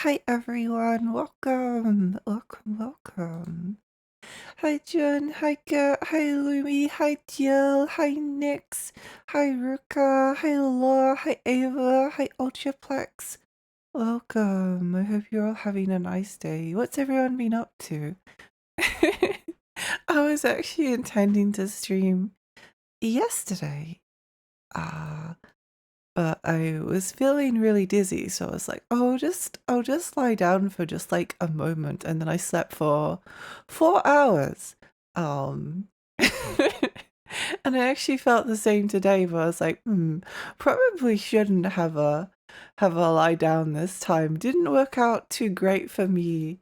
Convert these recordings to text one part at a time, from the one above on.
Hi everyone, welcome. Hi Jun, hi Gert, hi Lumi, hi Jill, hi Nix, hi Ruka, hi Laura, hi Ava, hi Ultraplex. Welcome, I hope you're all having a nice day. What's everyone been up to? I was actually intending to stream yesterday. But I was feeling really dizzy, so I was like, oh, I'll just lie down for just like a moment, and then I slept for 4 hours. Um, and I actually felt the same today, but I was like, probably shouldn't have a lie down this time. Didn't work out too great for me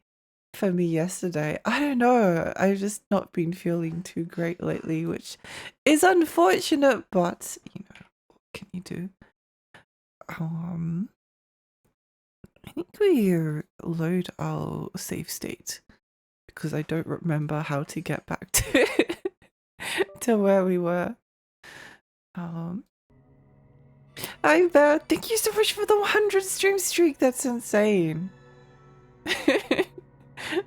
yesterday. I don't know. I've just not been feeling too great lately, which is unfortunate, but you know, what can you do? Um, I think we load our save state because I don't remember how to get back to to where we were. Hi there, thank you so much for the 100 stream streak. That's insane.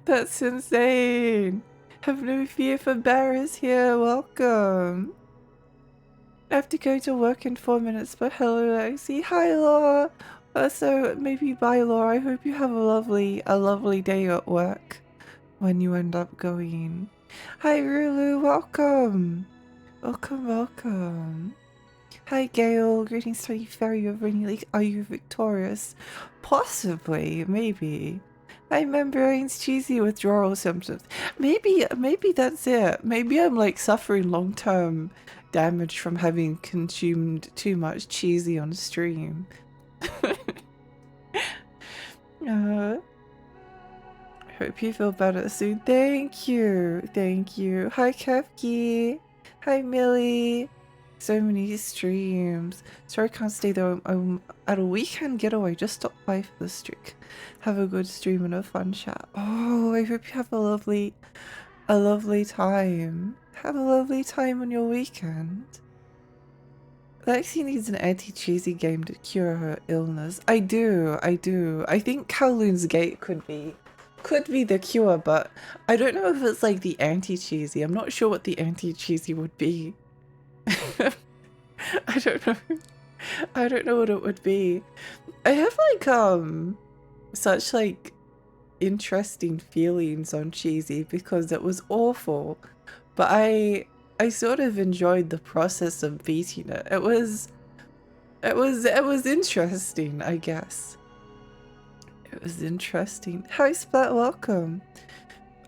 That's insane. Have no fear for bearers here. Welcome. I have to go to work in 4 minutes, but hello, Lexi. Hi, Laura. So maybe bye, Laura. I hope you have a lovely day at work when you end up going. Hi, Rulu. Welcome. Welcome. Hi, Gail. Greetings to you, Fairy of Rainy Lake. Are you victorious? Possibly, maybe. Hi, membranes, cheesy withdrawal symptoms. Maybe that's it. Maybe I'm like suffering long-term damage from having consumed too much cheesy on stream. I hope you feel better soon. Thank you. Hi, Kefki. Hi, Millie. So many streams. Sorry I can't stay though. I'm at a weekend getaway. Just stopped by for the streak. Have a good stream and a fun chat. Oh, I hope you have a lovely time. Have a lovely time on your weekend. Lexi needs an anti-cheesy game to cure her illness. I do. I think Kowloon's Gate could be the cure, but I don't know if it's like the anti-cheesy. I'm not sure what the anti-cheesy would be. I don't know. I don't know what it would be. I have like such like interesting feelings on cheesy because it was awful, but I sort of enjoyed the process of beating it. It was interesting, I guess. It was interesting. Hi Splat, welcome.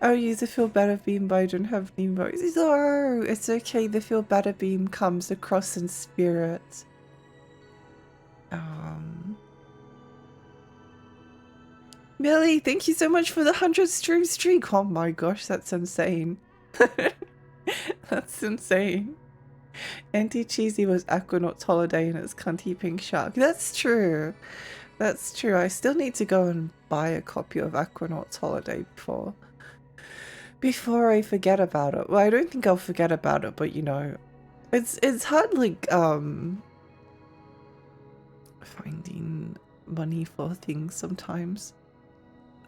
Oh, use the feel better beam, but I don't have any emojis. Oh, it's okay. The feel better beam comes across in spirit. Millie, thank you so much for the 100 stream streak. Oh my gosh, that's insane. That's insane. Anti-cheesy was Aquanaut's holiday and it's cunty pink shark. That's true. That's true. I still need to go and buy a copy of Aquanaut's holiday before I forget about it. Well, I don't think I'll forget about it, but you know, it's hard like finding money for things sometimes.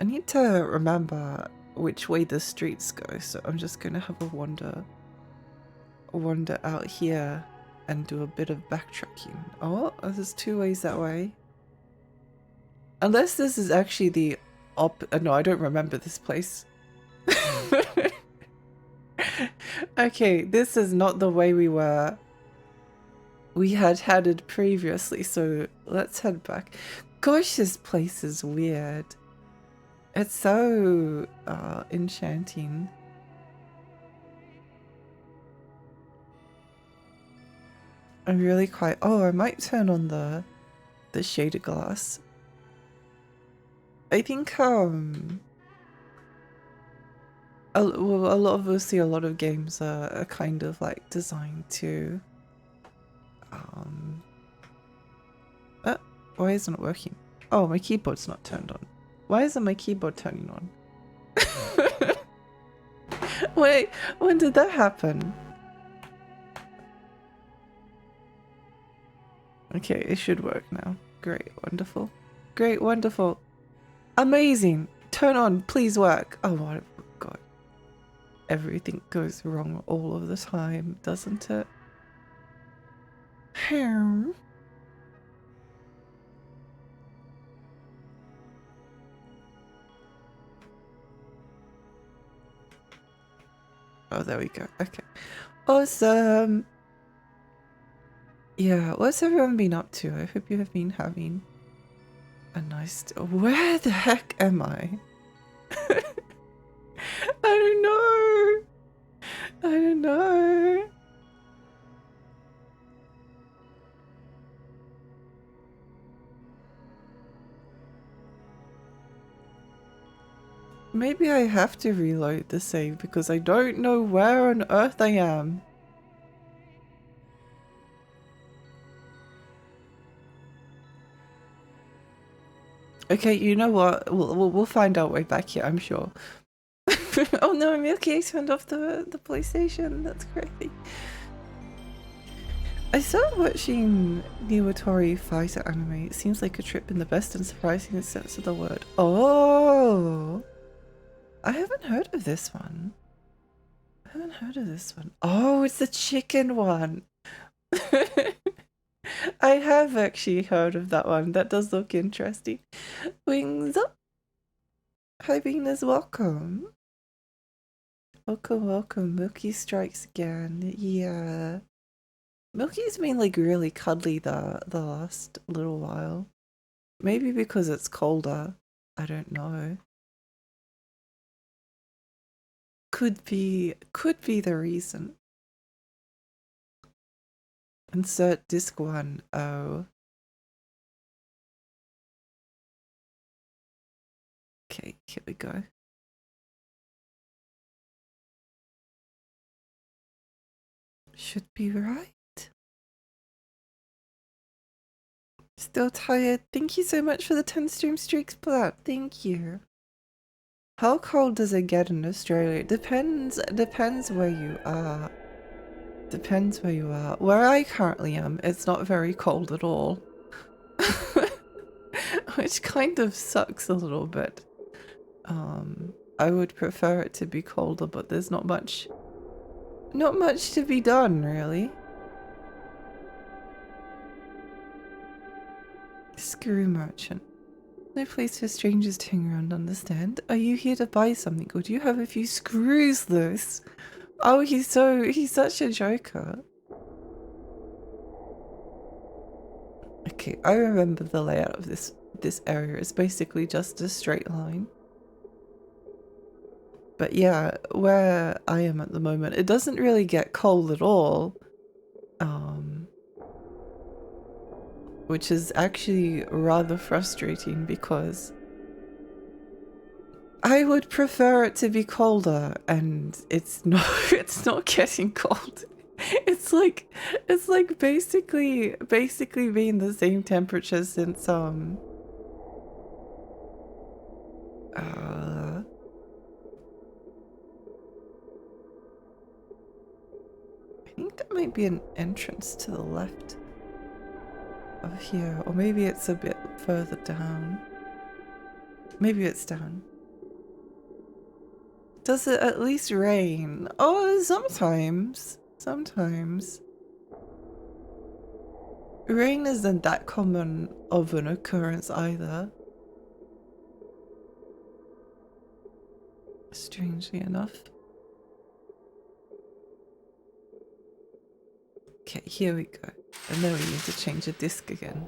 I need to remember which way the streets go, so I'm just gonna have a wander out here and do a bit of backtracking. Oh, there's 2 ways that way. Unless this is actually the no, I don't remember this place. Okay, this is not the way we had headed previously, so let's head back. Gosh, this place is weird. It's so enchanting. I'm really quite. Oh, I might turn on the shaded glass. I think a lot of games are kind of like designed to why isn't it working? Oh, my keyboard's not turned on. Why isn't my keyboard turning on? Wait, when did that happen? Okay, it should work now. Great, wonderful. Great, wonderful. Amazing. Turn on, please work. Oh my god. Everything goes wrong all of the time, doesn't it? Oh, there we go. Okay. Awesome. Yeah, what's everyone been up to? I hope you have been having a nice... Where the heck am I? I don't know. I don't know. Maybe I have to reload the save because I don't know where on earth I am. Okay, you know what? We'll find our way back here, I'm sure. Oh no, Milky turned off the PlayStation. That's crazy. I started watching Niwatori fighter anime. It seems like a trip in the best and surprising sense of the word. Oh, I haven't heard of this one. I haven't heard of this one. Oh, it's the chicken one. I have actually heard of that one. That does look interesting. Wings up. Hi, Venus. Welcome. Welcome, welcome. Milky strikes again. Yeah. Milky's been like really cuddly the last little while. Maybe because it's colder. I don't know. Could be the reason. Insert disc 1. Oh. Okay, here we go. Should be right. Still tired. Thank you so much for the 10 stream streaks, Blab. Thank you. How cold does it get in Australia? Depends where you are. Depends where you are. Where I currently am, it's not very cold at all. Which kind of sucks a little bit. I would prefer it to be colder, but there's not much to be done, really. Screw merchant. No place for strangers to hang around, understand? Are you here to buy something, or do you have a few screws loose? Oh, he's such a joker. Okay, I remember the layout of this area. It's basically just a straight line. But yeah, where I am at the moment, it doesn't really get cold at all. Which is actually rather frustrating because I would prefer it to be colder, and it's not getting cold. It's like basically being the same temperature since I think that might be an entrance to the left of here, or maybe it's a bit further down. Maybe it's down. Does it at least rain? Oh, sometimes. Sometimes. Rain isn't that common of an occurrence either. Strangely enough. Okay, here we go. And then we need to change the disc again.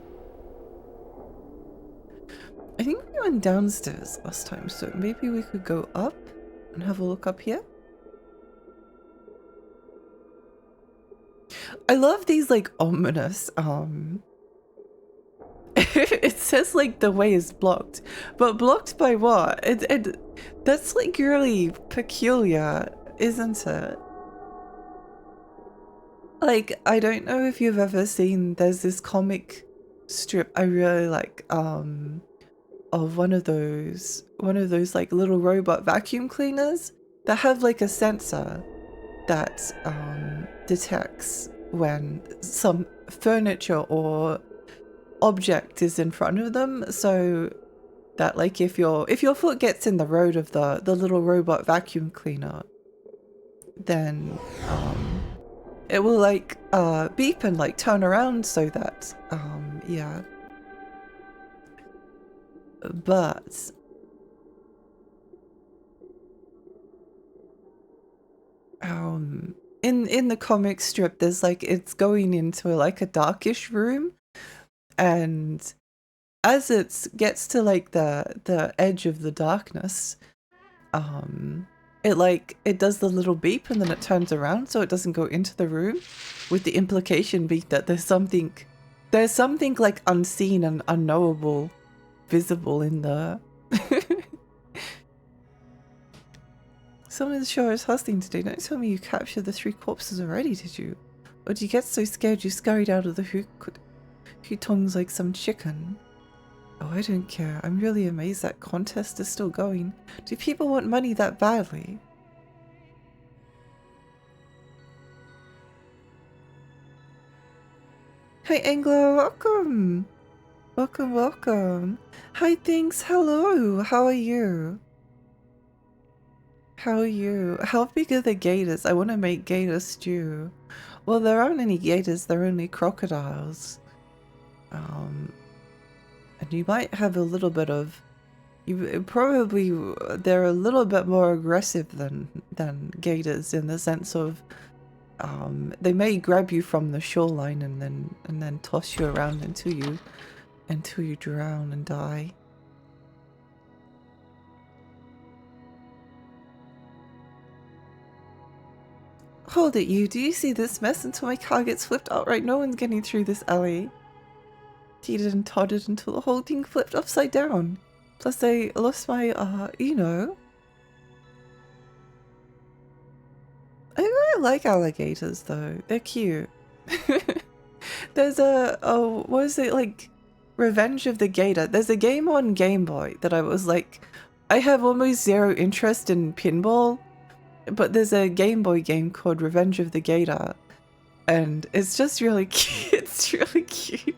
I think we went downstairs last time, so maybe we could go up and have a look up here. I love these like ominous it says like the way is blocked, but blocked by what? That's like really peculiar, isn't it? Like, I don't know if you've ever seen, there's this comic strip I really like, of one of those like little robot vacuum cleaners that have like a sensor that detects when some furniture or object is in front of them. So that like if your foot gets in the road of the little robot vacuum cleaner, then it will like beep and like turn around so that yeah. But in the comic strip there's like it's going into like a darkish room, and as it gets to like the edge of the darkness, it does the little beep and then it turns around so it doesn't go into the room, with the implication being that there's something like unseen and unknowable visible in the Someone sure is hustling today. Don't tell me you captured the 3 corpses already, did you? Or did you get so scared you scurried out of the hutongs like some chicken? Oh, I don't care. I'm really amazed that contest is still going. Do people want money that badly? Hey Anglo, welcome! Welcome, welcome. Hi, thanks, hello, how are you? How are you? How big are the gators? I want to make gator stew. Well, there aren't any gators, there are only crocodiles. And you might have a little bit of... they're a little bit more aggressive than gators in the sense of they may grab you from the shoreline and then toss you around until you drown and die. Hold it, you. Do you see this mess until my car gets flipped outright? No one's getting through this alley. Teetered and tottered until the whole thing flipped upside down. Plus I lost my, you know. I really like alligators though. They're cute. There's what is it, like Revenge of the Gator. There's a game on Game Boy that I was like, I have almost zero interest in pinball, but there's a Game Boy game called Revenge of the Gator, and it's just really cute. It's really cute.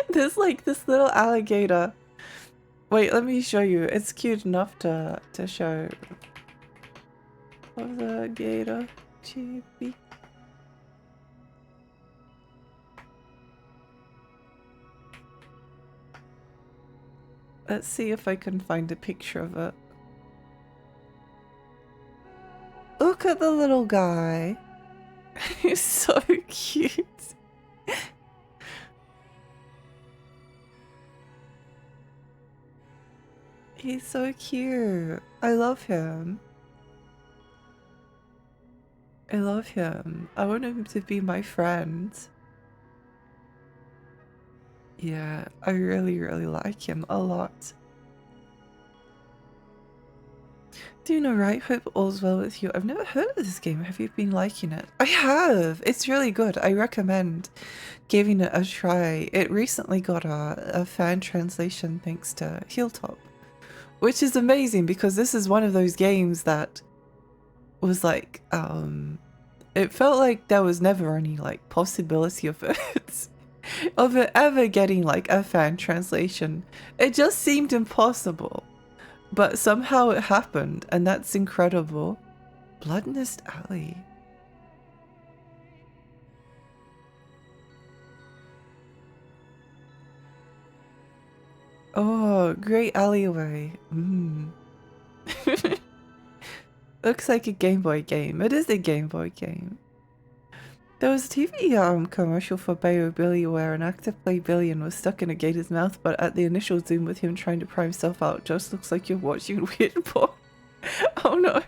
There's like this little alligator. Wait, let me show you. It's cute enough to show. Of the gator, chibi. Let's see if I can find a picture of it. Look at the little guy. He's so cute. He's so cute. I love him. I love him. I want him to be my friend. Yeah, I really, really like him a lot. Doing alright, hope all's well with you. I've never heard of this game. Have you been liking it? I have! It's really good. I recommend giving it a try. It recently got a fan translation thanks to Hilltop, which is amazing because this is one of those games that was like, it felt like there was never any like possibility of it. Of it ever getting like a fan translation. It just seemed impossible. But somehow it happened, and that's incredible. Bloodnest Alley. Oh, great alleyway. Looks like a Game Boy game. It is a Game Boy game. There was a TV commercial for Bayo Billy where an actor played Billy and was stuck in a gator's mouth, but at the initial zoom with him trying to pry himself out, just looks like you're watching weird porn. Oh no.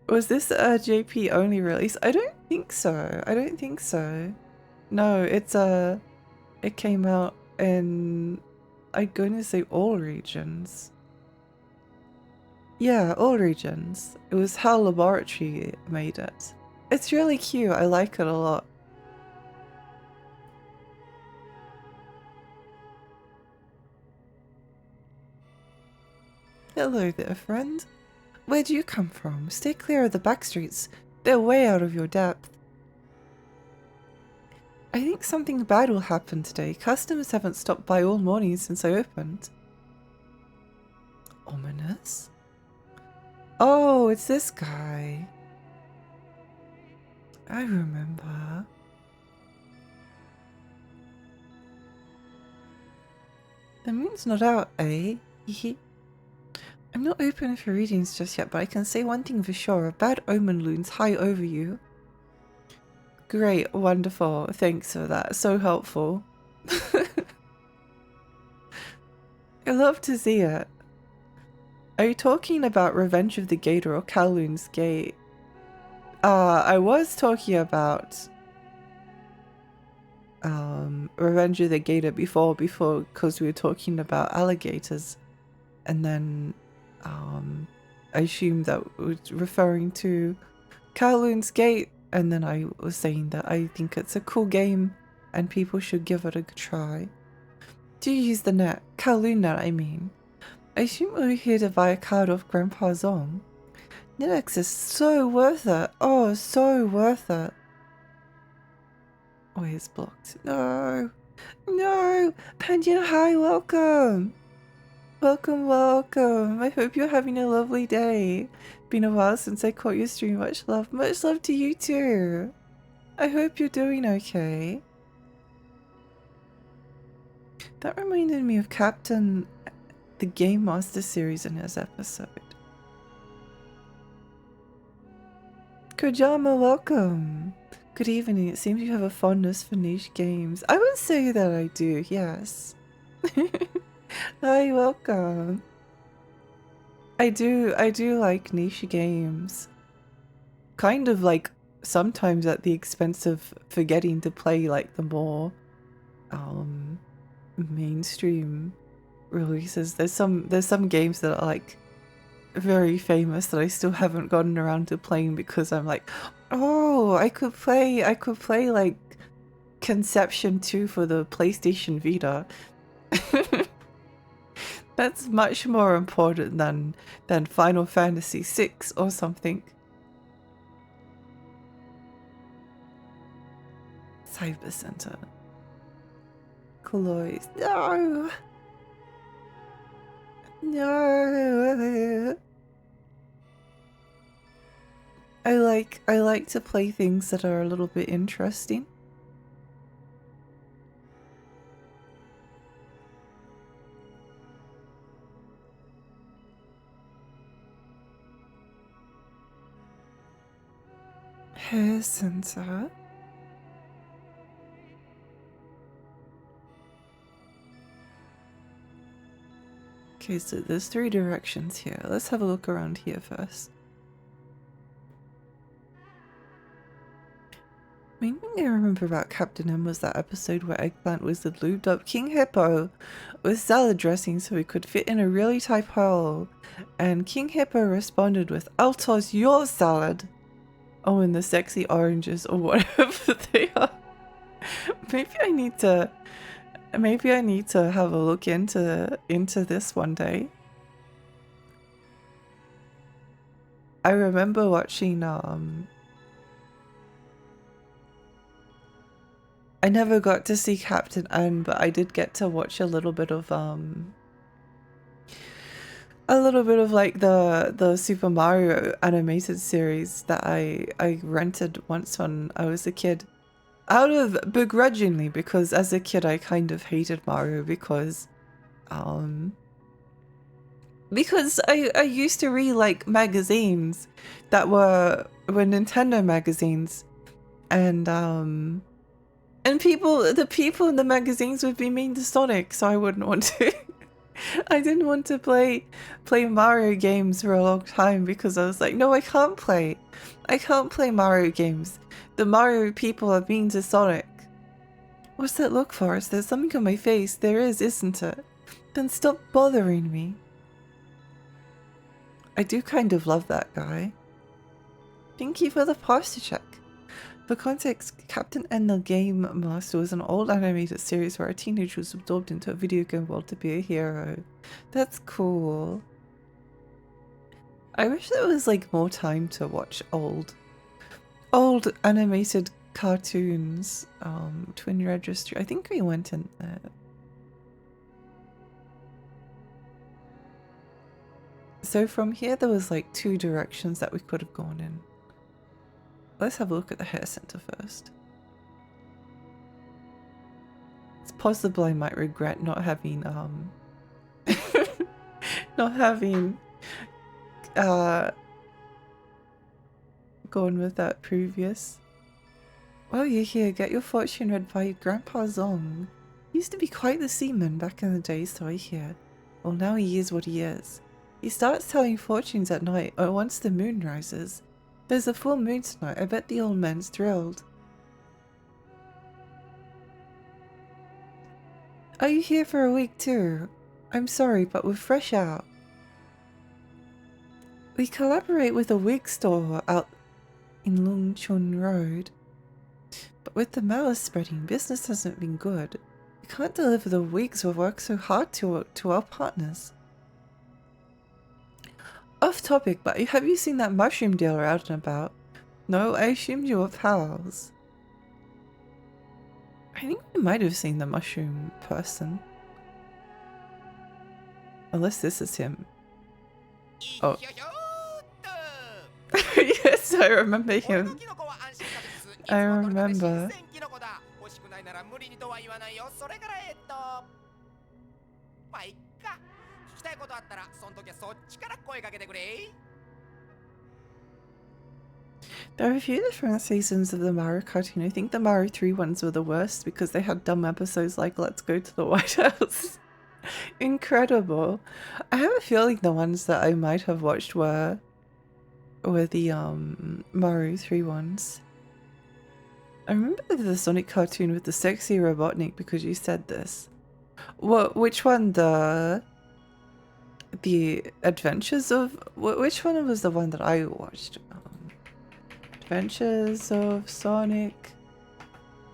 Was this a JP only release? I don't think so. I don't think so. No, it's it came out in, I'm going to say all regions. Yeah, all regions. It was HAL Laboratory made it. It's really cute. I like it a lot. Hello there, friend. Where'd you come from? Stay clear of the back streets. They're way out of your depth. I think something bad will happen today. Customers haven't stopped by all morning since I opened. Ominous? Oh, it's this guy. I remember. The moon's not out, eh? I'm not open for readings just yet, but I can say one thing for sure. A bad omen looms high over you. Great, wonderful. Thanks for that. So helpful. I love to see it. Are you talking about Revenge of the Gator or Kowloon's Gate? I was talking about Revenge of the Gator before, because we were talking about alligators, and then I assumed that was referring to Kowloon's Gate, and then I was saying that I think it's a cool game and people should give it a try. Do you use the net? Kowloon net, I mean. I assume we're here to buy a card off Grandpa Zong. Netx is so worth it. Oh, so worth it. Oh, he's blocked. No. No. Pandian, hi, welcome. Welcome, welcome. I hope you're having a lovely day. Been a while since I caught your stream. Much love. Much love to you too. I hope you're doing okay. That reminded me of Captain, the Game Master series in his episode. Kojama, welcome. Good evening. It seems you have a fondness for niche games. I would say that I do, yes. Hi, welcome. I do like niche games. Kind of like sometimes at the expense of forgetting to play like the more mainstream releases. There's some games that are like very famous that I still haven't gotten around to playing because I'm like, oh, I could play like Conception 2 for the PlayStation Vita. That's much more important than Final Fantasy VI or something. Cyber Center. Cloys. No! No! I like to play things that are a little bit interesting. Hair center. Okay, so there's 3 directions here. Let's have a look around here first. Main thing I remember about Captain M was that episode where Eggplant was the lubed up King Hippo with salad dressing so he could fit in a really tight hole. And King Hippo responded with, "I'll toss your salad." Oh, and the sexy oranges or whatever they are. Maybe I need to have a look into this one day. I remember watching I never got to see Captain N, but I did get to watch a little bit of like the Super Mario animated series that I rented once when I was a kid. Out of begrudgingly, because as a kid I kind of hated Mario because I used to read like magazines that were Nintendo magazines, and the people in the magazines would be mean to Sonic, so I wouldn't want to. I didn't want to play Mario games for a long time because I was like, no, I can't play Mario games. The Mario people are mean to Sonic. What's that look for? Is there something on my face? There is, isn't it? Then stop bothering me. I do kind of love that guy. Thank you for the posture check. For context, Captain N the Game Master was an old animated series where a teenager was absorbed into a video game world to be a hero. That's cool. I wish there was like more time to watch old animated cartoons, Twin Registry. I think we went in there. So from here there was like 2 directions that we could have gone in. Let's have a look at the hair center first. It's possible I might regret not having not having gone with that previous. Well, you're here. Get your fortune read by your Grandpa Zong. He used to be quite the seaman back in the day, so I hear. Well, now he is what he is. He starts telling fortunes at night, or once the moon rises. There's a full moon tonight. I bet the old man's thrilled. Are you here for a week too? I'm sorry, but we're fresh out. We collaborate with a wig store out in Lungchun Road. But with the malice spreading, business hasn't been good. We can't deliver the wigs we've worked so hard to our partners. Off topic, but have you seen that mushroom dealer out and about? No, I assumed you were pals. I think we might have seen the mushroom person. Unless this is him. Oh. Yes, I remember him. I remember. There are a few different seasons of the Mario cartoon. I think the Mario 3 ones were the worst because they had dumb episodes like Let's Go to the White House. Incredible. I have a feeling the ones that I might have watched were the Mario 3 ones. I remember the Sonic cartoon with the sexy Robotnik because you said this. What? Which one? The Adventures of... Which one was the one that I watched? Adventures of Sonic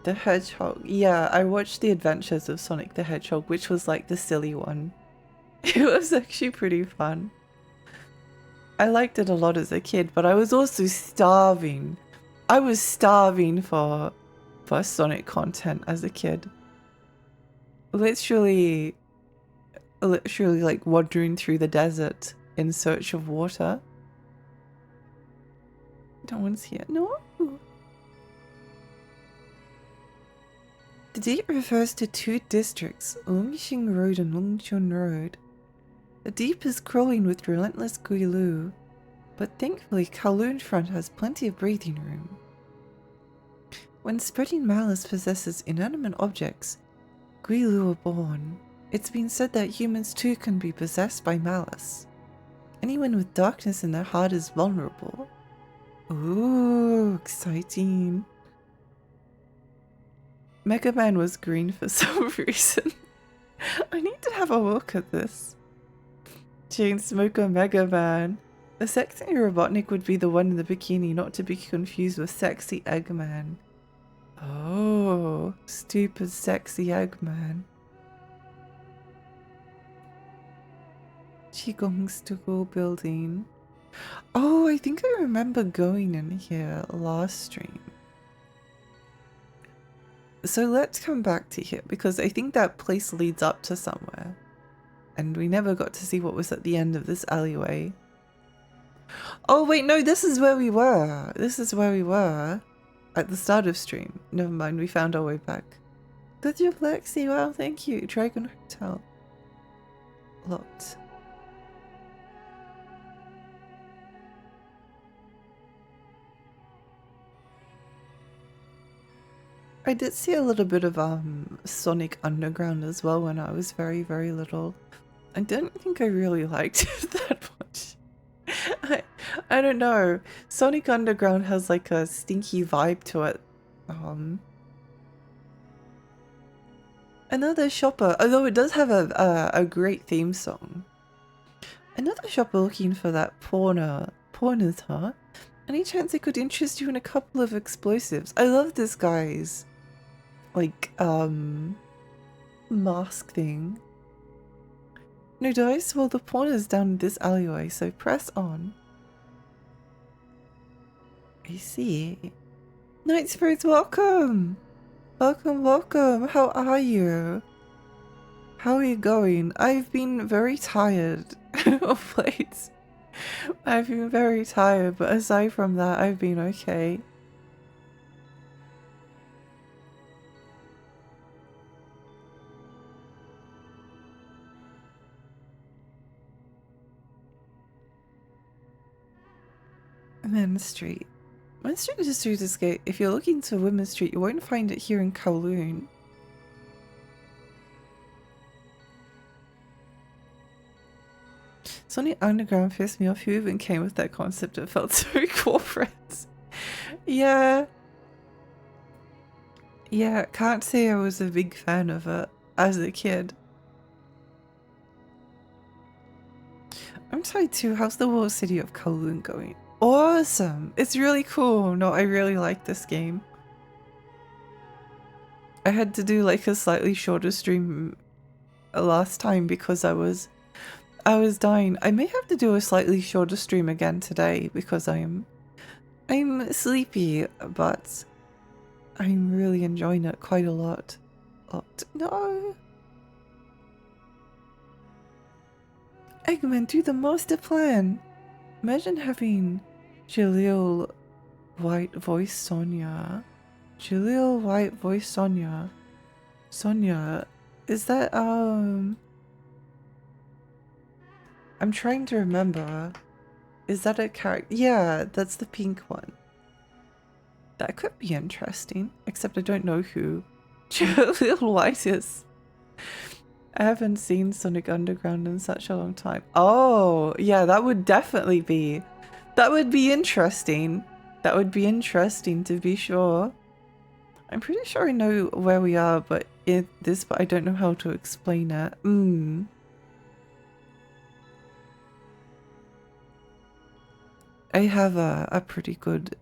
the Hedgehog. Yeah, I watched the Adventures of Sonic the Hedgehog, which was like the silly one. It was actually pretty fun. I liked it a lot as a kid, but I was also starving. I was starving for Sonic content as a kid. Literally like wandering through the desert in search of water. No one's here. No. The deep refers to 2 districts, Lungxing Road and Lungchun Road. The deep is crawling with relentless Guilu, but thankfully Kowloon front has plenty of breathing room. When spreading malice possesses inanimate objects, Guilu are born. It's been said that humans too can be possessed by malice. Anyone with darkness in their heart is vulnerable. Ooh, exciting. Mega Man was green for some reason. I need to have a look at this. Chainsmoker Mega Man. The sexy Robotnik would be the one in the bikini, not to be confused with sexy Eggman. Oh, stupid sexy Eggman. Qigong School building. Oh, I think I remember going in here last stream. So let's come back to here because I think that place leads up to somewhere. And we never got to see what was at the end of this alleyway. Oh wait, no, this is where we were. This is where we were at the start of stream. Never mind, we found our way back. Good job, Lexi. Wow, thank you. Dragon Hotel. Locked. I did see a little bit of Sonic Underground as well when I was very, very little. I didn't think I really liked it that much. I don't know. Sonic Underground has like a stinky vibe to it. Another shopper, although it does have a great theme song. Another shopper looking for that porners, huh? Any chance I could interest you in a couple of explosives? I love this guy's like mask thing. No dice? Well, the pawn is down this alleyway, so press on. I see. Night Spirits, welcome! Welcome, welcome. How are you? How are you going? I've been very tired of late. I've been very tired, but aside from that, I've been okay. Men's Street. Men's Street is a street escape. If you're looking to Women's Street, you won't find it here in Kowloon. Sonic Underground pissed me off. Who even came with that concept? It felt so corporate. Yeah. Yeah, can't say I was a big fan of it as a kid. I'm tired too. How's the whole city of Kowloon going? Awesome! It's really cool. No, I really like this game. I had to do like a slightly shorter stream last time because I was dying. I may have to do a slightly shorter stream again today because I'm sleepy, but I'm really enjoying it quite a lot. Oh, no! Eggman, do the master plan! Imagine having Jaleel White voice Sonia. Jaleel White voice Sonia. Sonia, is that, I'm trying to remember. Is that a character? Yeah, that's the pink one. That could be interesting, except I don't know who Jaleel White is. I haven't seen Sonic Underground in such a long time. Oh, yeah, that would definitely be. That would be interesting. That would be interesting to be sure. I'm pretty sure I know where we are, but I don't know how to explain it. I have a pretty good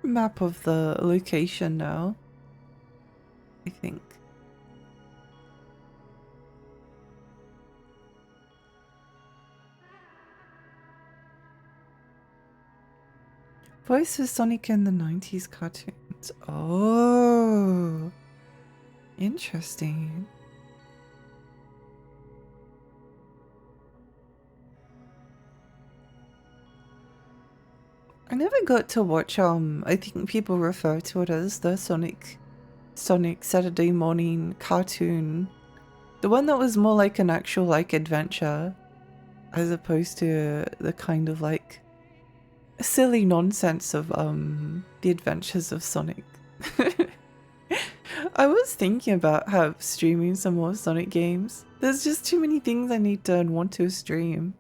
map of the location now, I think. Voice for Sonic in the 90s cartoons. Oh, interesting. I never got to watch, I think people refer to it as the Sonic Saturday morning cartoon. The one that was more like an actual, like, adventure, as opposed to the kind of, like, silly nonsense of, the adventures of Sonic. I was thinking about streaming some more Sonic games. There's just too many things I need to and want to stream.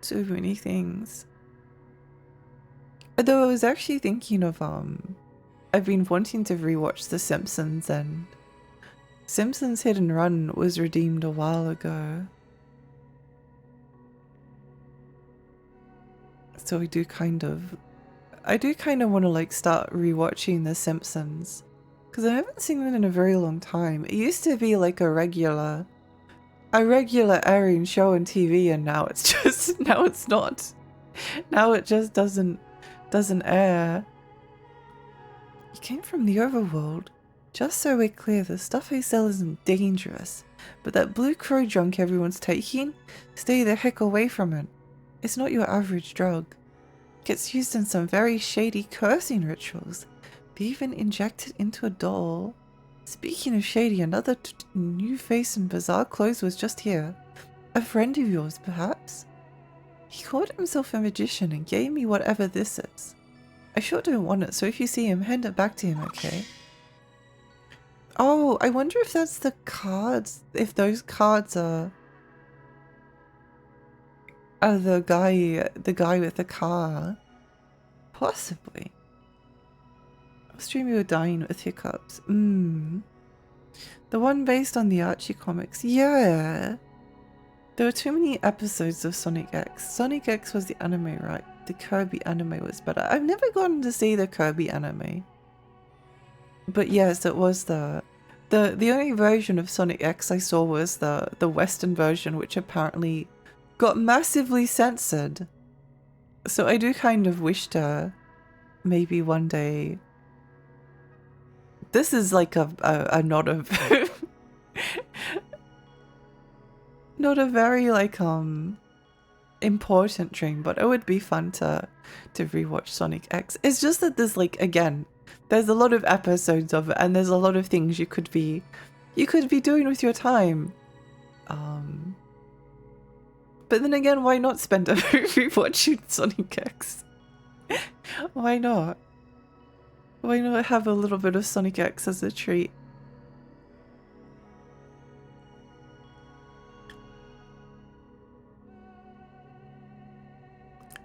Too many things. Although I was actually thinking of, I've been wanting to rewatch The Simpsons, and Simpsons Hit and Run was redeemed a while ago. So I do kind of want to like start rewatching The Simpsons, because I haven't seen it in a very long time. It used to be like a regular airing show on TV, and now it's just now it's not. Now it just doesn't air. You came from the overworld. Just so we're clear, the stuff I sell isn't dangerous, but that blue crow junk everyone's taking, stay the heck away from it. It's not your average drug. It gets used in some very shady cursing rituals. They even inject it into a doll. Speaking of shady, another new face in bizarre clothes was just here. A friend of yours, perhaps? He called himself a magician and gave me whatever this is. I sure don't want it, so if you see him, hand it back to him, okay? Oh, I wonder if that's the cards, if those cards are the guy with the car. Possibly. Stream you were dying with hiccups. The one based on the Archie comics. Yeah. There were too many episodes of Sonic X. Sonic X was the anime, right? The Kirby anime was better. I've never gotten to see the Kirby anime. But yes, it was the only version of Sonic X I saw was the Western version, which apparently got massively censored. So I do kind of wish to maybe one day. This is like a not a not a very like important dream, but it would be fun to rewatch Sonic X. It's just that there's like, again, there's a lot of episodes of it, and there's a lot of things you could be doing with your time. But then again, why not spend a movie watching Sonic X? Why not? Why not have a little bit of Sonic X as a treat?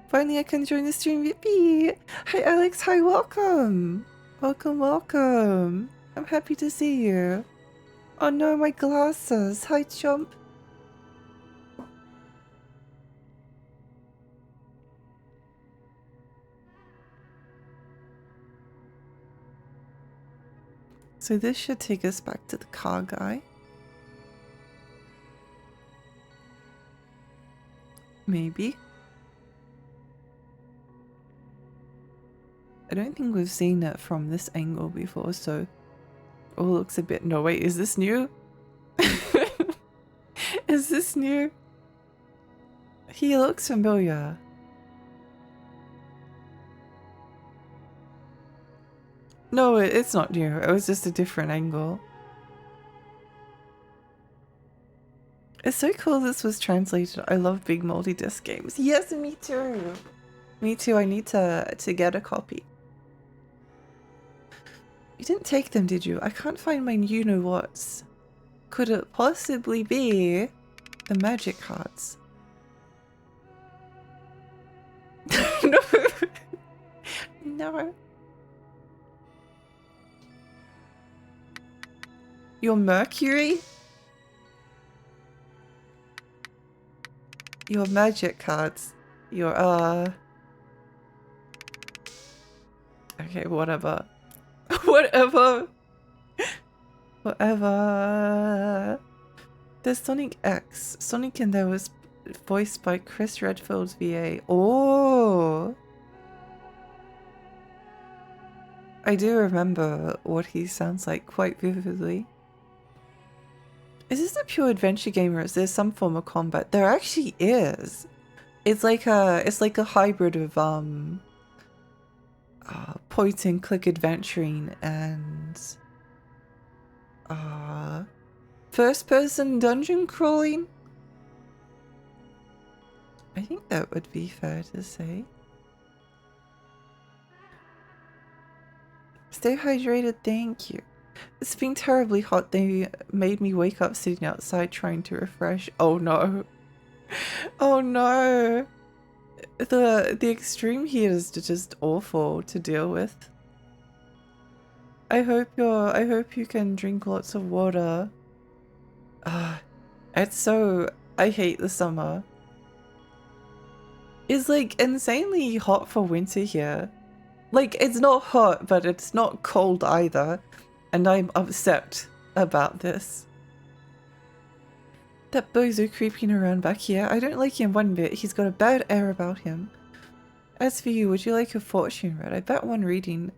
Finally, I can join the stream. Yippee! Hi, Alex. Hi, welcome. Welcome, welcome. I'm happy to see you. Oh no, my glasses. Hi, Chomp. So this should take us back to the car guy. Maybe. I don't think we've seen it from this angle before, so... Oh, looks a bit... No, wait, is this new? Is this new? He looks familiar. No, it's not new. It was just a different angle. It's so cool this was translated. I love big multi-disc games. Yes, me too. Me too. I need to get a copy. You didn't take them, did you? I can't find my you-know-whats. Could it possibly be the magic cards? No. No. Your Mercury? Your magic cards. Your, Okay, whatever. Whatever. Whatever. There's Sonic X. Sonic in there was voiced by Chris Redfield's VA. Oh! I do remember what he sounds like quite vividly. Is this a pure adventure game or is there some form of combat? There actually is. It's like a hybrid of point and click adventuring and first person dungeon crawling. I think that would be fair to say. Stay hydrated, thank you. It's been terribly hot. They made me wake up sitting outside trying to refresh. Oh no. Oh no. The extreme heat is just awful to deal with. I hope you can drink lots of water. It's so... I hate the summer. It's like insanely hot for winter here. Like, it's not hot, but it's not cold either. And I'm upset about this. That bozo creeping around back here, I don't like him one bit. He's got a bad air about him. As for you, would you like a fortune read? I bet one reading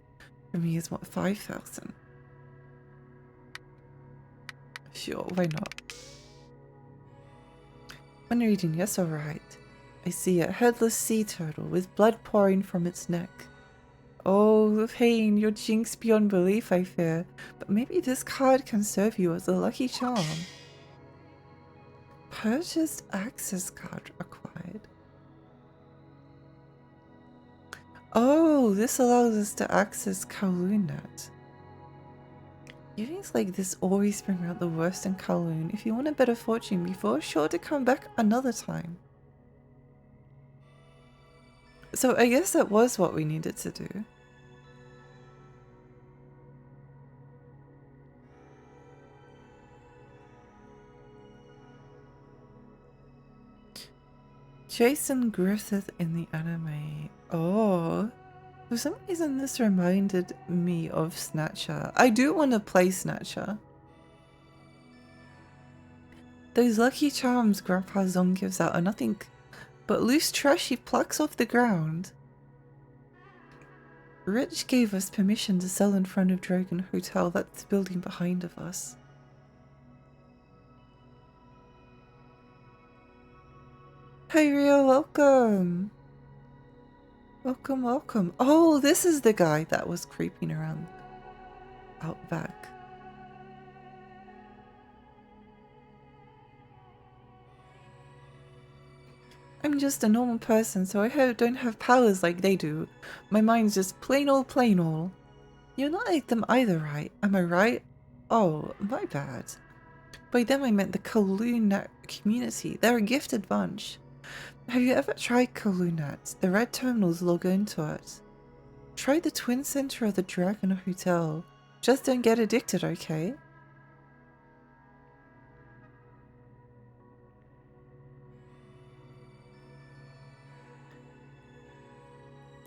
for me is what, 5,000? Sure, why not? One reading, yes, alright. I see a headless sea turtle with blood pouring from its neck. Oh, the pain, you're jinxed beyond belief, I fear. But maybe this card can serve you as a lucky charm. Purchased access card acquired. Oh, this allows us to access Kowloon net. Evenings like this always bring out the worst in Kowloon. If you want a better fortune before, sure to come back another time. So I guess that was what we needed to do. Jason Griffith in the anime. Oh. For some reason this reminded me of Snatcher. I do want to play Snatcher. Those lucky charms Grandpa Zong gives out are nothing but loose trash he plucks off the ground. Rich gave us permission to sell in front of Dragon Hotel, that's the building behind of us. Hey Rio, welcome! Welcome, welcome. Oh, this is the guy that was creeping around out back. I'm just a normal person, so I don't have powers like they do. My mind's just plain old. You're not like them either, right? Am I right? Oh, my bad. By them I meant the Kowloon community. They're a gifted bunch. Have you ever tried Kowloon? The red terminals log into it. Try the twin center of the Dragon Hotel. Just don't get addicted, okay?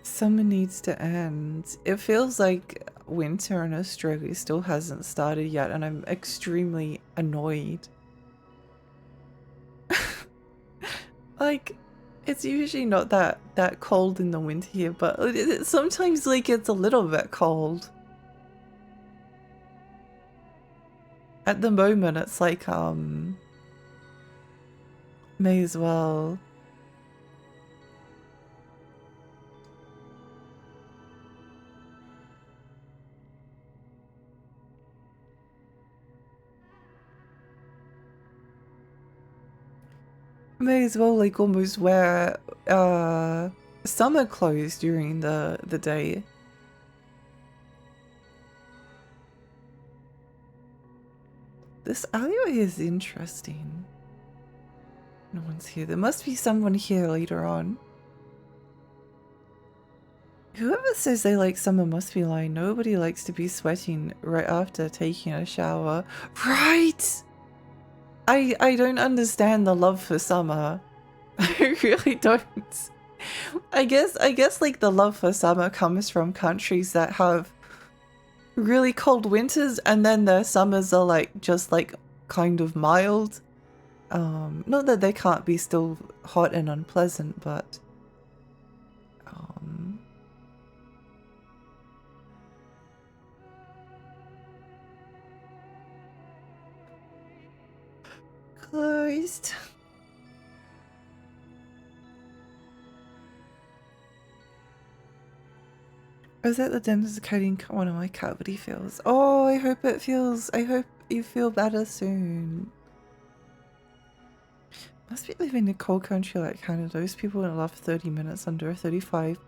Summer needs to end. It feels like winter in Australia still hasn't started yet, and I'm extremely annoyed. Like, it's usually not that cold in the winter here, but sometimes like it's a little bit cold. At the moment, it's like may as well. May as well like almost wear summer clothes during the day. This alleyway is interesting. No one's here. There must be someone here later on. Whoever says they like summer must be lying. Nobody likes to be sweating right after taking a shower. Right! I don't understand the love for summer. I really don't. I guess like the love for summer comes from countries that have really cold winters and then their summers are like just like kind of mild. Not that they can't be still hot and unpleasant, but closed. I was at the dentist cutting one of my cavity fills. Oh, I hope you feel better soon. Must be living in a cold country like Canada. Those people don't love 30 minutes under 35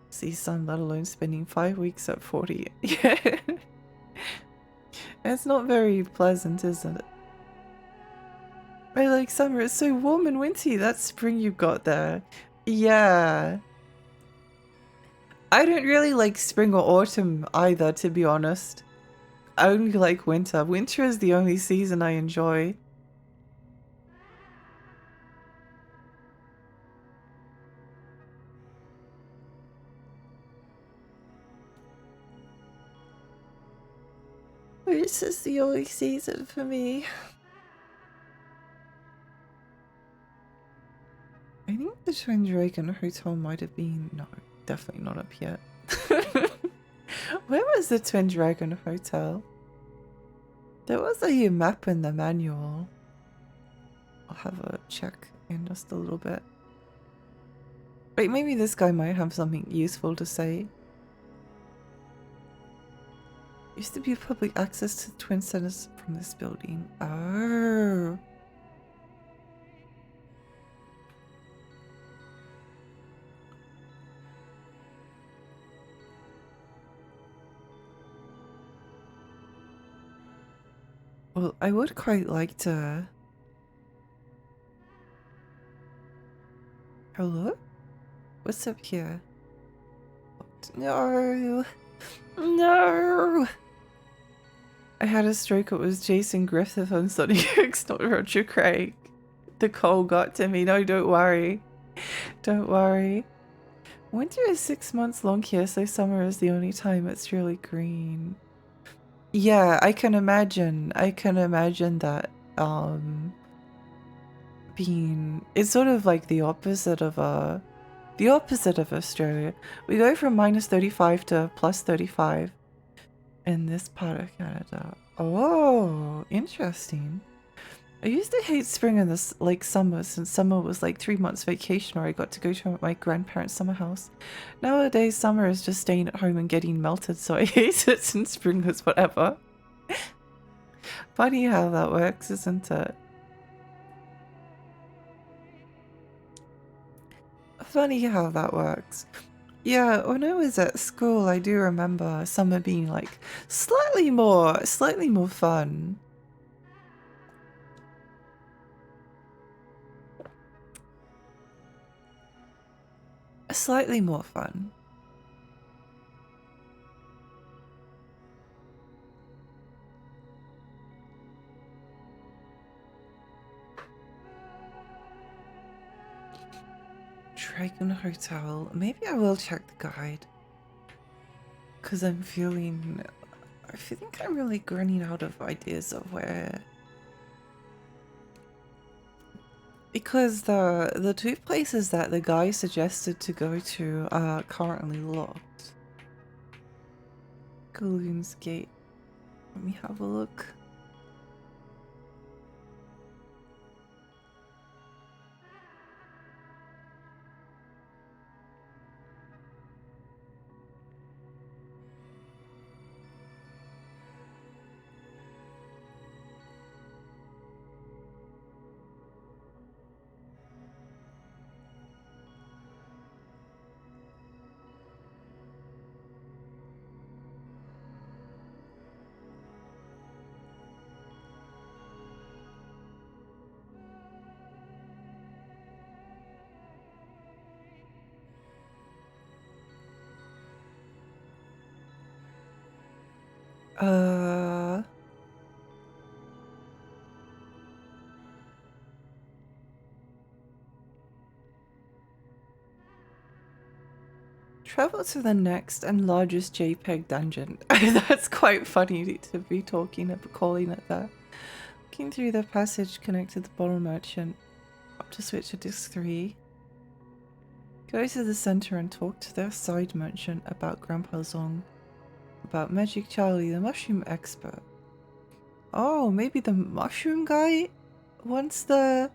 see sun, let alone spending 5 weeks at 40. Yeah. It's not very pleasant, is it? I like summer. It's so warm and wintry. That spring you got there. Yeah. I don't really like spring or autumn either, to be honest. I only like winter. Winter is the only season I enjoy. This is the only season for me. I think the Twin Dragon Hotel might have been... No, definitely not up yet. Where was the Twin Dragon Hotel? There was a map in the manual. I'll have a check in just a little bit. Wait, maybe this guy might have something useful to say. Used to be public access to the Twin Centers from this building. Oh. Well, I would quite like to... Hello? What's up here? No! No! I had a stroke. It was Jason Griffith on Sonic X, not Roger Craig. The cold got to me. No, don't worry. Don't worry. Winter is 6 months long here, so summer is the only time it's really green. Yeah, I can imagine that, being, it's sort of like the opposite of Australia. We go from -35 to +35 in this part of Canada. Oh, interesting. I used to hate spring and this like summer, since summer was like 3 months vacation or I got to go to my grandparents' summer house. Nowadays summer is just staying at home and getting melted, so I hate it, and spring is whatever. Funny how that works, isn't it? Funny how that works. Yeah, when I was at school, I do remember summer being like slightly more fun. Slightly more fun. Dragon Hotel. Maybe I will check the guide. Because I think I'm really running out of ideas of where. Because the two places that the guy suggested to go to are currently locked. Kowloon's Gate. Let me have a look. Travel to the next and largest JPEG dungeon. That's quite funny to be calling it that. Looking through the passage connected to the bottle merchant. Up to switch to disc 3. Go to the center and talk to the side merchant about Grandpa Zong. About Magic Charlie, the mushroom expert. Oh, maybe the mushroom guy wants the...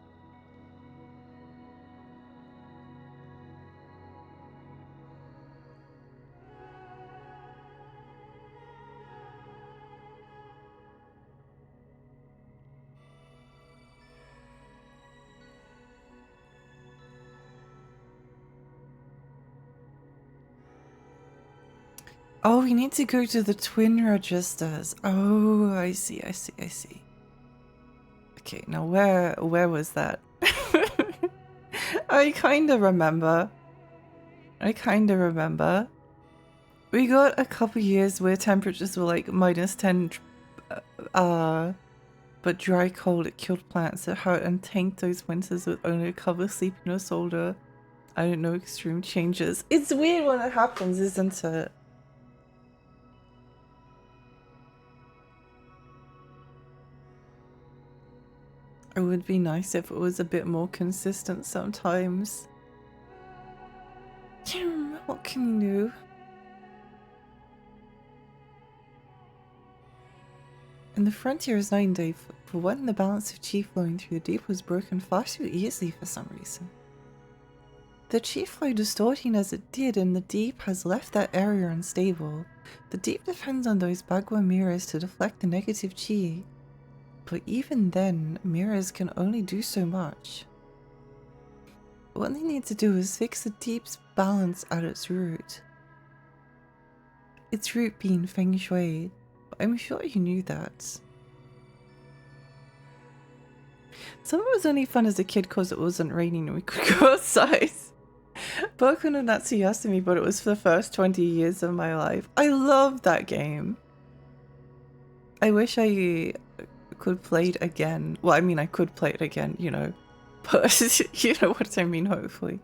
Oh, we need to go to the twin registers. Oh, I see. Okay, now where was that? I kinda remember. We got a couple years where temperatures were like -10, but dry cold. It killed plants that hurt and tanked those winters with only a couple of sleepiness older. I don't know, extreme changes. It's weird when it happens, isn't it? It would be nice if it was a bit more consistent sometimes. What can you do? And the frontier is night and day for when the balance of chi flowing through the deep was broken far too easily for some reason. The chi flow distorting as it did in the deep has left that area unstable. The deep depends on those bagua mirrors to deflect the negative chi. But even then, mirrors can only do so much. What they need to do is fix the deep's balance at its root. Its root being feng shui. I'm sure you knew that. Summer was only fun as a kid because it wasn't raining and we could go outside. Boku no Natsuyasumi, but it was for the first 20 years of my life. I love that game. I wish I could play it again. Well, I mean, I could play it again, you know. But you know what I mean, hopefully.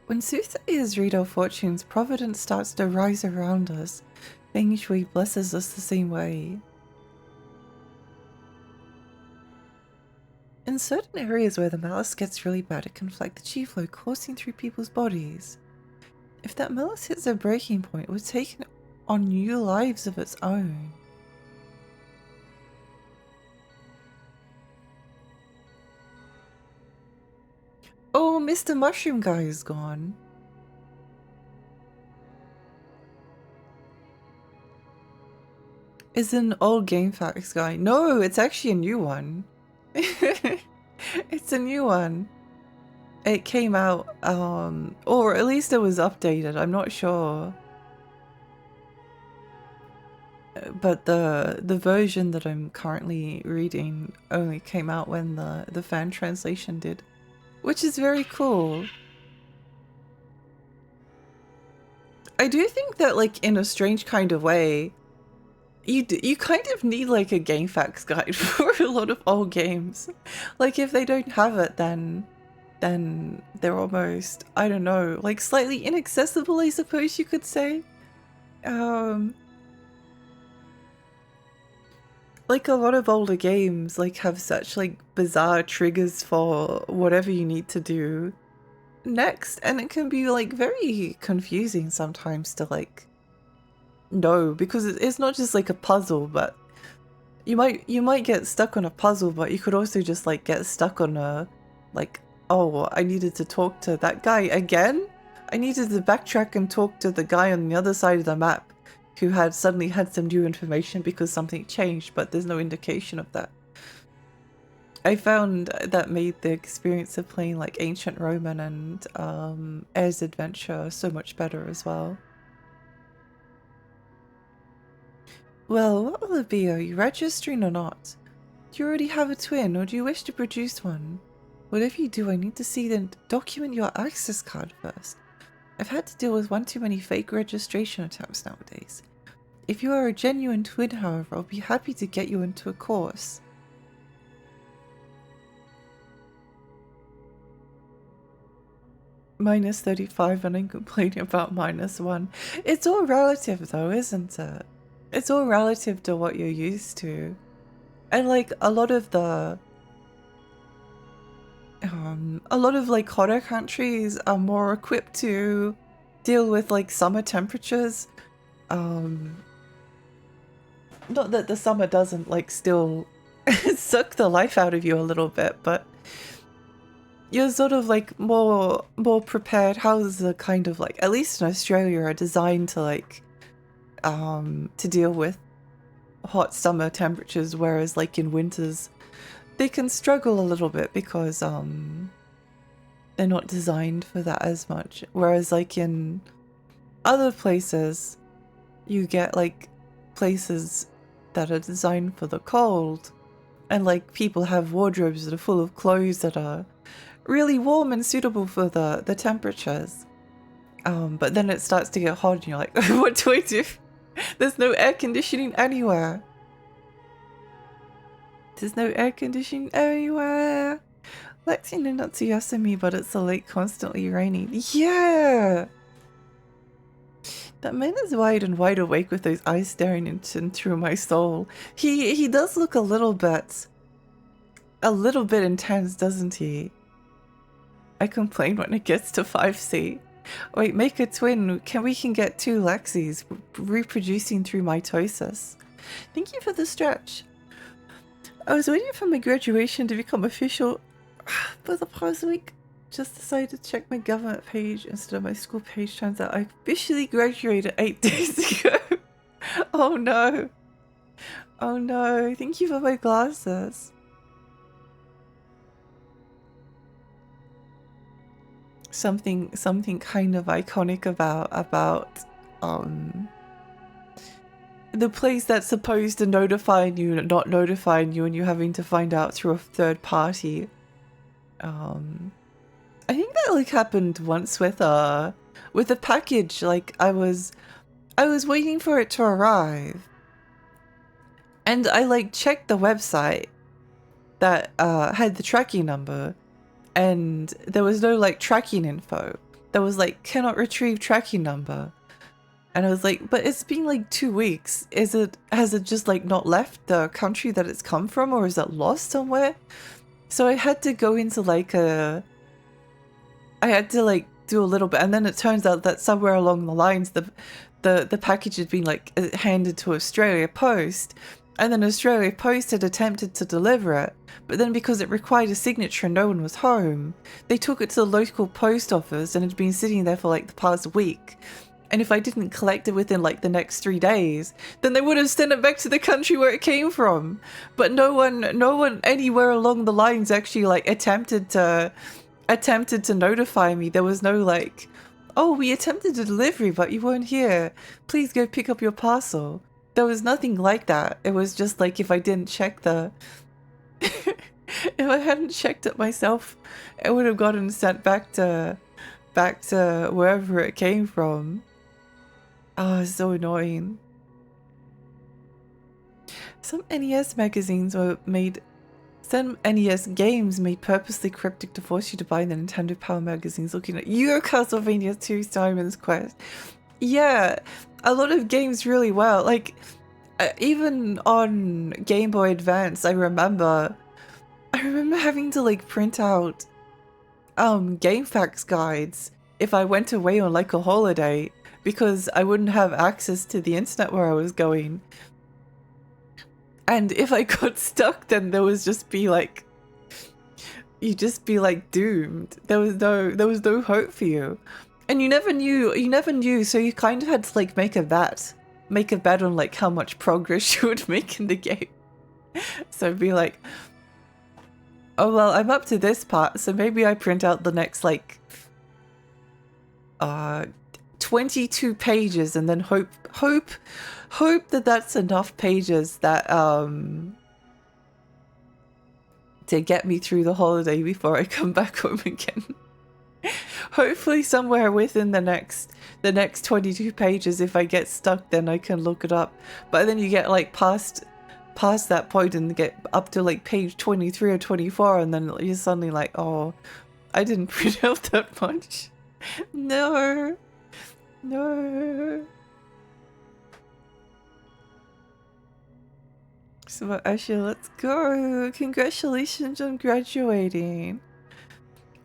When soothsayers read our fortunes, providence starts to rise around us. Feng Shui blesses us the same way. In certain areas where the malice gets really bad, it can inflict the chi flow coursing through people's bodies. If that malice hits a breaking point, it would take on new lives of its own. Oh, Mr. Mushroom Guy is gone. Is it an old GameFAQs guy? No, it's actually a new one. It's a new one. It came out, or at least it was updated, I'm not sure. But the version that I'm currently reading only came out when the fan translation did, which is very cool. I do think that, like, in a strange kind of way, you kind of need like a GameFAQs guide for a lot of old games. Like, if they don't have it, then they're almost, I don't know, like slightly inaccessible, I suppose you could say. Like a lot of older games like have such like bizarre triggers for whatever you need to do next, and it can be like very confusing sometimes to like know, because it's not just like a puzzle, but you might get stuck on a puzzle, but you could also just like get stuck on a like, oh, I needed to talk to that guy again. I needed to backtrack and talk to the guy on the other side of the map who had suddenly had some new information because something changed, but there's no indication of that. I found that made the experience of playing like Ancient Roman and Air's Adventure so much better as well. Well, what will it be? Are you registering or not? Do you already have a twin, or do you wish to produce one? Whatever you do, I need to see them document your access card first. I've had to deal with one too many fake registration attempts nowadays. If you are a genuine twin, however, I'll be happy to get you into a course. Minus 35 and I'm complaining about -1. It's all relative though, isn't it? It's all relative to what you're used to. And like a lot of like hotter countries are more equipped to deal with like summer temperatures. Not that the summer doesn't like still suck the life out of you a little bit, but you're sort of like more prepared. Houses are kind of like, at least in Australia, are designed to like to deal with hot summer temperatures, whereas like in winters they can struggle a little bit because they're not designed for that as much. Whereas like in other places you get like places that are designed for the cold, and like people have wardrobes that are full of clothes that are really warm and suitable for the temperatures. But then it starts to get hot and you're like, what do I do? There's no air conditioning anywhere. There's no air conditioning anywhere. Lexi no Natsuyasumi, but it's a lake constantly raining. Yeah! That man is wide and wide awake with those eyes staring into through my soul. He does look a little bit intense, doesn't he? I complain when it gets to 5C. Wait, make a twin. We can get 2 Lexis reproducing through mitosis. Thank you for the stretch. I was waiting for my graduation to become official, but the past week just decided to check my government page instead of my school page. Turns out I officially graduated 8 days ago. Oh no. Oh no. Thank you for my glasses. Something kind of iconic about the place that's supposed to notify you, not notifying you, and you having to find out through a third party. I think that like happened once with a package. Like I was waiting for it to arrive, and I like checked the website that had the tracking number, and there was no like tracking info. There was like, cannot retrieve tracking number. And I was like, but it's been like 2 weeks. Has it just like not left the country that it's come from, or is it lost somewhere? So I had to go into like I had to like do a little bit, and then it turns out that somewhere along the lines the package had been like handed to Australia Post, and then Australia Post had attempted to deliver it, but then because it required a signature and no one was home, they took it to the local post office and it had been sitting there for like the past week. And if I didn't collect it within like the next 3 days, then they would have sent it back to the country where it came from. But no one anywhere along the lines actually like attempted to notify me. There was no like, oh, we attempted a delivery, but you weren't here. Please go pick up your parcel. There was nothing like that. It was just like if I didn't check the... if I hadn't checked it myself, it would have gotten sent back to wherever it came from. Oh, it's so annoying. Some NES magazines were made... Some NES games made purposely cryptic to force you to buy the Nintendo Power magazines looking at your Castlevania 2 Simon's Quest. Yeah, a lot of games really well. Like, even on Game Boy Advance, I remember having to like print out GameFAQs guides if I went away on like a holiday because I wouldn't have access to the internet where I was going. And if I got stuck, then there was just be like, you'd just be like doomed. There was no hope for you. And you never knew, so you kind of had to like make a bet on like how much progress you would make in the game. So be like, oh well, I'm up to this part, so maybe I print out the next like 22 pages and then hope that that's enough pages that to get me through the holiday before I come back home again. Hopefully somewhere within the next 22 pages, if I get stuck, then I can look it up. But then you get like past that point and get up to like page 23 or 24, and then you're suddenly like, oh, I didn't print out that much. No. So Asha, let's go. Congratulations on graduating.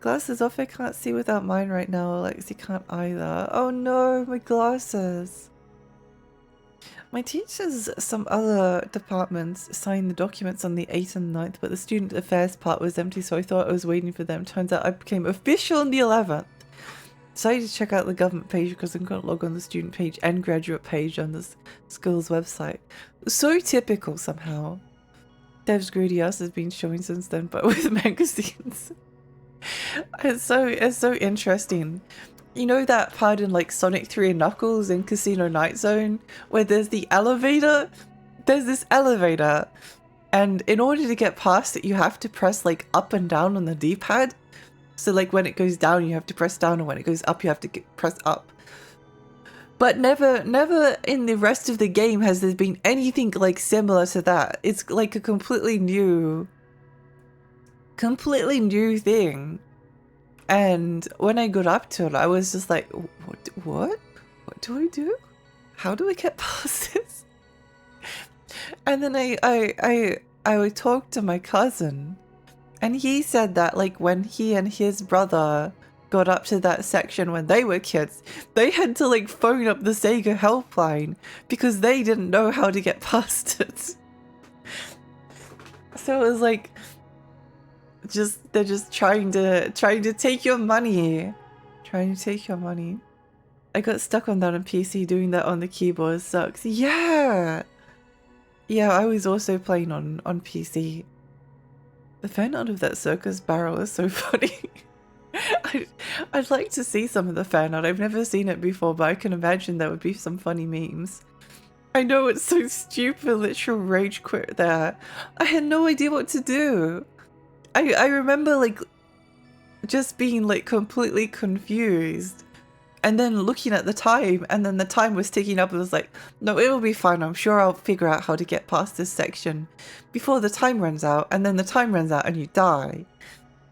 Glasses off, I can't see without mine right now. Alexi can't either. Oh no, my glasses. My teachers, some other departments, signed the documents on the 8th and 9th, but the student affairs part was empty, so I thought I was waiting for them. Turns out I became official on the 11th. Decided to check out the government page because I'm going to log on the student page and graduate page on this school's website. So typical somehow. Dev's greedy ass has been showing since then, but with magazines. It's so interesting. You know that part in like Sonic 3 and Knuckles in Casino Night Zone where there's the elevator? There's this elevator, and in order to get past it you have to press like up and down on the D-pad. So like when it goes down you have to press down, and when it goes up you have to press up. But never in the rest of the game has there been anything like similar to that. It's like a completely new thing. And when I got up to it, I was just like, what do I do? How do I get past this? And then I talked to my cousin, and he said that like when he and his brother got up to that section when they were kids, they had to like phone up the Sega helpline because they didn't know how to get past it. So it was like, they're just trying to take your money. Trying to take your money. I got stuck on that on PC. Doing that on the keyboard sucks. Yeah, I was also playing on PC. The fan art of that circus barrel is so funny. I'd like to see some of the fan art. I've never seen it before, but I can imagine there would be some funny memes. I know it's so stupid, literal rage quit there. I had no idea what to do. I remember like just being like completely confused and then looking at the time, and then the time was ticking up and I was like, no, it'll be fine. I'm sure I'll figure out how to get past this section before the time runs out. And then the time runs out and you die.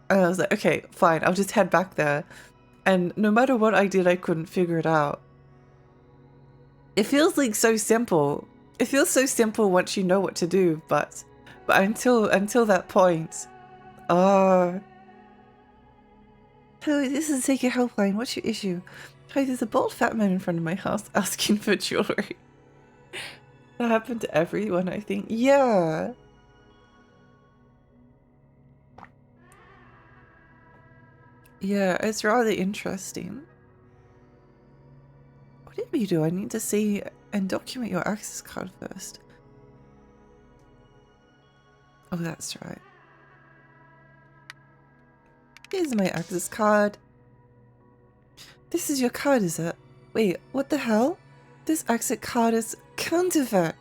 And I was like, okay, fine. I'll just head back there. And no matter what I did, I couldn't figure it out. It feels like so simple. It feels so simple once you know what to do, but until that point, Hello, this is Take a Helpline. What's your issue? Hi, there's a bald fat man in front of my house asking for jewelry. That happened to everyone, I think. Yeah. Yeah, it's rather interesting. Whatever you do, I need to see and document your access card first. Oh, that's right. Here's my access card. This is your card, is it? Wait, what the hell? This access card is counterfeit.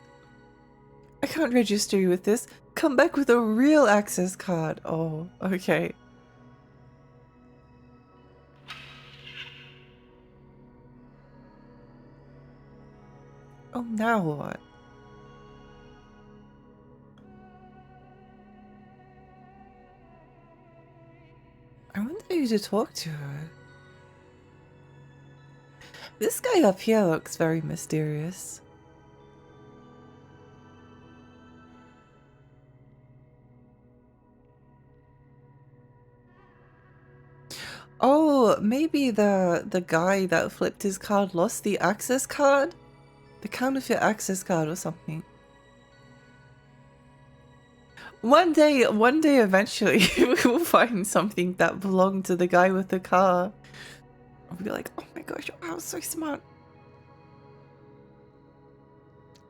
I can't register you with this. Come back with a real access card. Oh, okay. Oh, now what? I wonder who to talk to her. This guy up here looks very mysterious. Oh, maybe the guy that flipped his card lost the access card? The counterfeit access card or something. One day eventually we'll find something that belonged to the guy with the car. I'll be like, oh my gosh, I was so smart.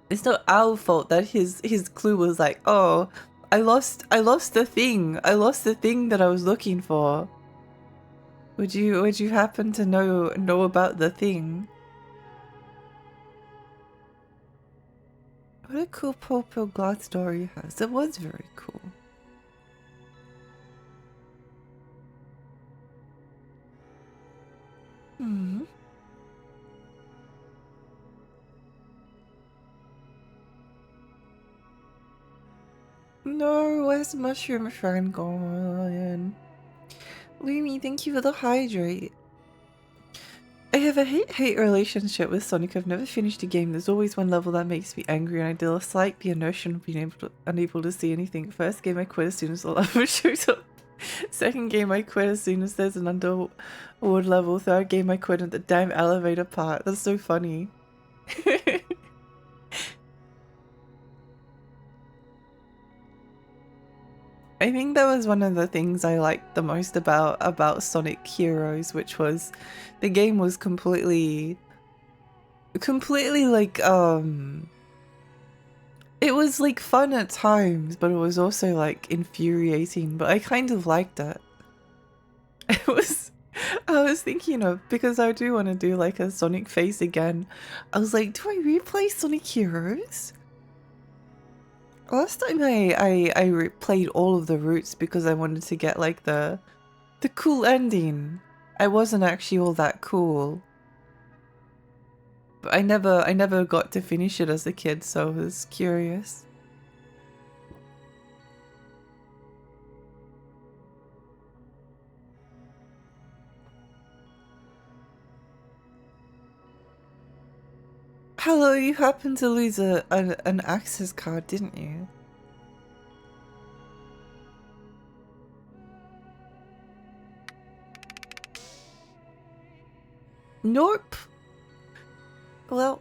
It's not our fault that his clue was like, oh, I lost the thing. I lost the thing that I was looking for. Would you happen to know about the thing? What a cool purple glass door he has. It was very cool. Hmm. No, where's Mushroom Friend gone? Lumi, thank you for the hydrate. I have a hate-hate relationship with Sonic. I've never finished a game. There's always one level that makes me angry and I dislike the notion of being unable to see anything. First game I quit as soon as the level shows up. Second game I quit as soon as there's an underworld level. Third game I quit at the damn elevator part. That's so funny. I think that was one of the things I liked the most about Sonic Heroes, which was the game was completely like it was like fun at times, but it was also like infuriating, but I kind of liked it. It was I was thinking of, because I do want to do like a Sonic face again. I was like, do I replay Sonic Heroes? Last time I replayed all of the routes because I wanted to get like the cool ending. I wasn't actually all that cool. But I never got to finish it as a kid, so I was curious. Hello, you happened to lose an access card, didn't you? Nope. Well,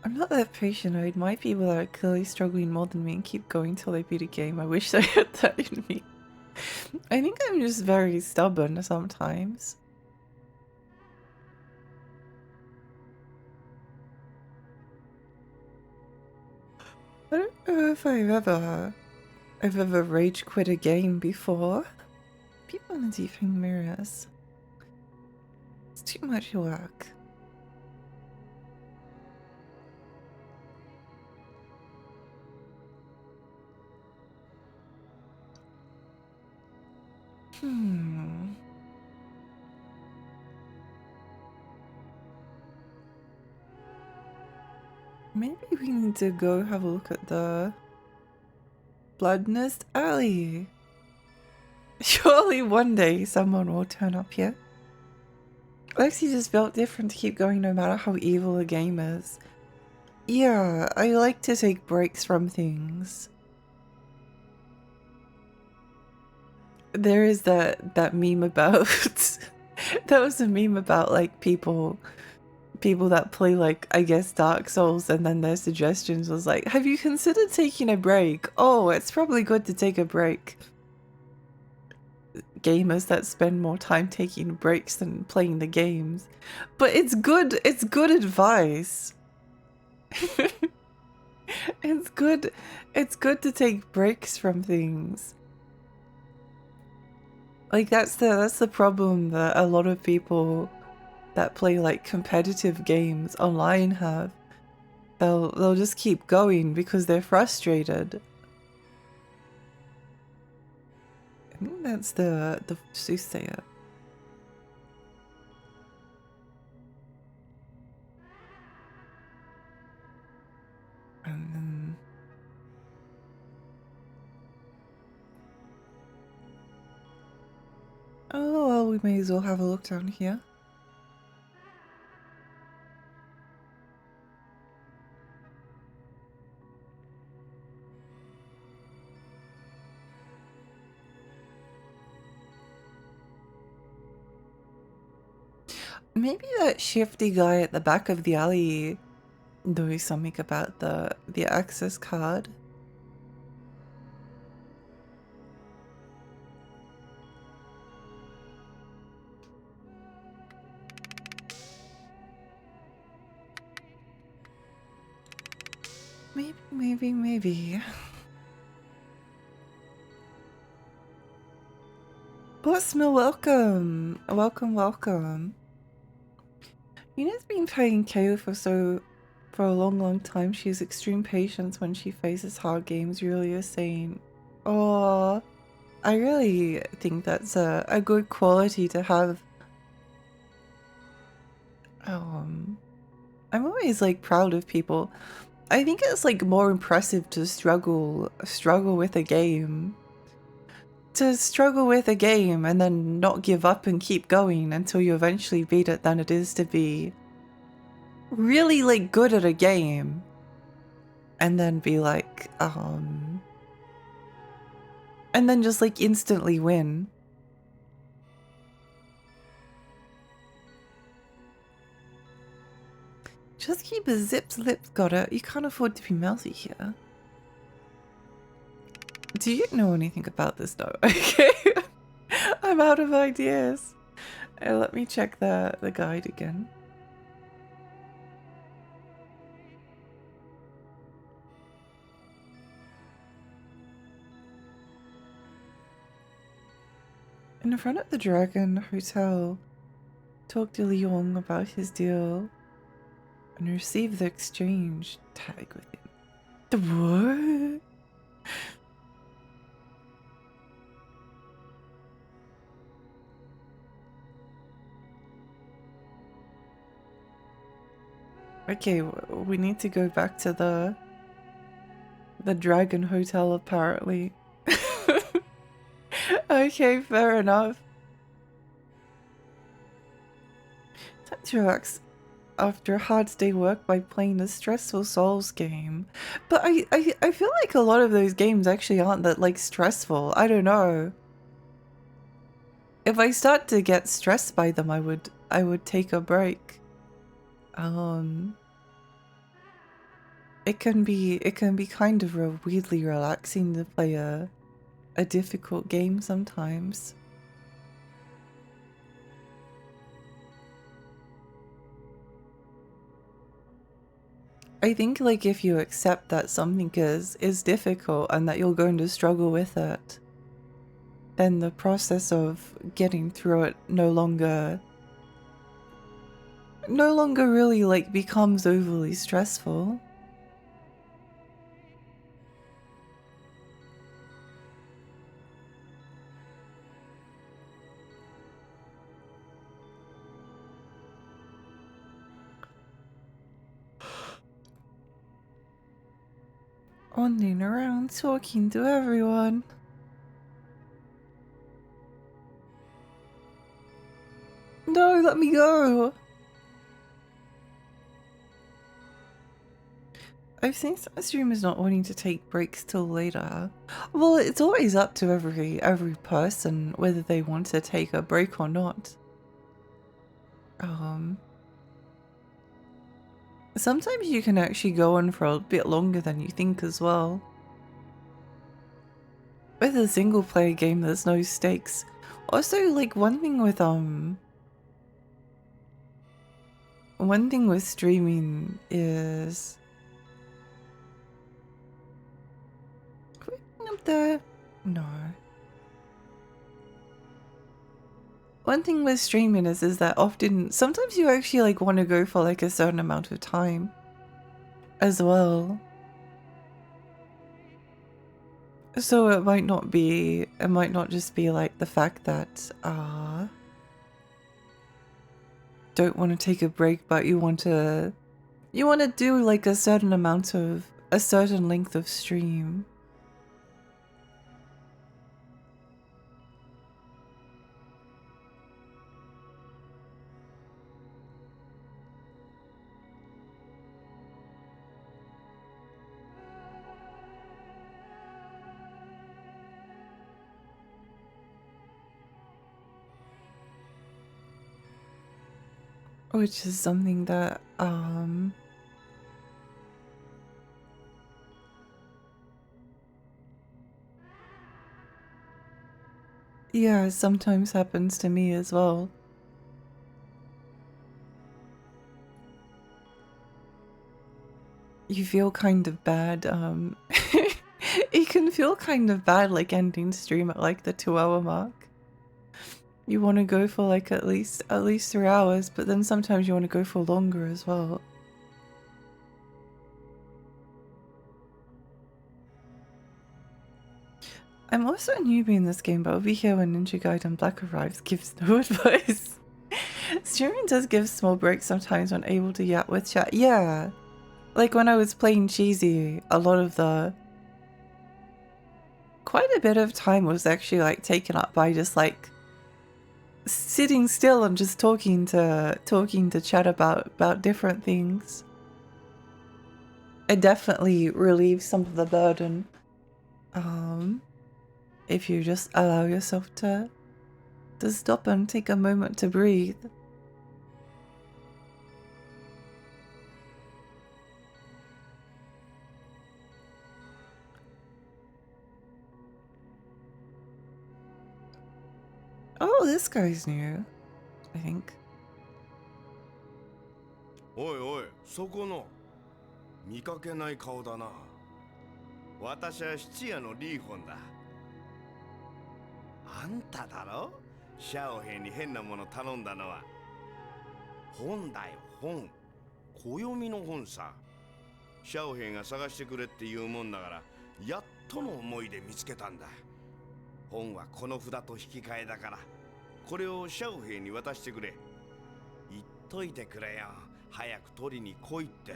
I'm not that patient. I admire people that are clearly struggling more than me and keep going till they beat a game. I wish I had that in me. I think I'm just very stubborn sometimes. I don't know if I've ever rage quit a game before. People in the deeping mirrors. It's too much work. Maybe we need to go have a look at the Blood Nest Alley. Surely one day someone will turn up here. Lexi just felt different to keep going no matter how evil a game is. Yeah, I like to take breaks from things. there is that meme about that was a meme about like people that play like I guess Dark Souls, and then their suggestions was like, have you considered taking a break? Oh, it's probably good to take a break. Gamers that spend more time taking breaks than playing the games. But it's good advice. It's good to take breaks from things. Like that's the problem that a lot of people that play like competitive games online have. They'll just keep going because they're frustrated. I think that's the soothsayer. And then oh well, we may as well have a look down here. Maybe that shifty guy at the back of the alley knows something about the access card. Maybe. Bossmill, welcome. Welcome. Yuna's been playing KO for a long time. She has extreme patience when she faces hard games, really is saying. Oh, I really think that's a good quality to have. I'm always like proud of people. I think it's like more impressive to struggle with a game. To struggle with a game and then not give up and keep going until you eventually beat it than it is to be really like good at a game and then be like, and then just like instantly win. Just keep a zipped lip, got it. You can't afford to be mouthy here. Do you know anything about this though? Okay. I'm out of ideas. Let me check the guide again. In front of the Dragon Hotel, talk to Leon about his deal and receive the exchange tag with him. The what? Okay, we need to go back to the Dragon Hotel apparently. Okay, fair enough. Time to relax after a hard day work by playing a stressful Souls game. But I feel like a lot of those games actually aren't that like stressful. I don't know. If I start to get stressed by them, I would take a break. It can be kind of weirdly relaxing to play a difficult game sometimes. I think like if you accept that something is difficult and that you're going to struggle with it, then the process of getting through it no longer really like becomes overly stressful. Wandering around talking to everyone. No, let me go. I've seen some streamers not wanting to take breaks till later. Well, it's always up to every person whether they want to take a break or not. Sometimes you can actually go on for a bit longer than you think as well. With a single player game, there's no stakes. Also, like one thing with streaming is up there. No. One thing with streaming is that often sometimes you actually like want to go for like a certain amount of time as well. So it might not just be like the fact that don't want to take a break, but you want to do like a certain length of stream. Which is something that yeah, sometimes happens to me as well. You feel kind of bad, it can feel kind of bad like ending stream at like the 2-hour mark. You want to go for like at least 3 hours, but then sometimes you want to go for longer as well. I'm also a newbie in this game, but I'll be here when Ninja Gaiden Black arrives. Gives no advice. Streaming does give small breaks sometimes when able to yap with chat. Yeah. Like when I was playing Cheesy, quite a bit of time was actually like taken up by just like sitting still and just talking to chat about different things. It definitely relieves some of the burden. If you just allow yourself to stop and take a moment to breathe. Oh, this guy's new, I think. おいおい、そこの見かけない顔だな。私は質屋のリーホンだ。あんただろ？シャオヘイに変なもの頼んだのは。本だよ、本。暦の本さ。シャオヘイが探してくれって言うもんだから、やっとの思いで見つけたんだ。本はこの札と引き換えだから、これをシャオヘイに渡してくれ。言っといてくれよ。早く取りに来いって。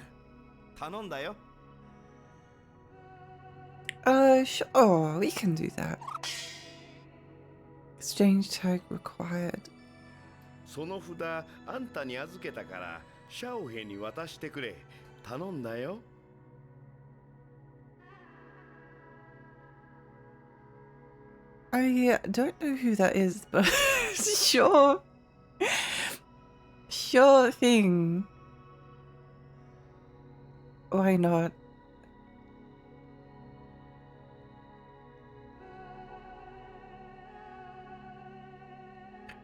頼んだよ。Sure, we can do that. Exchange tag required. その札あんたに預けたからシャオヘイに渡してくれ。頼んだよ。I don't know who that is, but sure. Sure thing. Why not?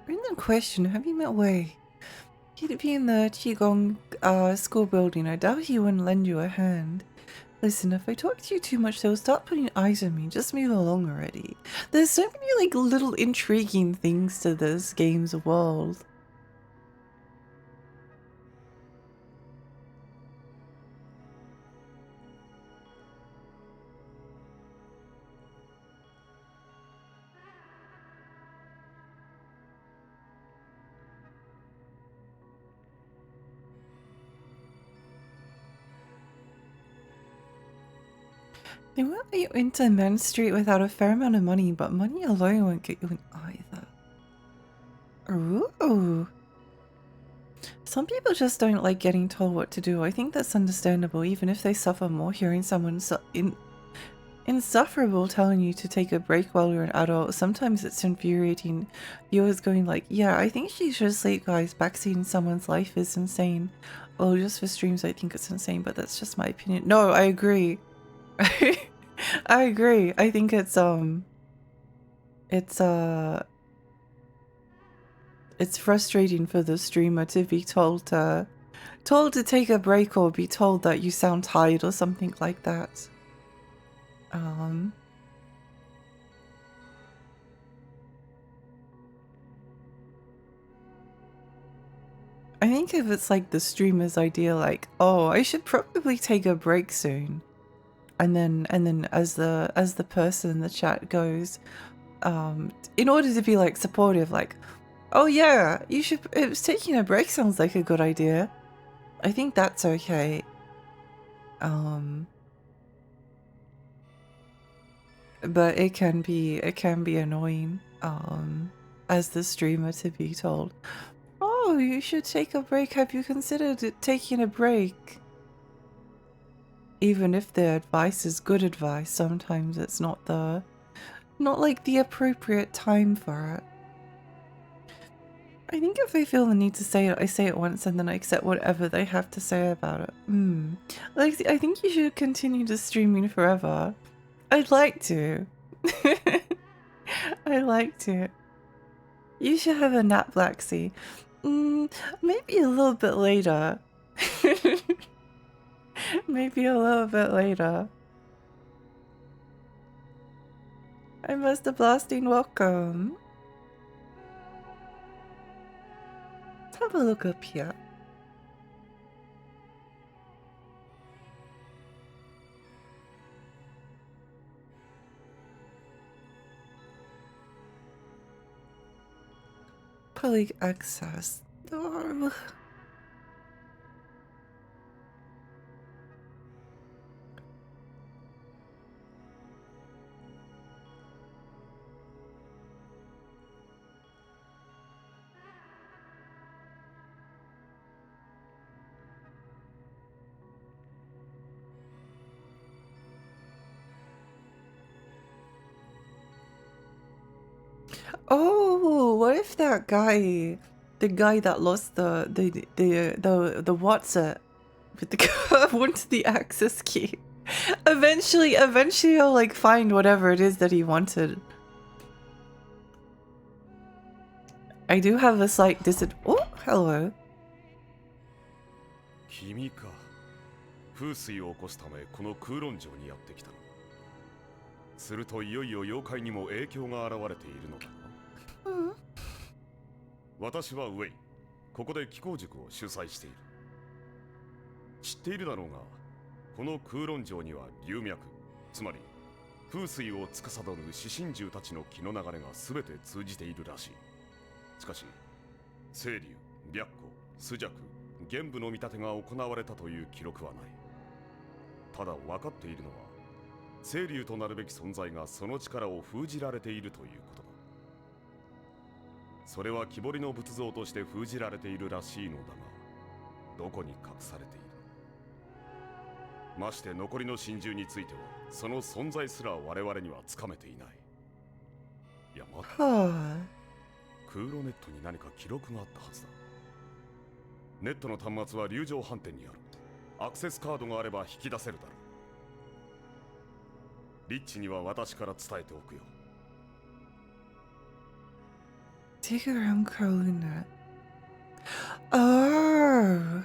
Random question, have you met Wei? He'd be in the Qigong school building. I doubt he wouldn't lend you a hand. Listen, if I talk to you too much, they'll start putting eyes on me. Just move along already. There's so many like little intriguing things to this game's world. They won't let you into Main Street without a fair amount of money, but money alone won't get you in either. Ooh. Some people just don't like getting told what to do. I think that's understandable, even if they suffer more hearing someone insufferable telling you to take a break while you're an adult. Sometimes it's infuriating. Viewers going like, yeah, I think she should sleep, guys. Backseating someone's life is insane. Well, just for streams, I think it's insane, but that's just my opinion. No, I agree. I agree. I think it's frustrating for the streamer to be told to take a break or be told that you sound tired or something like that. I think if it's like the streamer's idea, like, oh, I should probably take a break soon, and then as the person in the chat goes, in order to be like supportive, like, oh yeah, you should. It was taking a break sounds like a good idea. I think that's okay. But it can be annoying, as the streamer to be told, oh, you should take a break. Have you considered taking a break? Even if the advice is good advice, sometimes it's not like the appropriate time for it. I think if I feel the need to say it, I say it once and then I accept whatever they have to say about it. Like, I think you should continue to streaming forever. I'd like to. I like to. You should have a nap, Blacksea. Maybe a little bit later. Maybe a little bit later. I must have blasting welcome. Let's have a look up here. Public access. Oh. Oh, what if that guy, the guy that lost the what's it with the wanted the access key. Eventually he'll like find whatever it is that he wanted. I do have a slight oh, hello. 君か。風水を起こすためこの空論城にやってきたの。するといよいよ妖怪にも影響が現れているのだな。私はウェイ。ここで気候塾を主催している。知っているだろうが、この空論城には龍脈、つまり風水を司る四神獣たちの気の流れが全て通じているらしい。しかし、清流、白虎、朱雀、玄武の見立てが行われたという記録はない。ただ分かっているのは、清流となるべき存在がその力を封じられているということだ。それは木彫りの仏像として封じられているらしいのだが、どこに隠されている。まして残りの神獣については、その存在すら我々にはつかめていない。いや、待って。クーロネットに何か記録があったはずだ。ネットの端末は流浄飯店にある。アクセスカードがあれば引き出せるだろう。リッチには私から伝えておくよ。Dig around Kowloon. Oh.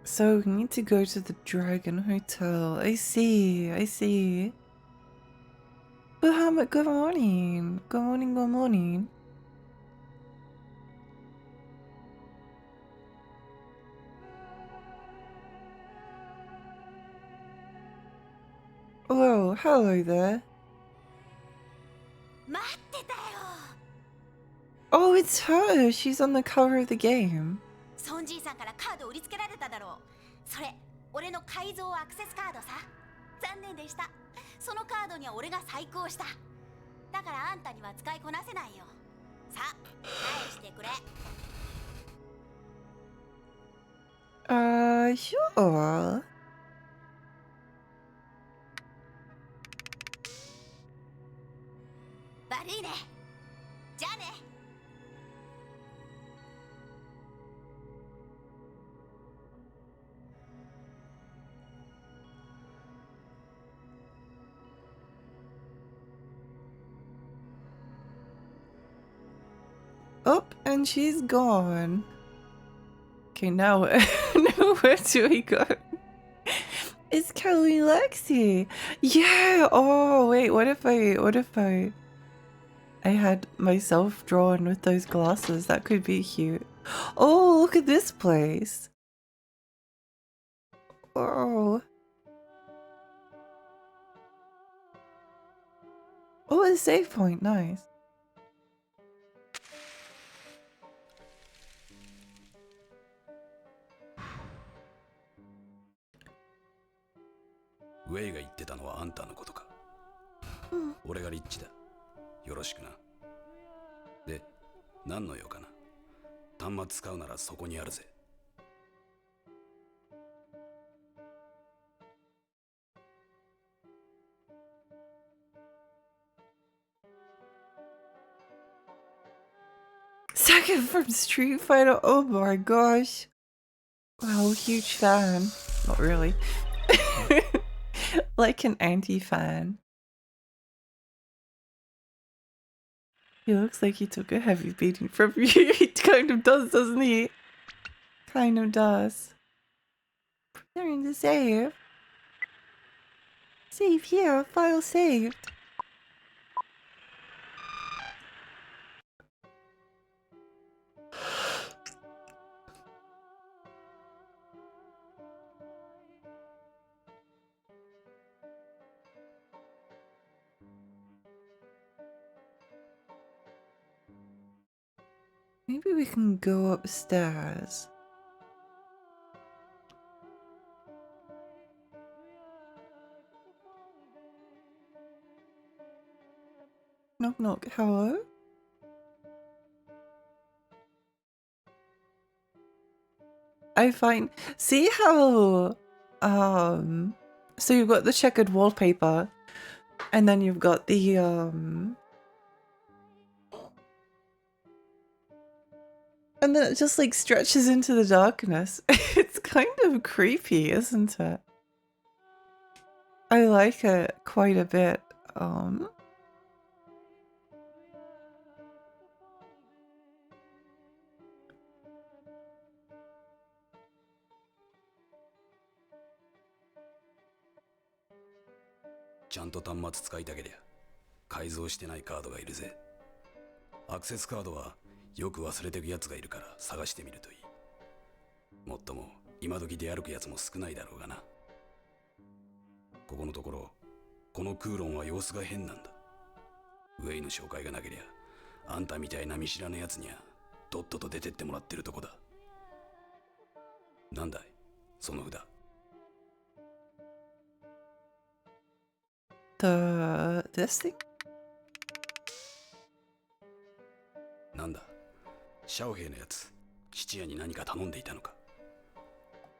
So we need to go to the Dragon Hotel. I see, I see. Bahamut, good morning. Good morning, good morning. Whoa, hello there. Oh, it's her. She's on the cover of the game. 孫じいさんからカード売りつけられただろう。それ俺の改造アクセスカードさ。残念でした。そのカードには俺が細工をした。だからあんたには使いこなせないよ。さあ返してくれ。Sure. Oh, and she's gone. Okay, now where do we go? It's Kowloon Lexi. Yeah. Oh wait, what if I had myself drawn with those glasses? That could be cute. Oh, look at this place. Oh. Oh, a save point. Nice. Wei が言ってたのはあんたのことか。俺がリッチだ。よろしくな。で、何の用かな。端末使うならそこにあるぜ。Second from Street Fighter. Oh my gosh. Wow, huge fan. Not really. Like an anti-fan. He looks like he took a heavy beating from you. He kind of does, doesn't he? Kind of does. Preparing to save. Save here. File saved. Maybe we can go upstairs. Knock knock, hello? I find, see how, so you've got the checkered wallpaper, and then you've got the, and then it just like stretches into the darkness. It's kind of creepy, isn't it? I like it quite a bit.ちゃんと端末使いたけりゃ改造してないカードがいるぜ。アクセスカードはよく忘れてくやつがいるから探してみるといい。もっとも今時出歩くやつも少ないだろうがな。ここのところこのクーロンは様子が変なんだ。ウェイの紹介がなけりゃあんたみたいな見知らぬやつにはとっとと出てってもらってるとこだ。なんだいその札。This thing? なんだシャオヘイのやつ質屋に何か頼んでいたのか。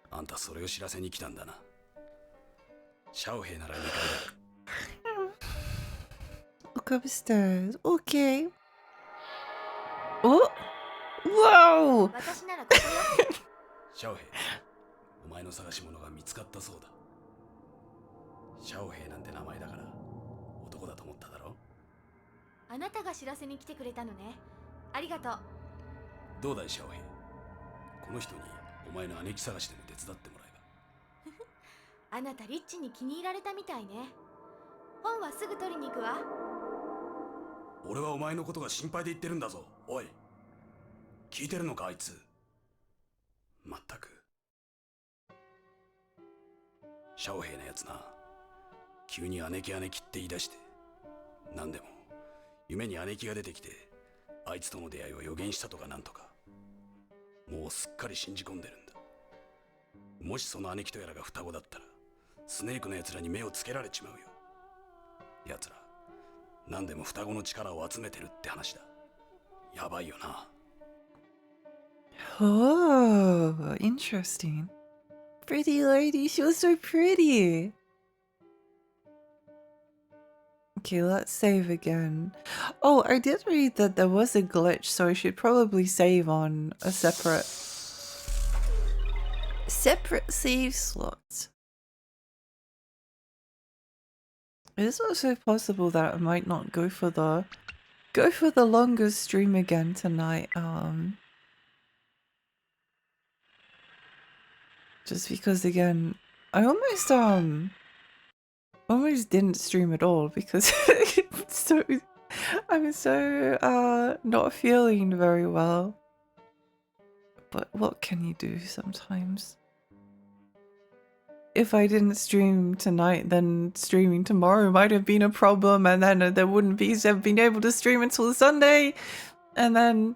あんたそれを知らせに来たんだな。シャオヘイなら2階だ。Look upstairs. Okay. Oh! Whoa! 私ならここよ。シャオヘイ、お前の探し物が見つかったそうだ。シャオヘイなんて名前だから男だと思っただろ。あなたが知らせに来てくれたのね。ありがとう。どうだいシャオヘイ、この人にお前の姉貴探しでも手伝ってもらえば。あなたリッチに気に入られたみたいね。本はすぐ取りに行くわ。俺はお前のことが心配で言ってるんだぞ。おい聞いてるのかあいつ。まったくシャオヘイのやつな、急に姉貴姉貴って言い出して、何でも夢に姉貴が出てきてあいつとの出会いを予言したとかなんとか。もうすっかり信じ込んでるんだ。もしその兄貴とやらが双子だったら、スネークの奴らに目をつけられちまうよ。奴ら、何でも双子の力を集めてるって話だ。やばいよな。Oh, interesting. Pretty lady, she was so pretty. Okay, let's save again. Oh, I did read that there was a glitch, so I should probably save on a separate save slot. It is also possible that I might not go for the longest stream again tonight. Just because again, I almost didn't stream at all because I'm so not feeling very well. But what can you do sometimes? If I didn't stream tonight, then streaming tomorrow might have been a problem, and then there wouldn't be been able to stream until Sunday, and then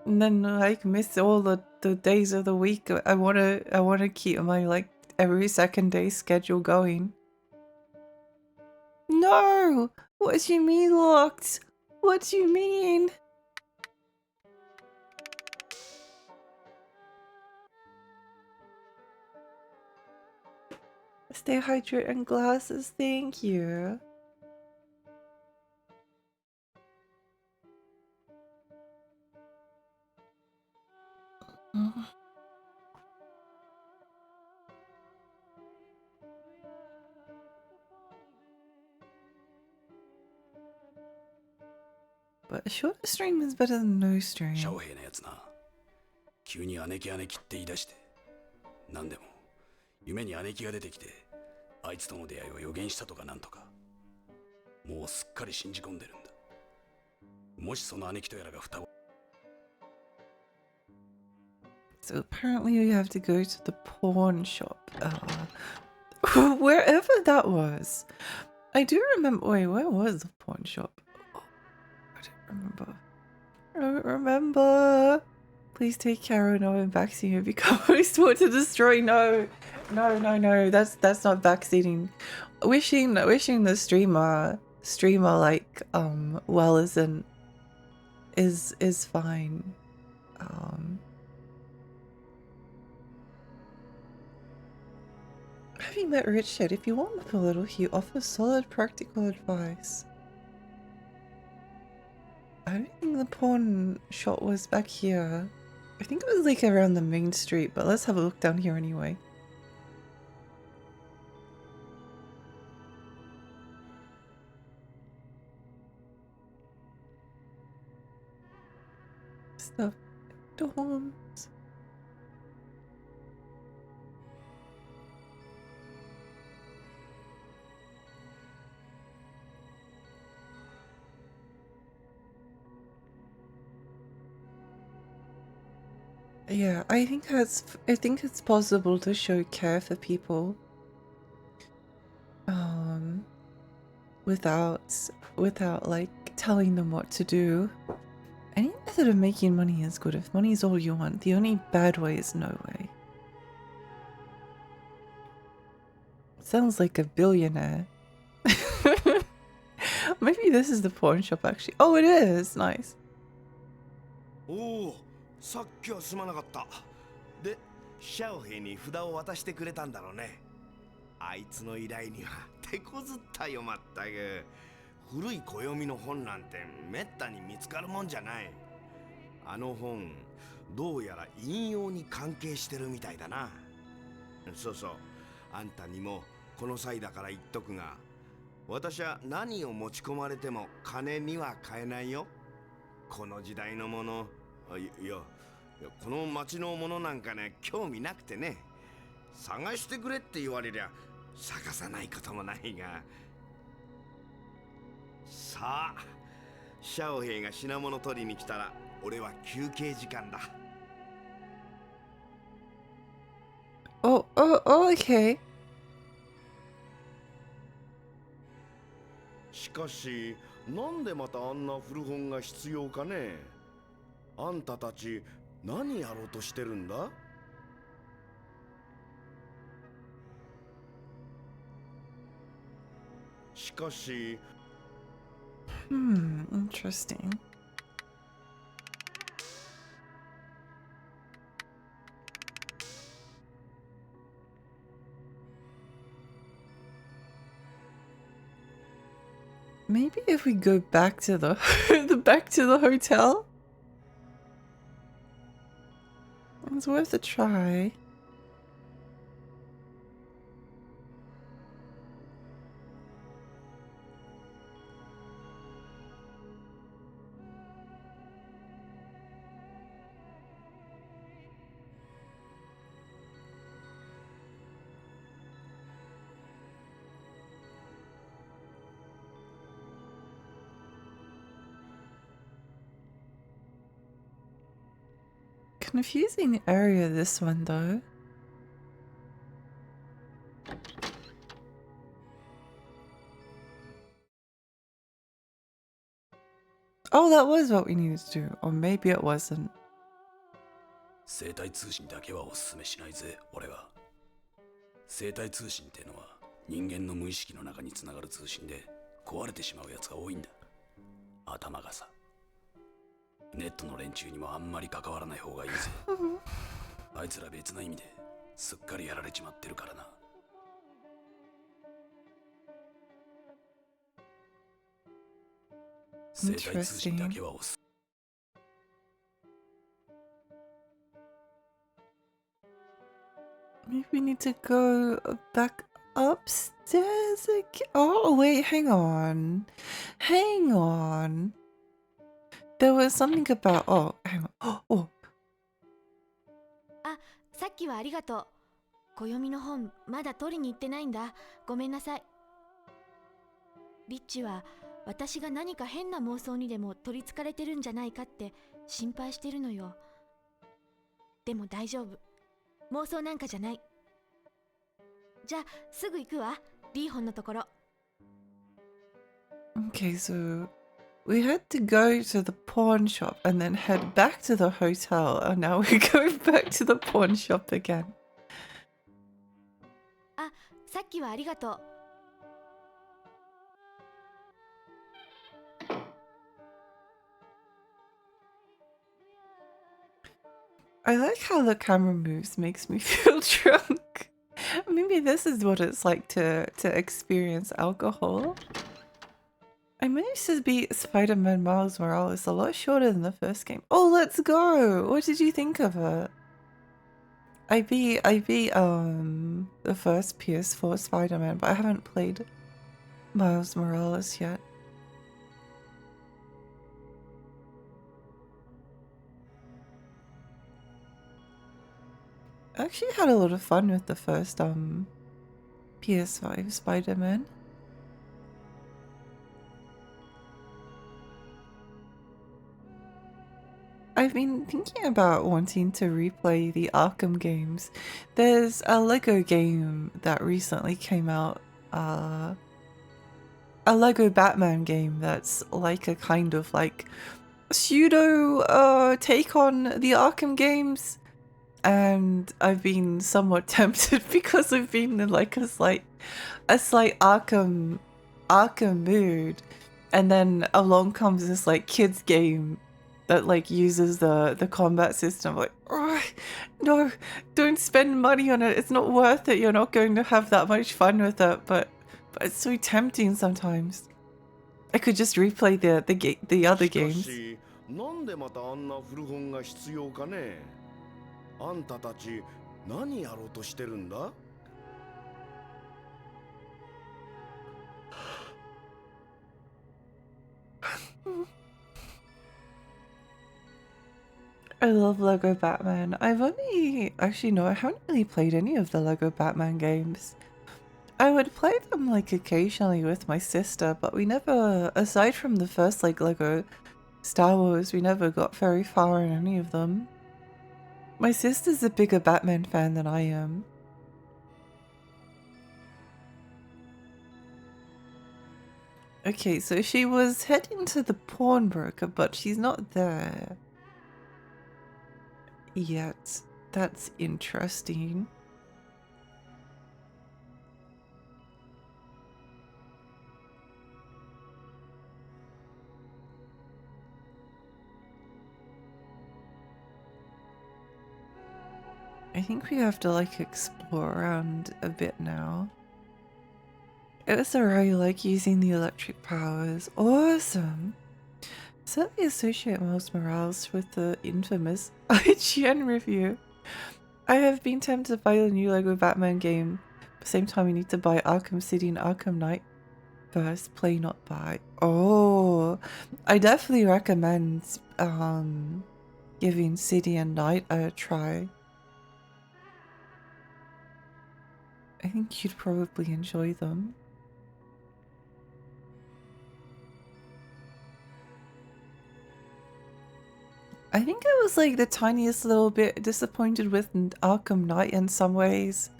like miss all the days of the week. I wanna keep my like every second day schedule going. No! What do you mean locked? What do you mean? Stay hydrated and glasses, thank you. But a shorter stream is better than no stream. シャオヘイのやつな、急に姉貴って言い出して、なんでも夢に姉貴が出てきて、あいつとの出会いを予言したとかなんとか、もうすっかり信じ込んでるんだ。もしその姉貴とやらが双子。So apparently you have to go to the pawn shop. Wherever that was. I do remember. Wait, where was the pawn shop? Oh, I don't remember. I don't remember. Please take care of knowing backseating have become most to destroy. No. That's not backseating. Wishing the streamer like well is fine. Having met Richard, if you want a little, he offers solid practical advice. I don't think the pawn shop was back here. I think it was like around the main street, but let's have a look down here anyway. Stuff dorms. Yeah, I think it's possible to show care for people without like telling them what to do. Any method of making money is good if money is all you want. The only bad way is no way. Sounds like a billionaire. Maybe this is the pawn shop actually. Oh, it is. Nice. Oh, さっきはすまなかった。で、シャオヘイに札を渡してくれたんだろうね。あいつの依頼には手こずったよまったく。古い暦の本なんてめったに見つかるもんじゃない。あの本、どうやら引用に関係してるみたいだな。そうそう、あんたにもこの際だから言っとくが、私は何を持ち込まれても金には買えないよ。この時代のもの、いやこの町のものなんかね、興味なくてね。探してくれって言われりゃ探さないこともないが。さあ、シャオヘイが品物取りに来たら俺は休憩時間だ。Oh, okay. しかし、なんでまたあんな古本が必要かね。あんたたち何やろうとしてるんだ？しかし、Interesting. Maybe if we go back to the back to the hotel? It's worth a try. Confusing area, this one though. Oh, that was what we needed to do. Or maybe it wasn't. 生体通信だけはおすすめしないぜ、俺は。生体通信ってのは人間の無意識の中につながる通信で壊れてしまうやつが多いんだ。頭がさ。ネットの連中にもあんまり関わらない方がいいぜ。あいつら別の意味ですっかりやられちまってるからな。生体通信だけはおす。Maybe we need to go back upstairs again. Oh, wait, hang on. Hang on. There was something about. Oh, hang on. Oh. あ、さっきはありがとう。暦の本まだ取りに行ってないんだ。ごめんなさい。リッチは私が何か変な妄想にでも取りつかれてるんじゃないかって心配してるのよ。でも大丈夫。妄想なんかじゃない。じゃあすぐ行くわ。リーホンのところ。Okay, so we had to go to the pawn shop and then head back to the hotel, and now we're going back to the pawn shop again. あ、さっきはありがとう。I like how the camera moves, makes me feel drunk. Maybe this is what it's like to experience alcohol. I managed to beat Spider-Man Miles Morales a lot shorter than the first game. Oh, let's go! What did you think of it? I beat the first PS4 Spider-Man, but I haven't played Miles Morales yet. I actually had a lot of fun with the first PS5 Spider-Man. I've been thinking about wanting to replay the Arkham games. There's a Lego game that recently came out, a Lego Batman game that's like a kind of like pseudo take on the Arkham games. And I've been somewhat tempted because I've been in like a slight Arkham mood, and then along comes this like kids game that like uses the combat system. Like, oh, no, don't spend money on it. It's not worth it. You're not going to have that much fun with it. But it's so tempting sometimes. I could just replay the other games. なんでまたあんな古本が必要かね？あんたたち何やろうとしてるんだ？ I love Lego Batman. Actually no, I haven't really played any of the Lego Batman games. I would play them like occasionally with my sister, but we never, aside from the first like Lego Star Wars, we never got very far in any of them. My sister's a bigger Batman fan than I am. Okay, so she was heading to the pawnbroker, but she's not there. yet. That's interesting. I think we have to like explore around a bit now. It was alright, like using the electric powers. Awesome! Certainly associate Miles Morales with the infamous IGN review. I have been tempted to buy the new Lego Batman game. At the same time, we need to buy Arkham City and Arkham Knight first. Play, not buy. Oh, I definitely recommend giving City and Knight a try. I think you'd probably enjoy them. I think I was like the tiniest little bit disappointed with Arkham Knight in some ways.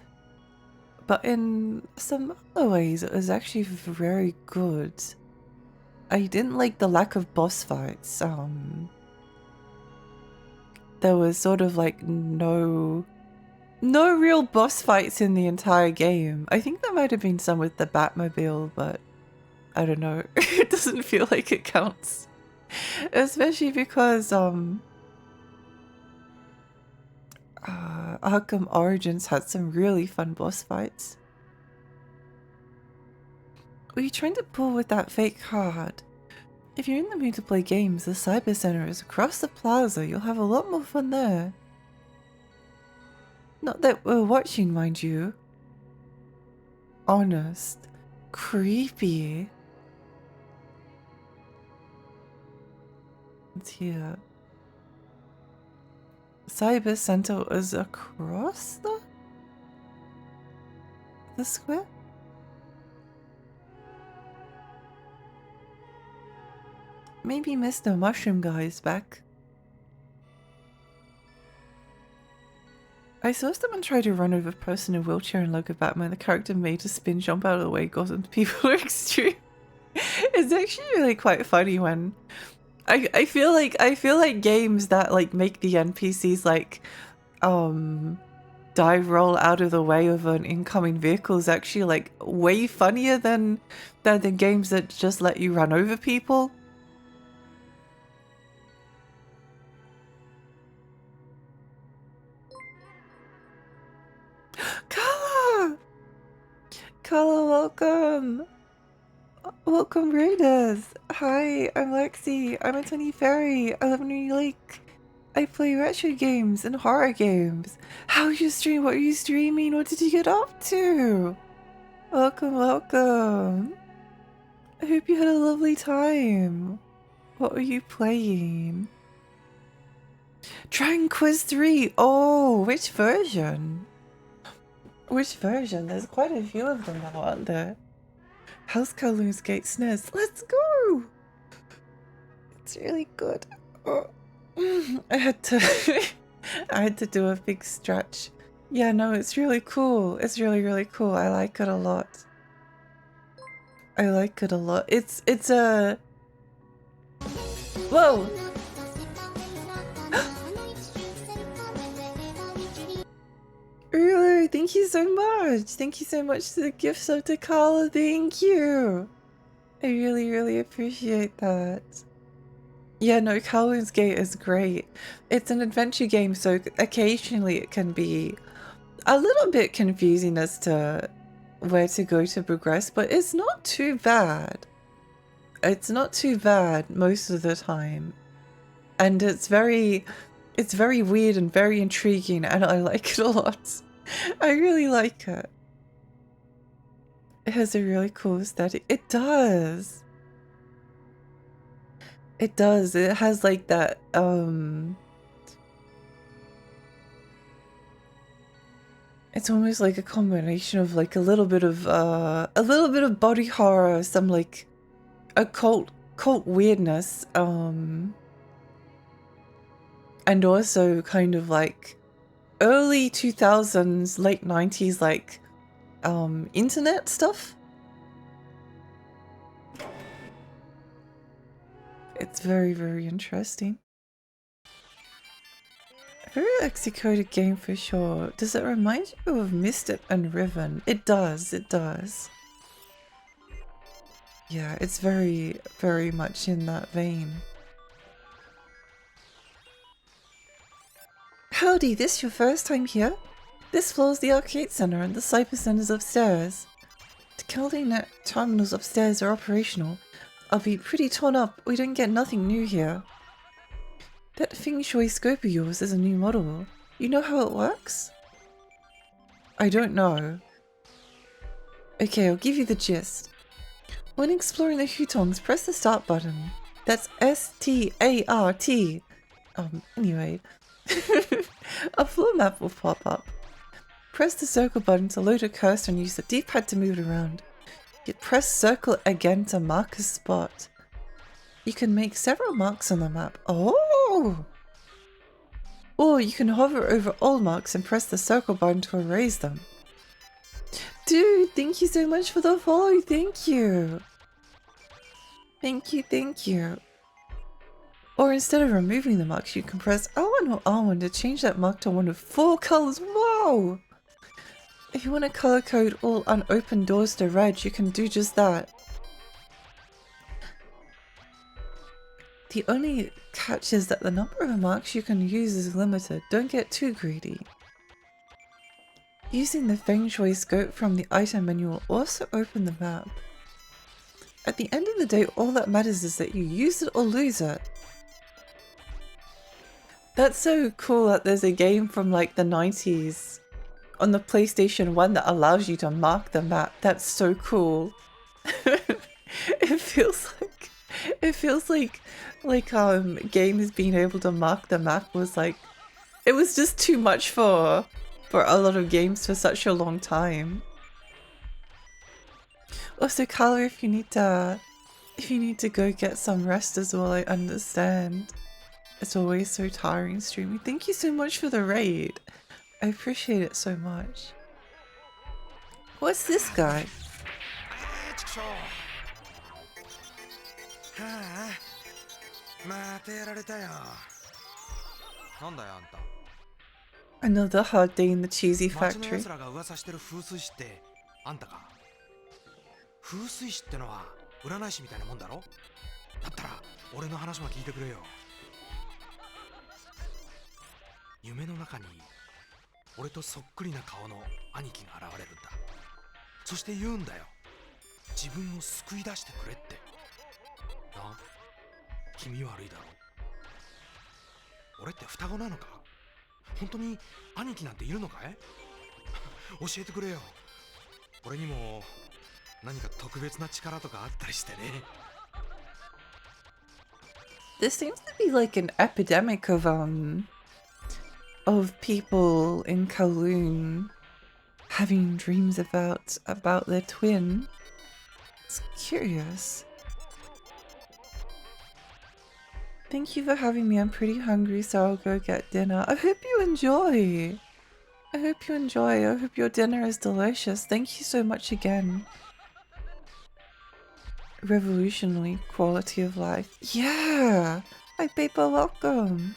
But in some other ways, it was actually very good. I didn't like the lack of boss fights. There was sort of like no real boss fights in the entire game. I think there might have been some with the Batmobile, but I don't know. It doesn't feel like it counts. Especially because Arkham Origins had some really fun boss fights. What are you trying to pull with that fake card? If you're in the mood to play games, the Cyber Center is across the plaza. You'll have a lot more fun there. Not that we're watching, mind you. Honest. Creepy. It's here. Cyber Center is across the square? Maybe Mr. Mushroom Guy is back. I saw someone try to run over a person in a wheelchair in Lego Batman. The character made a spin jump out of the way, got into people extreme. It's actually really quite funny when I feel like games that like make the NPCs like dive roll out of the way of an incoming vehicle is actually like way funnier than the games that just let you run over people. Kala! Kala, welcome! Welcome, Raiders! Hi, I'm Lexi. I'm a Tiny Fairy. I live in New Lake. I play retro games and horror games. How's your stream? What are you streaming? What did you get up to? Welcome, welcome. I hope you had a lovely time. What were you playing? Dragon Quiz 3! Oh, which version? Which version? There's quite a few of them now, aren't there? How's Kowloon's Gate SNES? Let's go! It's really good. Oh. I had to do a big stretch. Yeah, no, it's really cool. It's really, really cool. I like it a lot. I like it a lot. It's a... Whoa! Really, thank you so much. Thank you so much to the gift sub to Kala. Thank you. I really, really appreciate that. Yeah, no, Kowloon's Gate is great. It's an adventure game, so occasionally it can be a little bit confusing as to where to go to progress, but it's not too bad. It's not too bad most of the time. And it's very weird and very intriguing, and I like it a lot. I really like it. It has a really cool aesthetic. It does. It does. It has like that it's almost like a combination of like a little bit of body horror, some like occult weirdness, and also kind of like early 2000s, late 90s like internet stuff. It's very, very interesting. Very executed game for sure. Does it remind you of Mystic and Riven? It does, it does. Yeah, it's very, very much in that vein. Howdy, this your first time here? This floor's the arcade center and the cyber center's upstairs. The Kowloon terminals upstairs are operational. I'll be pretty torn up, we don't get nothing new here. That feng shui scope of yours is a new model. You know how it works? I don't know. Okay, I'll give you the gist. When exploring the Hutongs, press the start button. That's S-T-A-R-T. Anyway. A floor map will pop up. Press the circle button to load a cursor and use the D-pad to move it around. Yet press circle again to mark a spot. You can make several marks on the map. Oh! Or you can hover over all marks and press the circle button to erase them. Dude, thank you so much for the follow. Thank you. Thank you, thank you. Or instead of removing the marks, you can press L1 or R1 to change that mark to one of 4 colors. Whoa! If you want to color code all unopened doors to red, you can do just that. The only catch is that the number of marks you can use is limited. Don't get too greedy. Using the feng shui scope from the item menu will also open the map. At the end of the day, all that matters is that you use it or lose it. That's so cool that there's a game from like the 90s on the PlayStation 1 that allows you to mark the map. That's so cool. It feels like games being able to mark the map was like, it was just too much for a lot of games for such a long time. Also, Carla, if you need to go get some rest as well, I understand. It's always so tiring streaming. Thank you so much for the raid. I appreciate it so much. What's this guy? Another hard day in the cheesy factory. 風水師ってのは占い師みたいなもんだろ。だったら俺の話も聞いてくれよ。夢の中に俺とそっくりな顔の兄貴が現れるんだ。そして言うんだよ。自分を救い出してくれって。なあ、気味悪いだろ。俺って双子なのか？本当に兄貴なんているのかい？教えてくれよ。俺にも何か特別な力とかあったりしてね。This seems to be like an epidemic of people in Kowloon having dreams about their twin. It's curious. Thank you for having me. I'm pretty hungry, so I'll go get dinner. I hope you enjoy. I hope you enjoy. I hope your dinner is delicious. Thank you so much again. Revolutionary quality of life. Yeah! Hi, paper, welcome.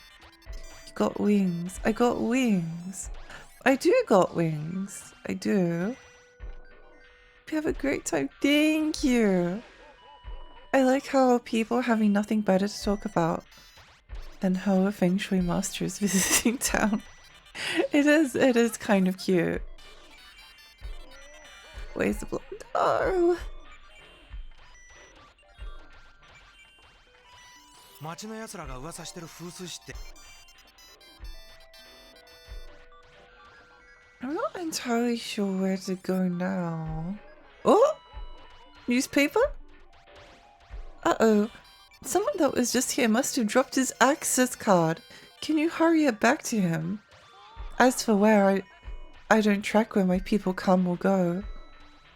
You got wings. I got wings. I do got wings. I do. We have a great time. Thank you. I like how people are having nothing better to talk about than how a feng shui master is visiting town. It is kind of cute. Where's the blonde? Oh. 町の奴らが噂してる風水師って。I'm not entirely sure where to go now. Oh! Newspaper? Uh-oh. Someone that was just here must have dropped his access card. Can you hurry it back to him? As for where, I don't track where my people come or go.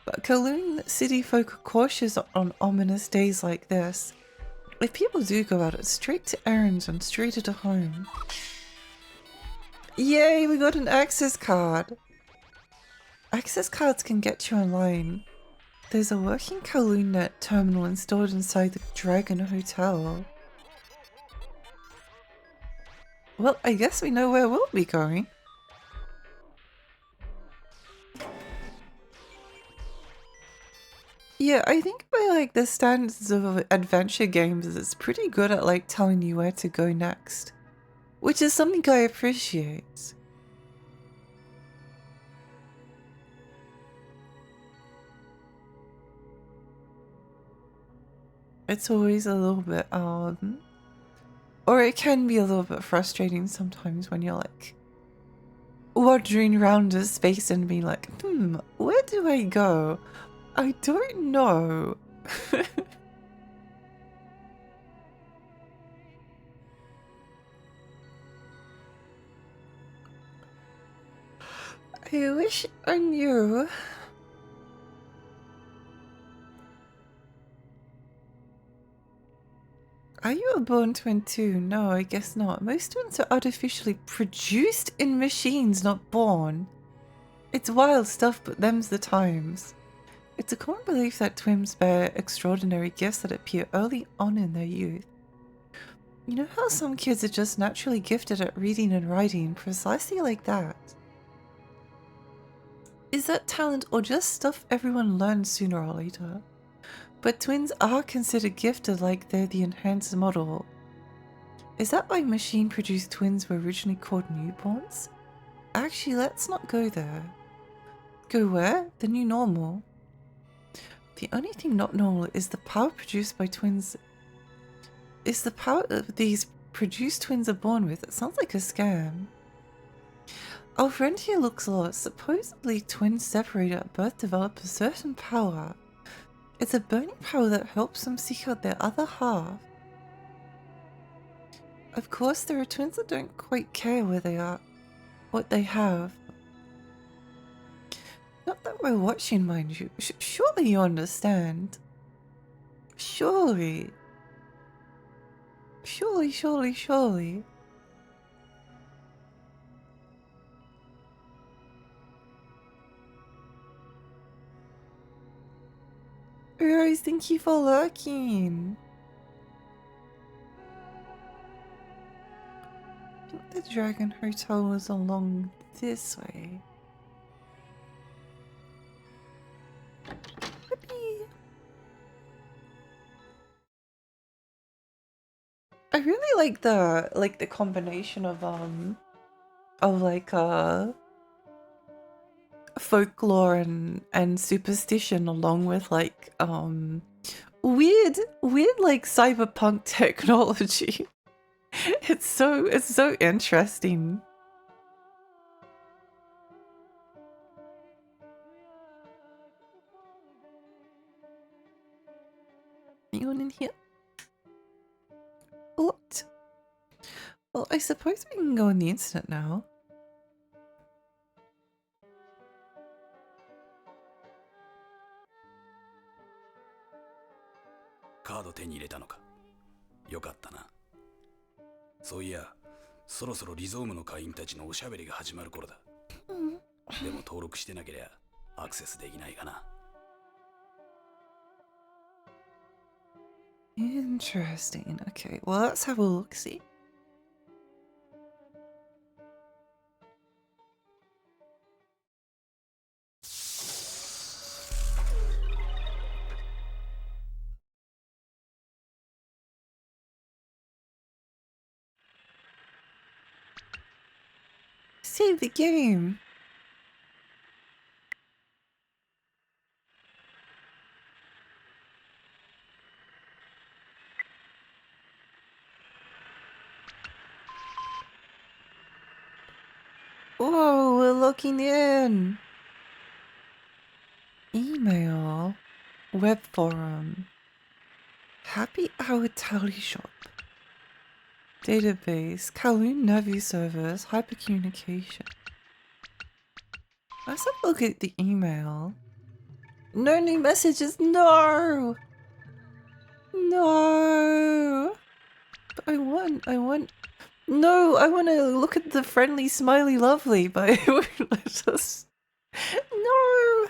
But Kowloon city folk are cautious on ominous days like this. If people do go out, it's straight to errands and straight to home. Yay, we got an access card! Access cards can get you online. There's a working Kowloon net terminal installed inside the Dragon Hotel. Well, I guess we know where we'll be going. Yeah, I think by like the standards of adventure games, it's pretty good at like telling you where to go next, which is something I appreciate. It's always a little bit or it can be a little bit frustrating sometimes when you're like wandering around a space and being like, where do I go? I don't know. I wish I knew. Are you a born twin too? No, I guess not. Most twins are artificially produced in machines, not born. It's wild stuff, but them's the times. It's a common belief that twins bear extraordinary gifts that appear early on in their youth. You know how some kids are just naturally gifted at reading and writing, precisely like that? Is that talent or just stuff everyone learns sooner or later? But twins are considered gifted like they're the enhanced model. Is that why machine-produced twins were originally called newborns? Actually, let's not go there. Go where? The new normal. The only thing not normal is the power produced by twins. Is the power that these produced twins are born with. It sounds like a scam. Our friend here looks lost. Supposedly twins separated at birth develop a certain power. It's a burning power that helps them seek out their other half. Of course, there are twins that don't quite care where they are, what they have. Not that we're watching, mind you. Surely you understand. Surely. Surely. Rose, thank you for lurking. I think the Dragon Hotel was along this way. Whippy. I really like the combination of like folklore and superstition along with like weird like cyberpunk technology. It's so interesting. Anyone in here? What? Well, I suppose we can go on the internet now. Card 手に入れたのか。よかったな。そういや、そろそろリゾームの会員たちのおしゃべりが始まる頃だ。でも登録してなけりゃアクセスできないかな。Interesting. Okay, well, let's have a look-see. Save the game. Whoa, we're looking in. Email. Web forum. Happy Hour Tally Shop. Database. Kowloon Navi servers. Hypercommunication. Let's have a look at the email. No new messages. No! No! But I want... No, I want to look at the friendly, smiley, lovely, but it won't let us. No!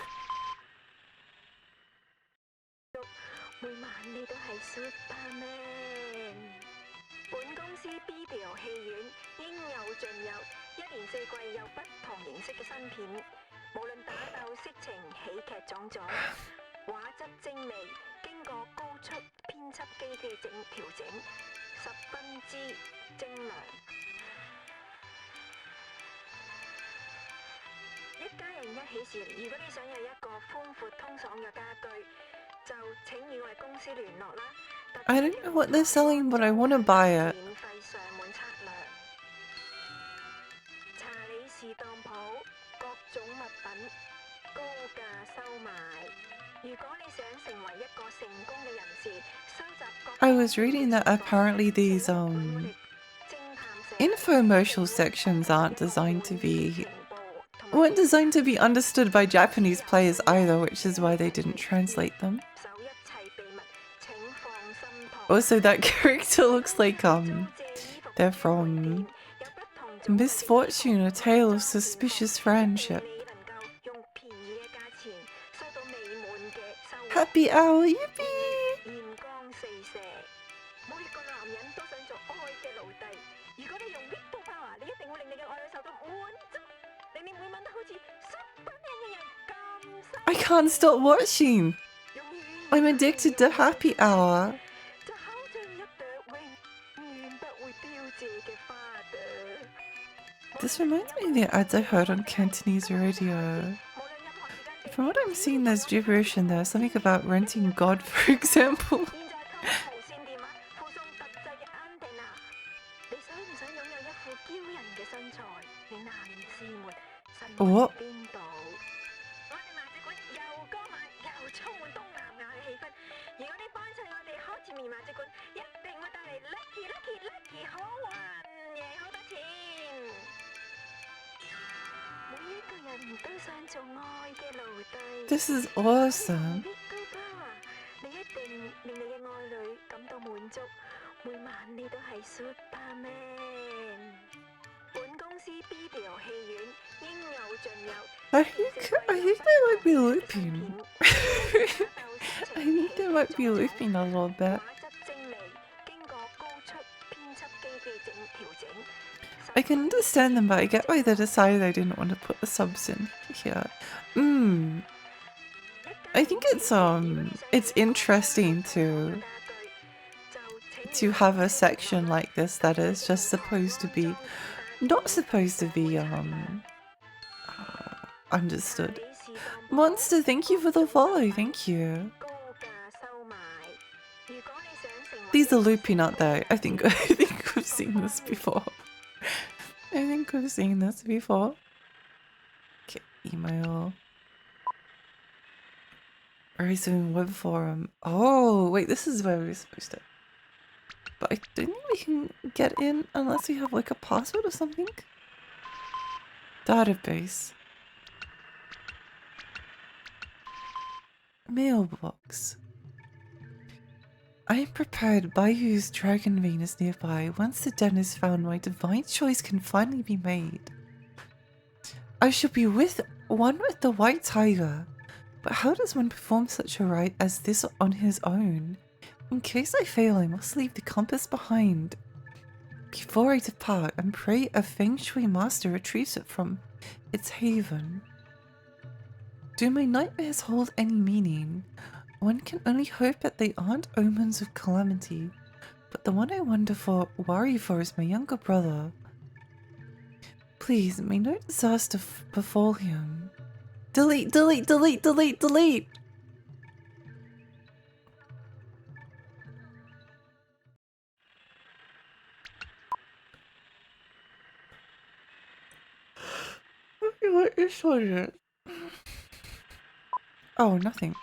每晚你都係 Superman。本公司 Video 戲院應有盡有，一年四季有不同形式嘅新片，無論打鬥、色情、喜劇種種，畫質精美，經過高速編輯機嘅調整，十分之精良。一家人一起時，如果你想有一個寬闊通爽嘅家居，就請與我哋公司聯絡啦。 I don't know what they're selling, but I want to buy it. 免費上門測量，查理士當鋪各種物品高價收賣。如果你想成為一個成功嘅人士，收集各 I was reading that apparently these infomercial sections weren't designed to be understood by Japanese players either, which is why they didn't translate them. Also, that character looks like they're from Misfortune, A Tale of Suspicious Friendship. Happy hour, yippee! I can't stop watching! I'm addicted to Happy Hour. This reminds me of the ads I heard on Cantonese radio. From what I'm seeing, there's gibberish in there. Something about renting God, for example. What? This is awesome. I think they might be looping. I think they might be looping a little bit. I can understand them, but I get why they decided I didn't want to put the subs in here. I think it's interesting to have a section like this that is just not supposed to be understood. Monster, thank you for the follow, thank you. These are looping, aren't they? I think we've seen this before. Okay, email. Verizon web forum. Oh, wait, this is where we're supposed to. But I don't think we can get in unless we have like a password or something. Database. Mailbox. I am prepared. Bayou's dragon vein is nearby. Once the den is found, my divine choice can finally be made. I shall be one with the white tiger. But how does one perform such a rite as this on his own? In case I fail, I must leave the compass behind. Before I depart, and pray a feng shui master retrieves it from its haven. Do my nightmares hold any meaning? One can only hope that they aren't omens of calamity. But the one I worry for is my younger brother. Please, may no disaster befall him. Delete, delete, delete, delete, delete! What is it? Oh, nothing.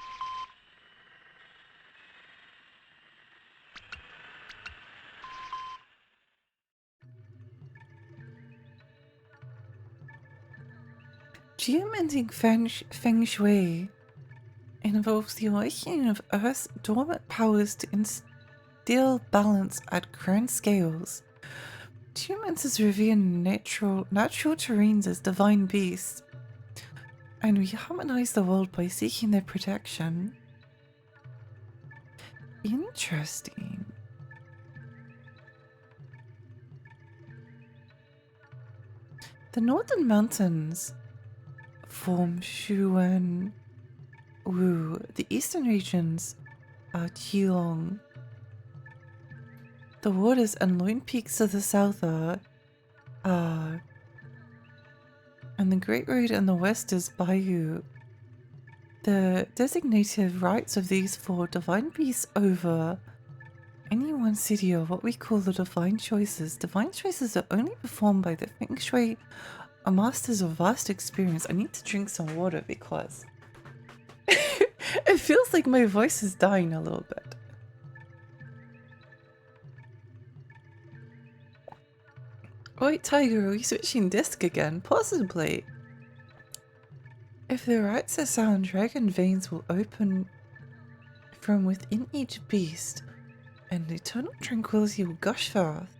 Geomanting feng shui involves the awakening of Earth's dormant powers to instill balance at grand scales. Geomancers revere natural terrains as divine beasts, and we harmonize the world by seeking their protection. Interesting. The northern mountains form Shuan Wu. The eastern regions are Qilong. The waters and loin peaks of the south are and the Great Road in the west is Bayou. The designative rights of these four divine beasts over any one city are what we call the divine choices. Divine choices are only performed by the Feng Shui masters of vast experience. I need to drink some water because it feels like my voice is dying a little bit. Wait, Tiger, are we switching disc again? Possibly. If the rights are sound, dragon veins will open from within each beast, and eternal tranquility will gush forth.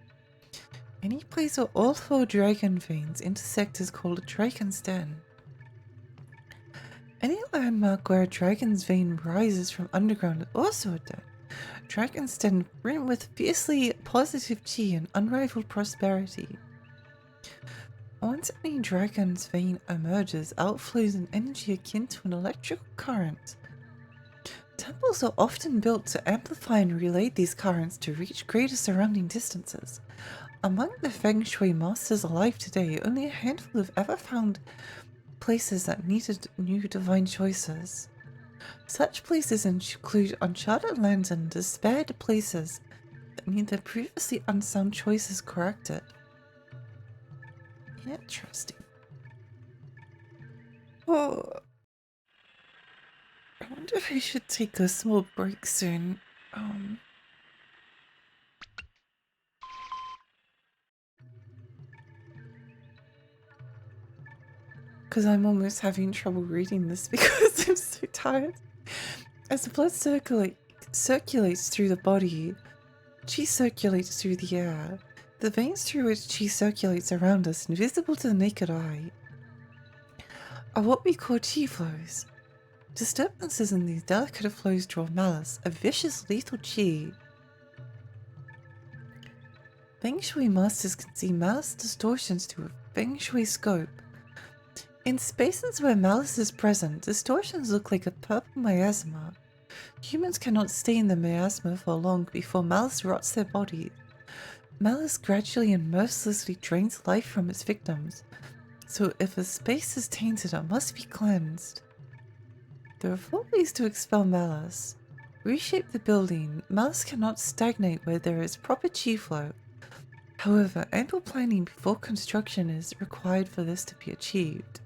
Any place where all four dragon veins intersect is called a dragon's den. Any landmark where a dragon's vein rises from underground is also a den. Dragon's den brim with fiercely positive chi and unrivaled prosperity. Once any dragon's vein emerges, outflows an energy akin to an electrical current. Temples are often built to amplify and relay these currents to reach greater surrounding distances. Among the Feng Shui masters alive today, only a handful have ever found places that needed new divine choices. Such places include uncharted lands and despaired places that need their previously unsound choices corrected. Interesting. Oh, I wonder if I should take a small break soon. Because I'm almost having trouble reading this because I'm so tired. As the blood circulates through the body, chi circulates through the air. The veins through which chi circulates around us, invisible to the naked eye, are what we call chi flows. Disturbances in these delicate flows draw malice, a vicious, lethal chi. Feng Shui masters can see malice distortions through a Feng Shui scope. In spaces where malice is present, distortions look like a purple miasma. Humans cannot stay in the miasma for long before malice rots their bodies. Malice gradually and mercilessly drains life from its victims, so if a space is tainted, it must be cleansed. There are 4 ways to expel malice. Reshape the building. Malice cannot stagnate where there is proper chi flow. However, ample planning before construction is required for this to be achieved.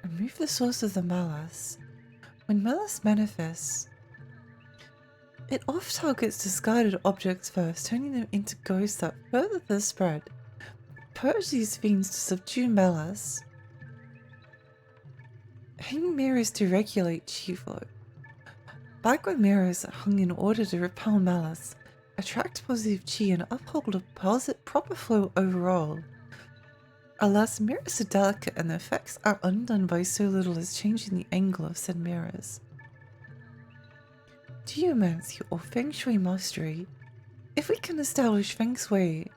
Remove the source of the malice. When malice manifests, it off-targets discarded objects first, turning them into ghosts that further the spread. Purge these fiends to subdue malice. Hang mirrors to regulate chi flow. Backward mirrors are hung in order to repel malice, attract positive chi, and uphold a proper flow overall. Alas, mirrors are delicate and the effects are undone by so little as changing the angle of said mirrors. Geomancy or Feng Shui mastery. If we can establish Feng Shui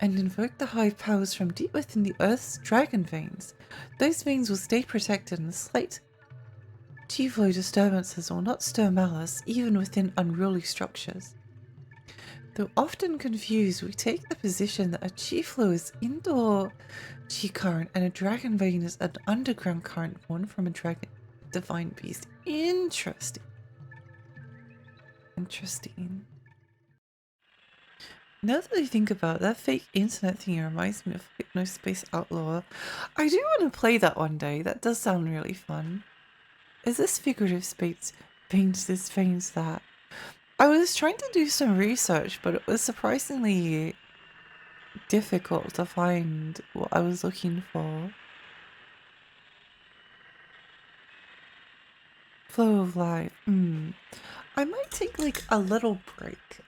and invoke the high powers from deep within the Earth's dragon veins, those veins will stay protected and slight chi flow disturbances will not stir malice even within unruly structures. Though often confused, we take the position that a chi flow is indoor chi current and a dragon vein is an underground current born from a dragon divine beast. Interesting. Now that I think about it, that fake internet thing reminds me of Hypno Space Outlaw. I do want to play that one day. That does sound really fun. Is this figurative space veins this, veins that? I was trying to do some research, but it was surprisingly difficult to find what I was looking for. Flow of life. I might take like a little break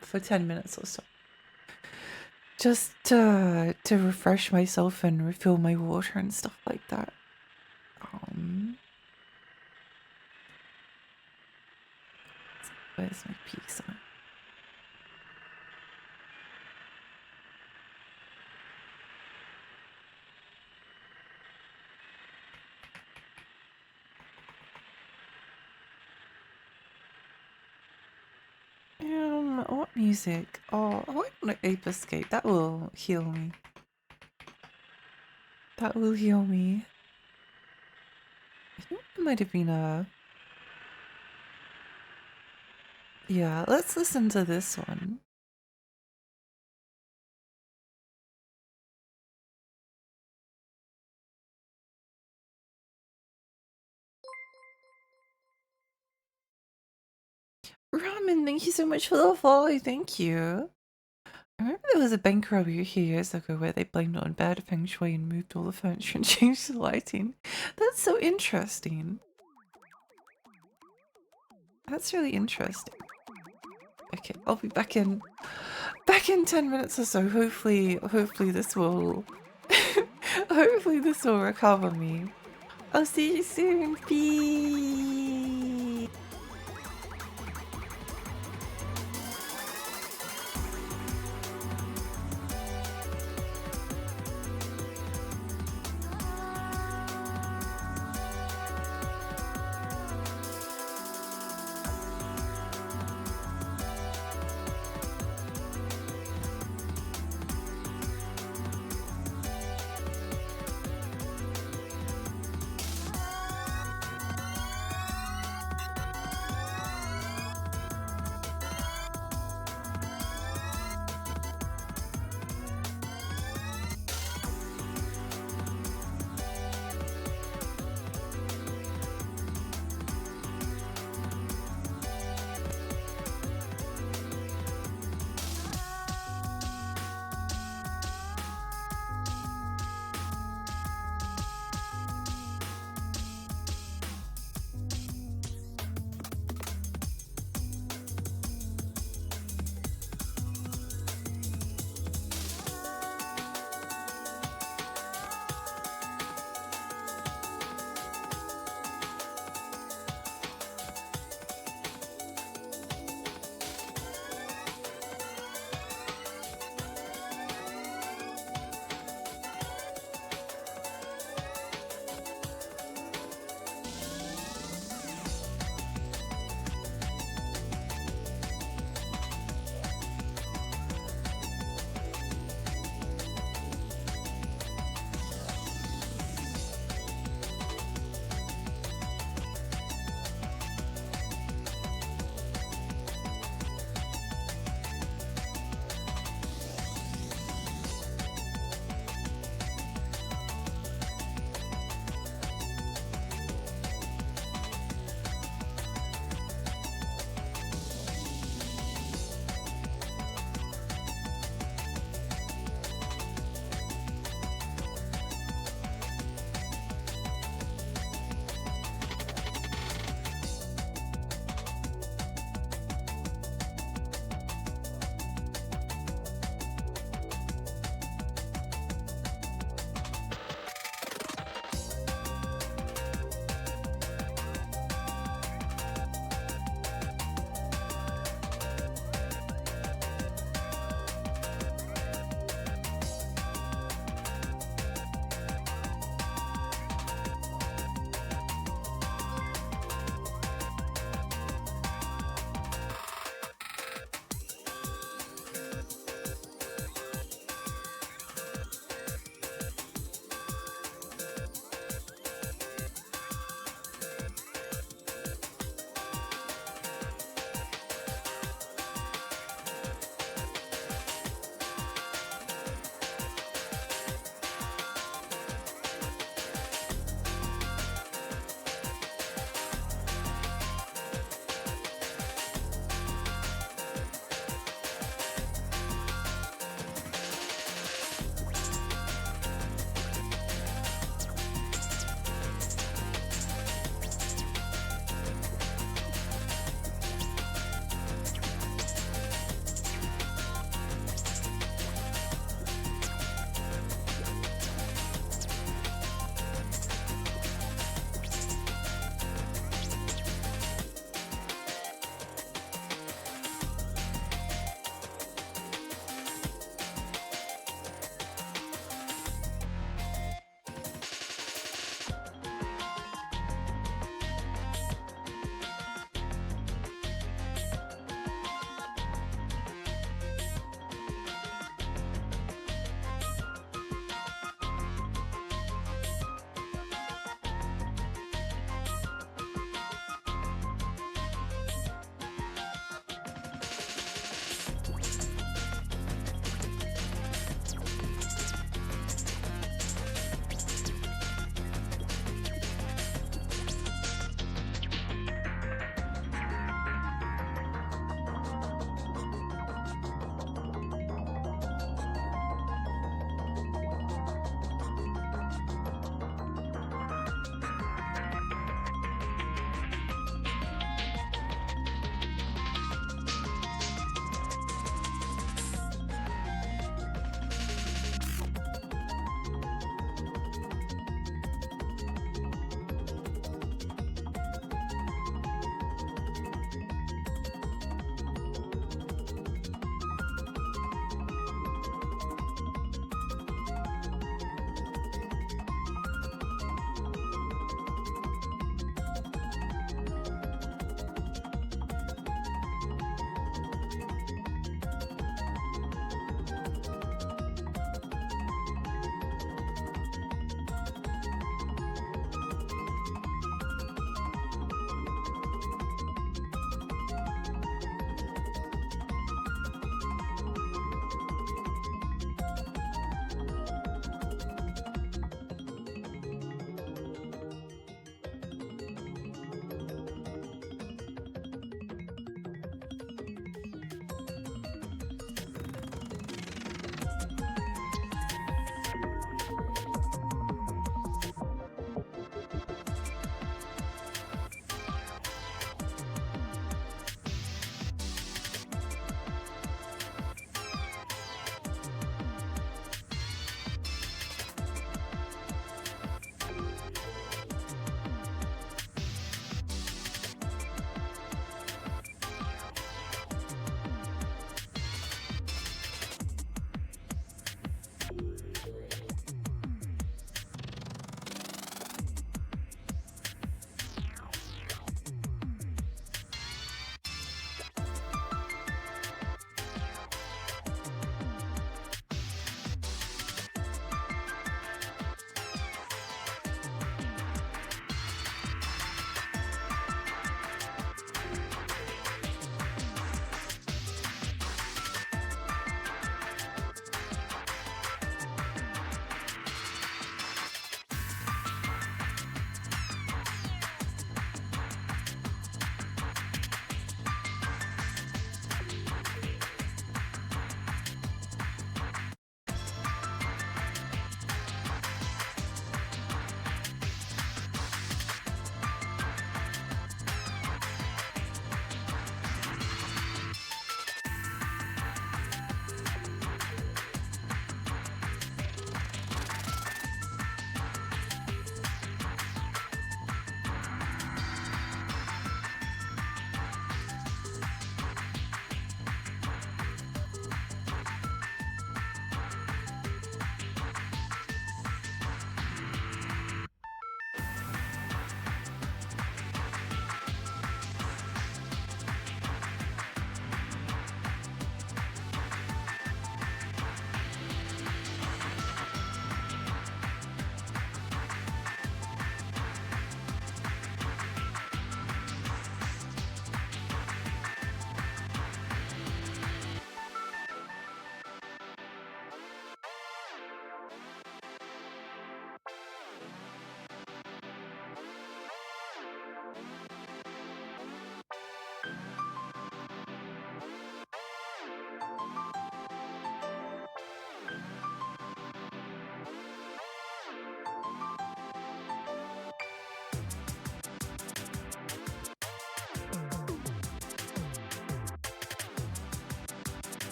for 10 minutes or so. Just to refresh myself and refill my water and stuff like that. Where's my piece on? what music? Oh, I want an ape escape. That will heal me. That will heal me. I think it might have been a... Yeah, let's listen to this one. Ramen, thank you so much for the follow. Thank you. I remember there was a bank robbery a few years ago where they blamed it on bad feng shui and moved all the furniture and changed the lighting. That's so interesting. That's really interesting. Okay, I'll be back in 10 minutes or so. Hopefully this will hopefully this will recover me. I'll see you soon. Peace.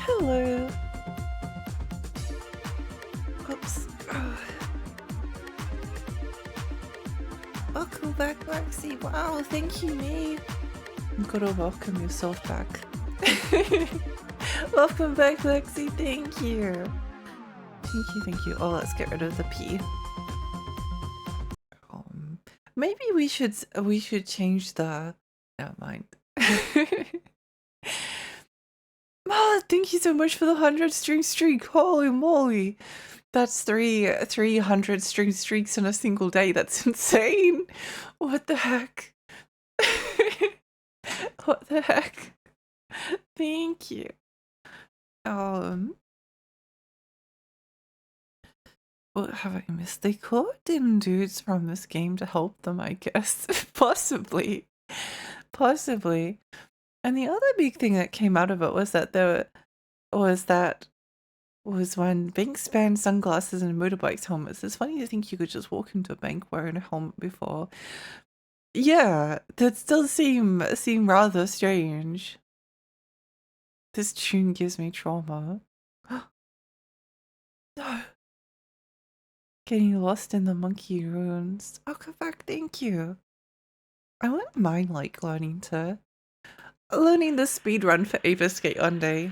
Hello. Oops. Welcome back, Lexi. Wow, thank you, me. I'm gonna welcome yourself back. Welcome back, Lexi. Thank you. Thank you, thank you. Oh, let's get rid of the P. Maybe we should change the. Never mind. Oh, thank you so much for the 100 string streak. Holy moly. That's 300 string streaks in a single day. That's insane. What the heck? What the heck? Thank you. What have I missed? They caught dim dudes from this game to help them, I guess. Possibly. Possibly. And the other big thing that came out of it was that when banks banned sunglasses and motorbikes helmets. It's funny to think you could just walk into a bank wearing a helmet before. Yeah, that still seem rather strange. This tune gives me trauma. No. Getting lost in the monkey ruins. Oh, come back, thank you. I wouldn't mind like learning the speedrun for Ape Escape one day.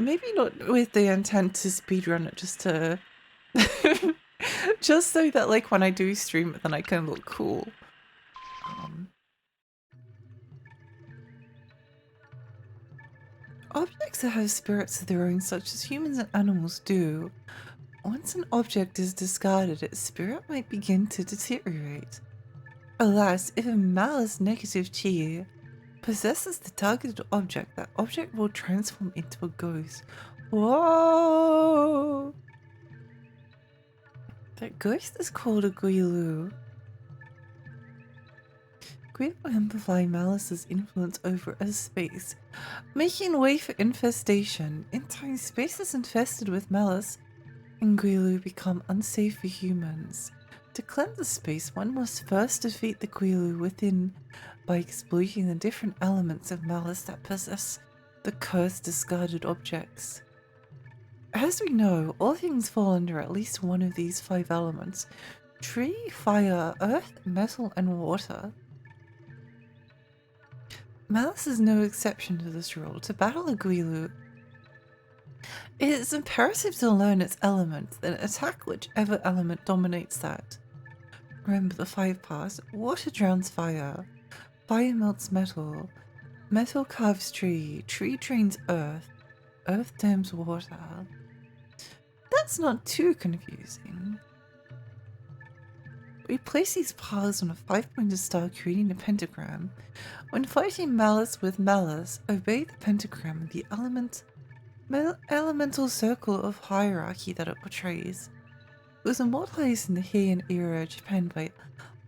Maybe not with the intent to speedrun it, just to just so that like when I do stream it then I can look cool. Objects that have spirits of their own, such as humans and animals do. Once an object is discarded, its spirit might begin to deteriorate. Alas, if a malice negative chi possesses the targeted object, that object will transform into a ghost. Whoa! That ghost is called a Guilu. Guilu amplify Malice's influence over a space, making way for infestation. In time, space is infested with Malice, and Guilu become unsafe for humans. To cleanse the space, one must first defeat the Guilu within by exploiting the different elements of Malice that possess the cursed discarded objects. As we know, all things fall under at least one of these 5 elements: tree, fire, earth, metal, and water. Malice is no exception to this rule. To battle a Guilu, it is imperative to learn its elements, then attack whichever element dominates that. Remember the 5 parts: water drowns fire, fire melts metal, metal carves tree, tree drains earth, earth dams water. That's not too confusing. We place these paths on a 5-pointed star, creating a pentagram. When fighting Malice with Malice, obey the pentagram, the elemental circle of hierarchy that it portrays. It was immortalized in the Heian era of Japan by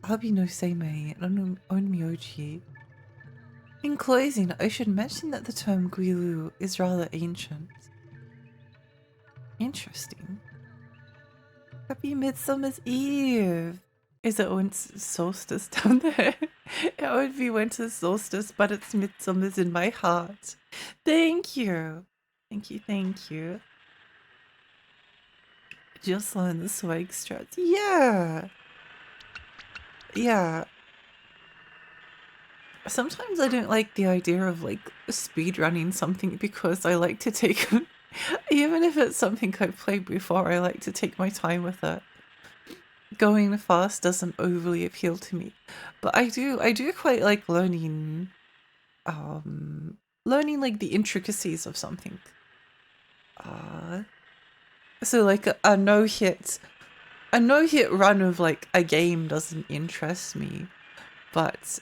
Abino Seimei and Onmyoji. In closing, I should mention that the term Guilu is rather ancient. Interesting. Happy Midsummer's Eve! Is it winter solstice down there? It would be winter solstice, but it's midsummer's in my heart. Thank you. Thank you, thank you. Just learn the swag struts. Yeah. Yeah. Sometimes I don't like the idea of like speed running something because I like to take, even if it's something I've played before, I like to take my time with it. Going fast doesn't overly appeal to me, but I do quite like learning like the intricacies of something. So like a no-hit run of like a game doesn't interest me, but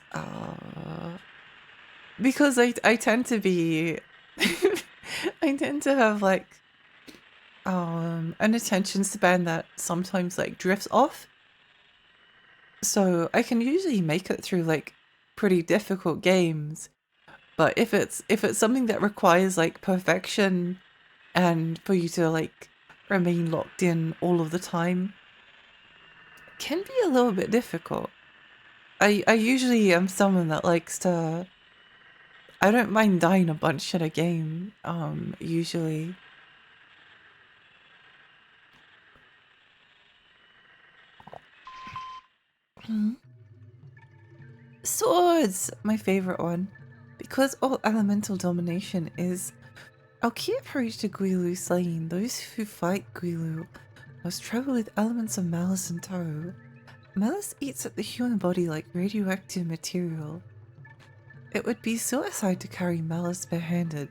because I tend to be I tend to have like an attention span that sometimes like drifts off. So I can usually make it through like pretty difficult games. But if it's something that requires like perfection and for you to like remain locked in all of the time, it can be a little bit difficult. I usually am someone that likes to, I don't mind dying a bunch in a game, usually. Swords! My favorite one. Because all elemental domination is our key approach to Guilu slaying. Those who fight Guilu must travel with elements of malice in tow. Malice eats at the human body like radioactive material. It would be suicide to carry malice barehanded.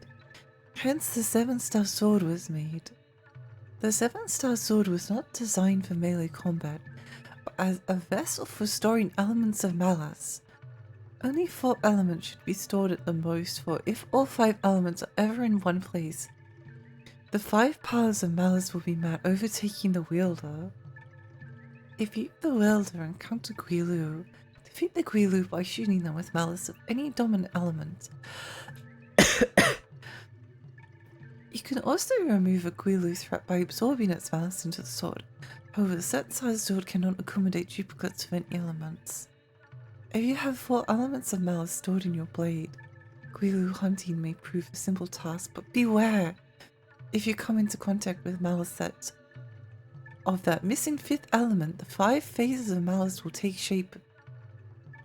Hence the 7-star sword was made. The 7-star sword was not designed for melee combat, but as a vessel for storing elements of malice. Only 4 elements should be stored at the most, for if all 5 elements are ever in one place, the 5 powers of malice will be mad, overtaking the wielder. If you, the wielder, encounter Guilu, defeat the Guilu by shooting them with malice of any dominant element. You can also remove a Guilu threat by absorbing its malice into the sword. However, the set-size sword cannot accommodate duplicates of any elements. If you have 4 elements of malice stored in your blade, Guilu hunting may prove a simple task, but beware! If you come into contact with malice that of that missing 5th element, the 5 phases of malice will take shape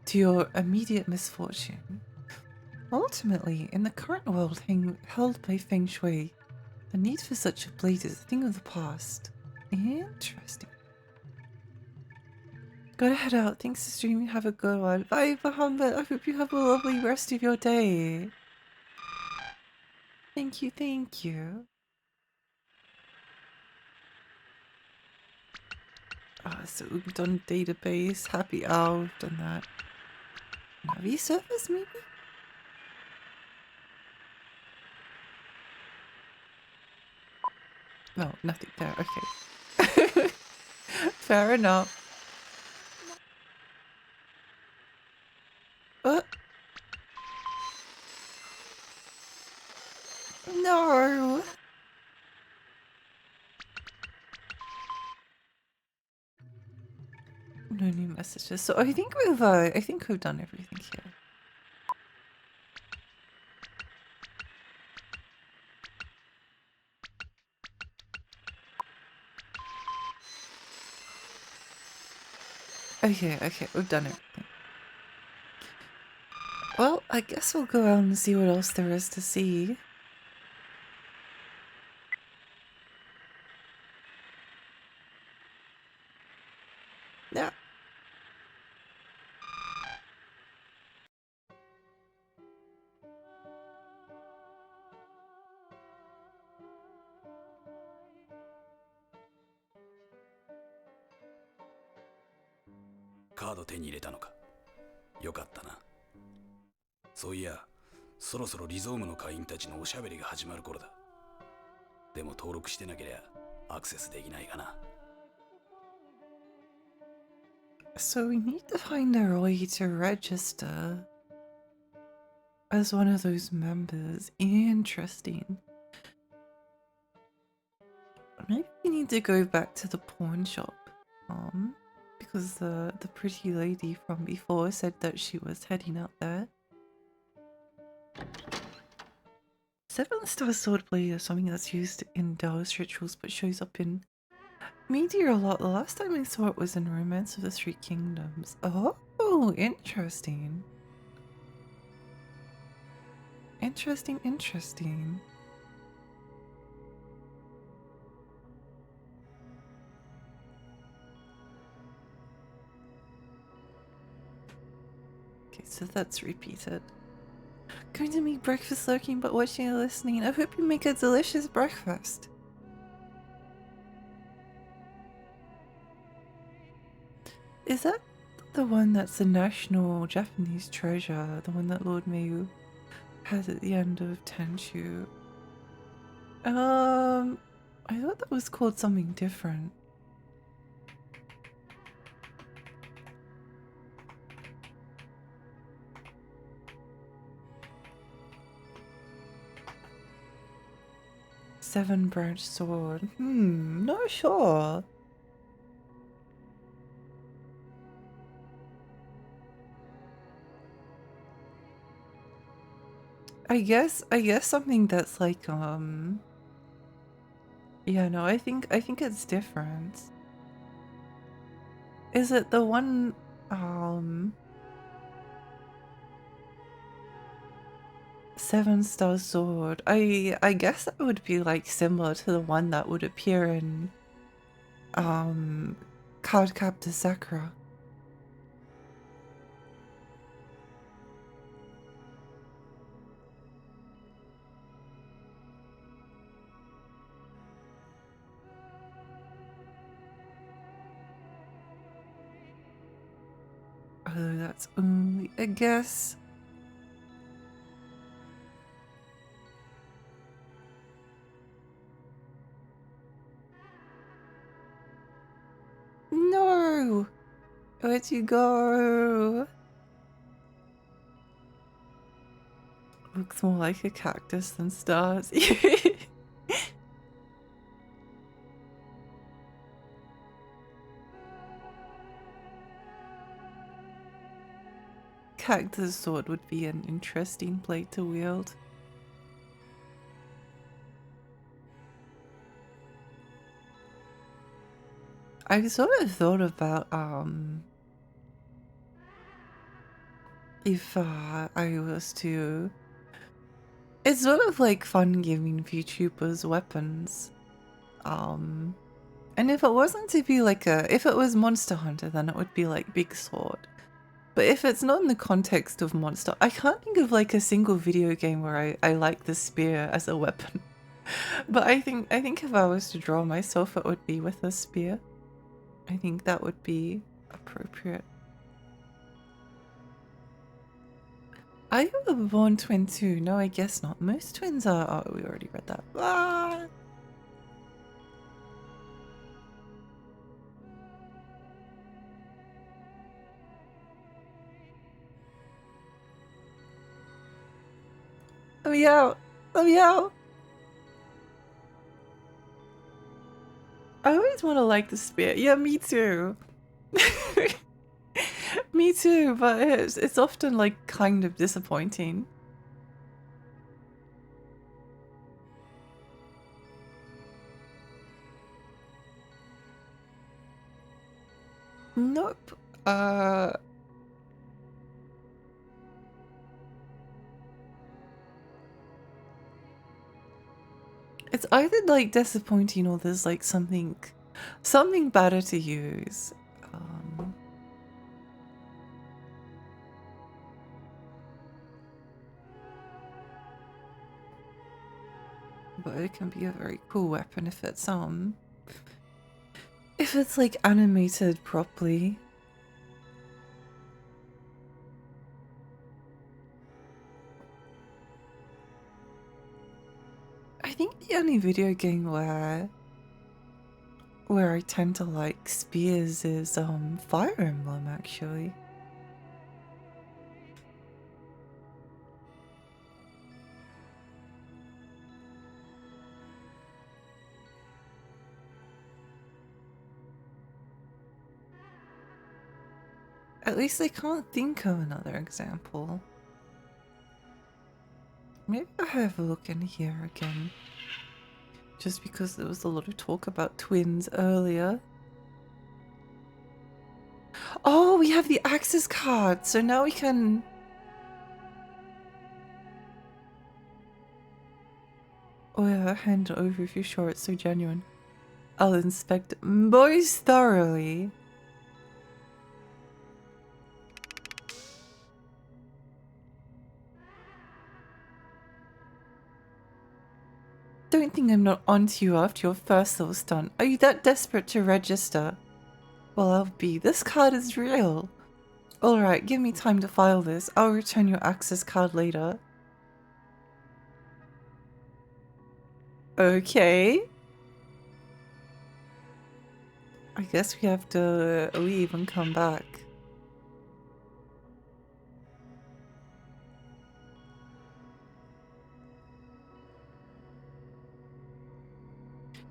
to your immediate misfortune. Ultimately, in the current world held by Feng Shui, the need for such a blade is a thing of the past. Interesting. Gotta head out. Thanks for streaming. Have a good one. Bye, Muhammad. I hope you have a lovely rest of your day. Thank you, thank you. So we've done database, happy hour, we've done that. Navi surface, maybe? No, nothing there. Okay. Fair enough. No. No new messages. So I think we've done everything here. Okay, we've done everything. Well, I guess we'll go out and see what else there is to see. Yeah.カード手に入れたのか。よかったな。そういや、そろそろリゾームの会員たちのおしゃべりが始まる頃だ。でも登録してなければアクセスできないかな。So we need to find a way to register as one of those members. Interesting. Maybe we need to go back to the pawn shop. Because the pretty lady from before said that she was heading out there. 7-star sword blade is something that's used in Taoist rituals but shows up in media a lot. The last time I saw it was in Romance of the Three Kingdoms. Oh, interesting. Interesting, interesting. Okay, so that's repeated. Going to make breakfast lurking but watching and listening. I hope you make a delicious breakfast. Is that the one that's the national Japanese treasure? The one that Lord Mayu has at the end of Tenchu? I thought that was called something different. Seven branch sword. Not sure. I guess something that's like yeah, no, I think it's different. Is it the one Seven Star Sword? I guess that would be like similar to the one that would appear in Cardcaptor Sakura. Although that's only a guess. No! Where'd you go? Looks more like a cactus than stars. Cactus sword would be an interesting blade to wield. I sort of thought about if I was to... It's sort of like fun giving VTubers weapons. And if it wasn't to be like if it was Monster Hunter, then it would be like Big Sword. But if it's not in the context of Monster, I can't think of like a single video game where I like the spear as a weapon. But I think if I was to draw myself, it would be with a spear. I think that would be appropriate. Are you a born twin too? No, I guess not. Most twins are. Oh, we already read that. Ah! Let me out! Let me out! I always want to like the spear. Yeah, me too. Me too, but it's often like kind of disappointing. Nope. It's either like disappointing or there's like something better to use. But it can be a very cool weapon if it's like animated properly. I think the only video game where I tend to like spears is Fire Emblem, actually. At least I can't think of another example. Maybe I'll have a look in here again. Just because there was a lot of talk about twins earlier. Oh, we have the access card, so now we can... Or hand it over if you're sure it's so genuine. I'll inspect it most thoroughly. Don't think I'm not onto you after your first little stunt. Are you that desperate to register? Well, I'll be. This card is real. Alright, give me time to file this. I'll return your access card later. Okay. I guess we have to leave and come back.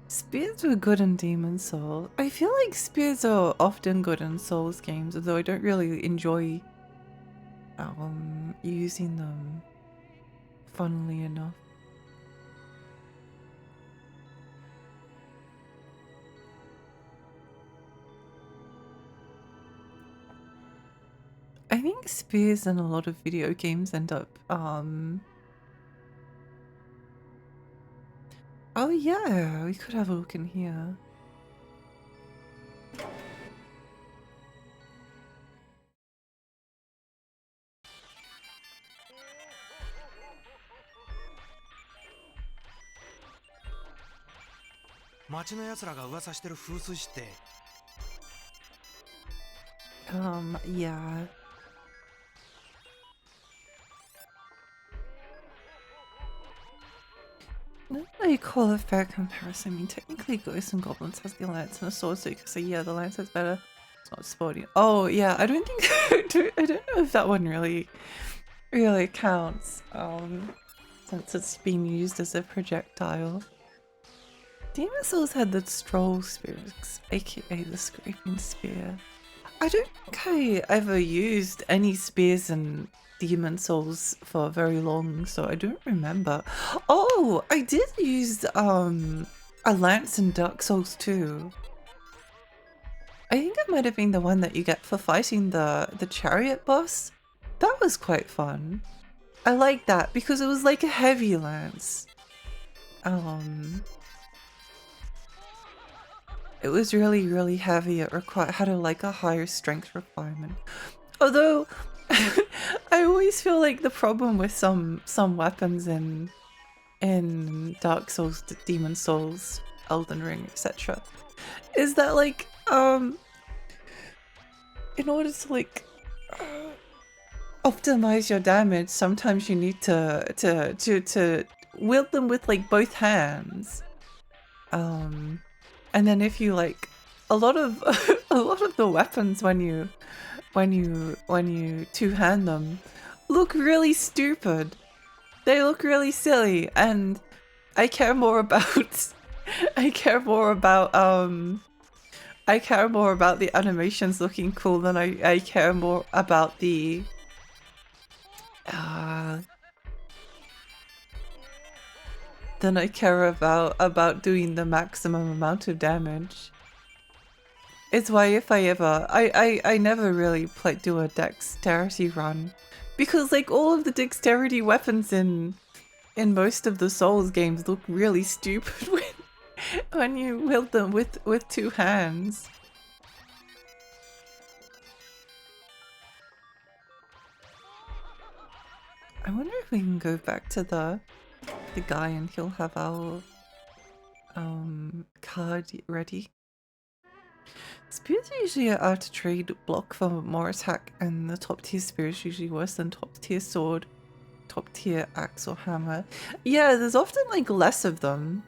Spears were good in Demon Souls. I feel like spears are often good in Souls games, although I don't really enjoy using them, funnily enough. I think spears in a lot of video games end up oh yeah, we could have a look in here. Yeah. Not really call a fair comparison. I mean, technically Ghosts and Goblins has the lance and a sword, so you can say, yeah, the lance is better. It's not sporty. Oh, yeah, I don't think... I don't know if that one really counts, since it's being used as a projectile. Demon Souls had the Stroll Spear, aka the Scraping Spear. I don't think I ever used any spears in Demon Souls for very long, so I don't remember. Oh, I did use a lance in Dark Souls 2. I think it might have been the one that you get for fighting the chariot boss. That was quite fun. I liked that because it was like a heavy lance. It was really, really heavy. It had a higher strength requirement. Although, I always feel like the problem with some weapons in Dark Souls, Demon Souls, Elden Ring, etc., is that like in order to optimize your damage, sometimes you need to wield them with like both hands. And then if you a lot of a lot of the weapons when you two-hand them look really stupid. They look really silly, and I care more about I care more about the animations looking cool than I care more about the than I care about doing the maximum amount of damage. It's why if I ever I never really do a dexterity run, because like all of the dexterity weapons in most of the Souls games look really stupid when you wield them with two hands. I wonder if we can go back to the guy and he'll have our card ready. Spears are usually an out of trade block for more attack, and the top tier spear is usually worse than top tier sword, top tier axe or hammer. Yeah, there's often like less of them.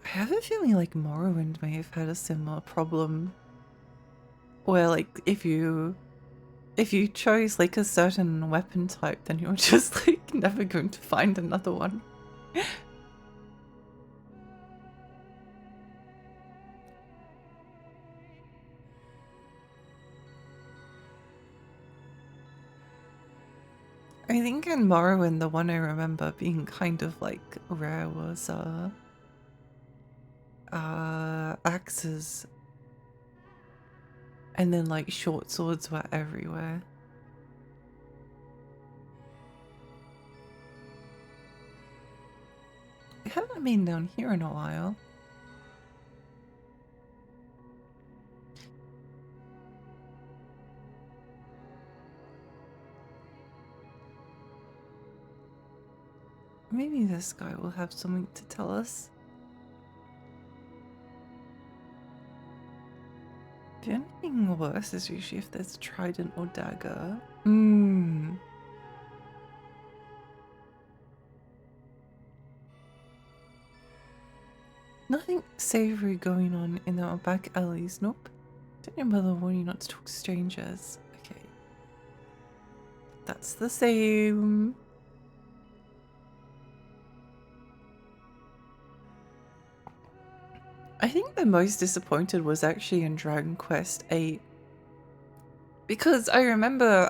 I have a feeling like Morrowind may have had a similar problem, where like if you chose like a certain weapon type, then you're just like never going to find another one. I think in Morrowind, the one I remember being kind of like rare was axes, and then like short swords were everywhere. haven't been down here in a while. Maybe this guy will have something to tell us. The only thing worse is usually if there's trident or dagger. Nothing savory going on in our back alleys. Nope. Don't remember the warning not to talk to strangers. Okay. That's the same. I think the most disappointed was actually in Dragon Quest VIII. Because I remember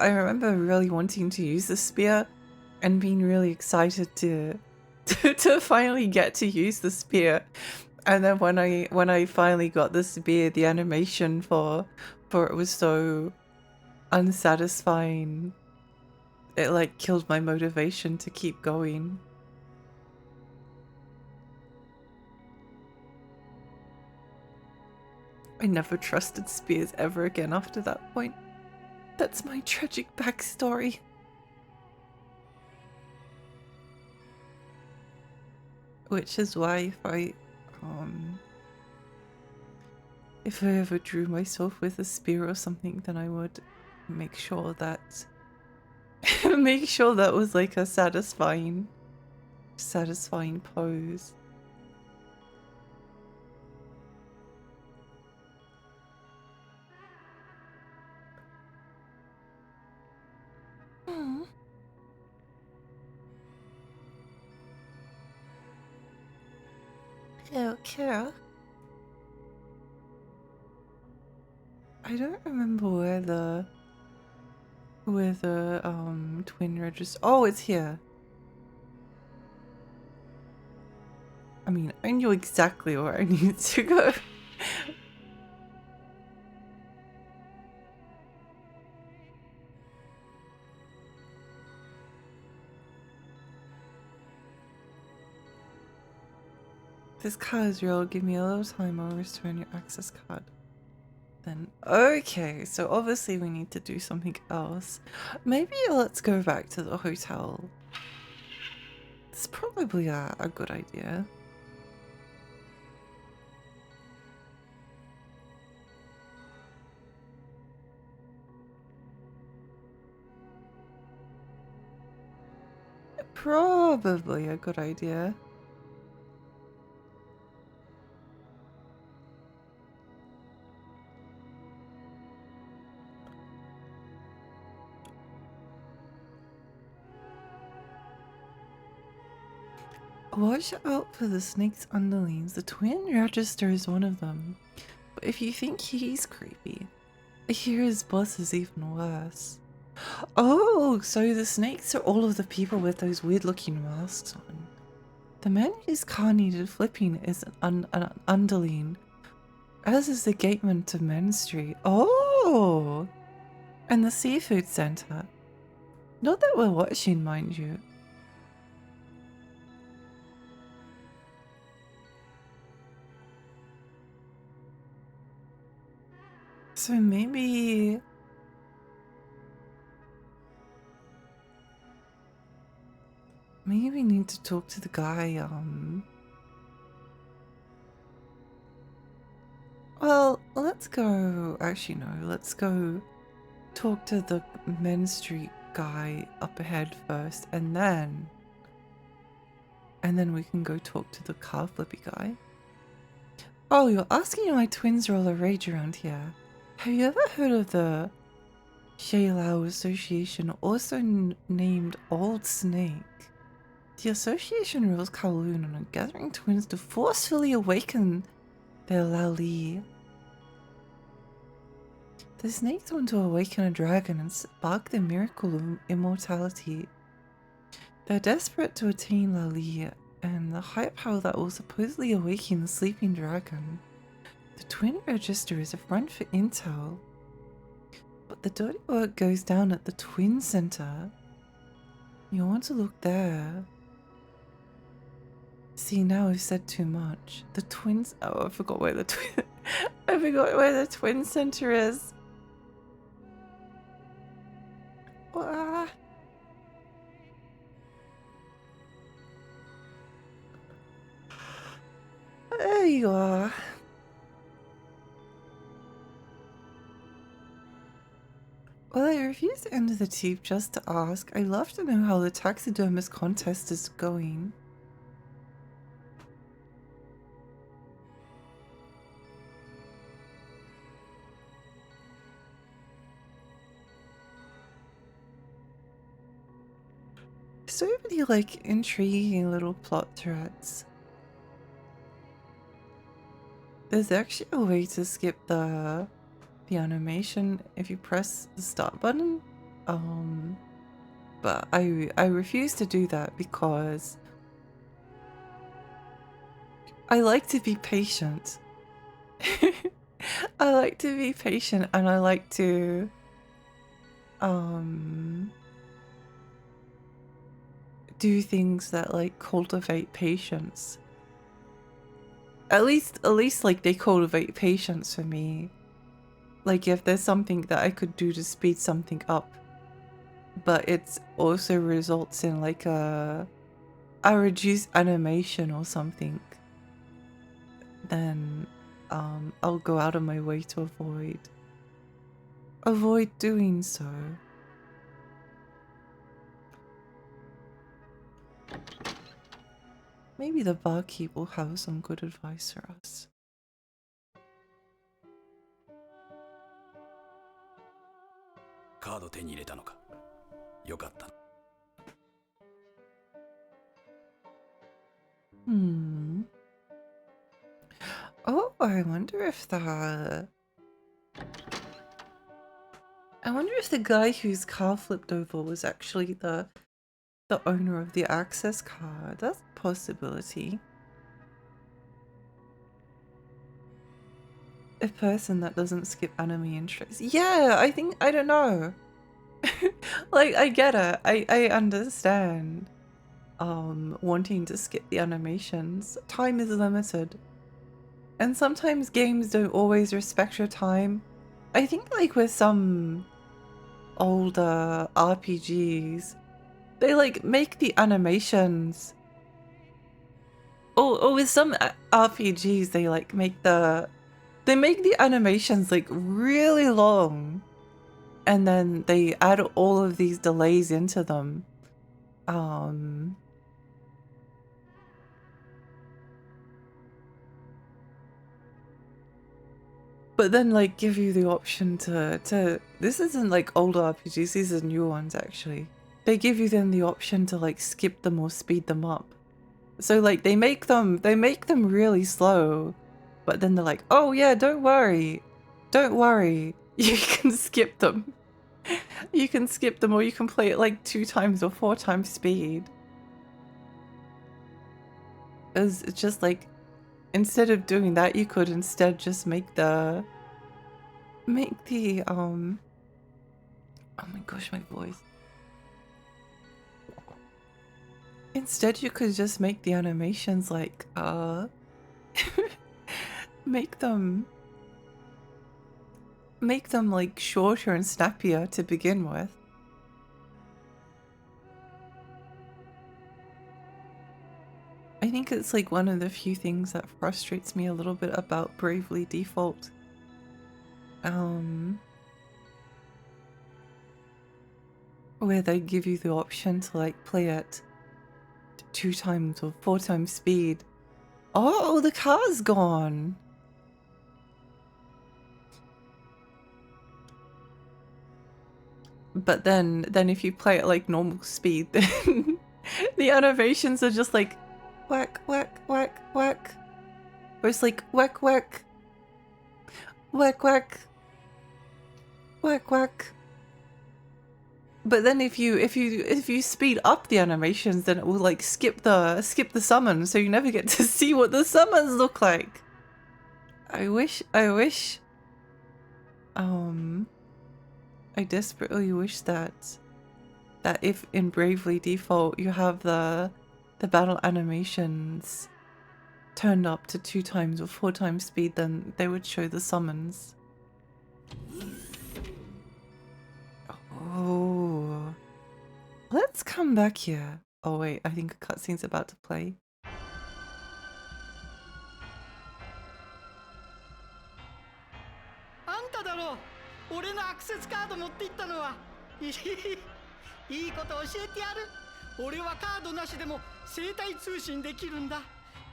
really wanting to use the spear and being really excited to finally get to use the spear. And then when I finally got the spear, the animation for it was so unsatisfying. It like killed my motivation to keep going. I never trusted spears ever again after that point. That's my tragic backstory. Which is why if I ever drew myself with a spear or something, then I would make sure that that was like a satisfying pose. Okay. I don't remember where the twin register. Oh, it's here. I mean, I knew exactly where I needed to go. This card is real. Give me a little time. I'll return your access card. Then, okay, so obviously we need to do something else. Maybe let's go back to the hotel. It's probably a good idea. Probably a good idea. Watch out for the snake's underlings. The twin register is one of them. But if you think he's creepy, I hear his boss is even worse. Oh, so the snakes are all of the people with those weird looking masks on. The man whose car needed flipping is an underling, as is the gateman to Main Street. Oh! And the seafood center. Not that we're watching, mind you. So maybe we need to talk to the guy, well, let's go, actually no, let's go talk to the Main Street guy up ahead first, and then we can go talk to the car flippy guy. Oh, you're asking why twins are all the rage around here. Have you ever heard of the Shailao Association, also named Old Snake? The association rules Kowloon and are gathering twins to forcefully awaken their Lao Li. The snakes want to awaken a dragon and spark the miracle of immortality. They're desperate to attain Lao Li and the high power that will supposedly awaken the sleeping dragon. The twin register is a front for intel, but the dirty work goes down at the twin center. You want to look there. See, now I've said too much. The twins. Oh, I forgot where the twin. I forgot where the twin center is. Ah. There you are. Well, I refuse to enter the tube just to ask. I'd love to know how the taxidermist contest is going. So many like intriguing little plot threads. There's actually a way to skip the animation if you press the start button. But I refuse to do that because I like to be patient. I like to be patient and I like to do things that like cultivate patience. At least like they cultivate patience for me. Like if there's something that I could do to speed something up, but it also results in like a reduced animation or something, then I'll go out of my way to avoid doing so. Maybe the barkeep will have some good advice for us. Card 手に入れたのか。よかった。Oh, I wonder if the guy whose car flipped over was actually the owner of the access card. That's a possibility. A person that doesn't skip anime intros. Yeah, I don't know. Like, I get it. I understand. Wanting to skip the animations. Time is limited. And sometimes games don't always respect your time. I think like with some older RPGs, they like make the animations. Or with some RPGs, they like make the animations like really long. And then they add all of these delays into them. But then like give you the option to this isn't like older RPGs, these are new ones actually. They give you then the option to like skip them or speed them up. So like they make them really slow, but then they're like, oh yeah, don't worry, you can skip them. You can skip them or you can play it like 2 times or 4 times speed. It's just like, instead of doing that, you could instead just make the oh my gosh, my voice. Instead you could just make the animations like make them like shorter and snappier to begin with. I think it's like one of the few things that frustrates me a little bit about Bravely Default. Where they give you the option to like play it 2 times or 4 times speed. Oh, the car's gone. But then if you play it like normal speed, then the animations are just like whack, whack, whack, whack. Or it's like whack, whack, whack, whack, whack, whack. But then if you speed up the animations, then it will like skip the summon, so you never get to see what the summons look like. I wish I desperately wish that if in Bravely Default you have the the battle animations turned up to 2 times or 4 times speed, then they would show the summons. Oh. Let's come back here. Oh wait, I think a cutscene's about to play. あんただろう。俺のアクセスカード持っていったのは。いいこと教えてやる。俺はカードなしでも生体通信できるんだ。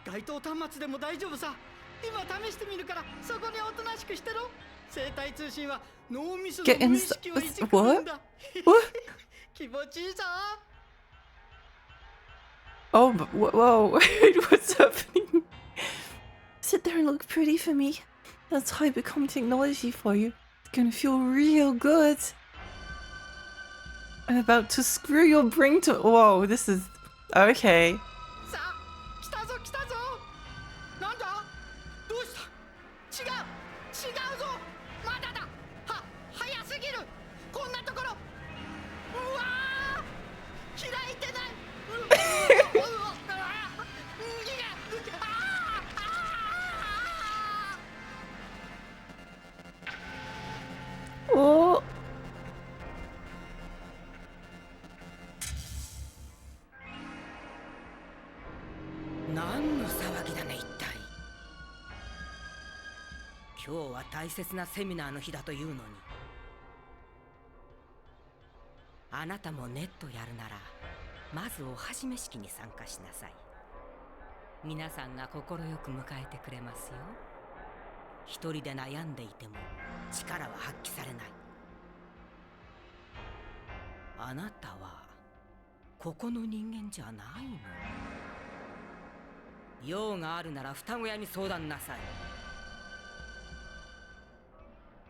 該当端末でも大丈夫さ。今試してみるからそこにおとなしくしてろ。生体通信は脳みその無意識をいじくるんだ。気持ちいいぞ。 Oh, but whoa, wait, what's happening? Sit there and look pretty for me. That's hypercom technology for you. It's gonna feel real good. I'm about to screw your brain to— whoa, this is— okay. さあ、来たぞ来たぞ。なんだ？どうした？違うぞ。まだだ。早すぎる。こんなところ。うわー、開いてない。Oh. 何の騒ぎだね一体。今日は大切なセミナーの日だというのに。あなたもネットやるならまずお始め式に参加しなさい。皆さんが快く迎えてくれますよ。一人で悩んでいても力は発揮されない。あなたはここの人間じゃないの。用があるなら双子屋に相談なさい。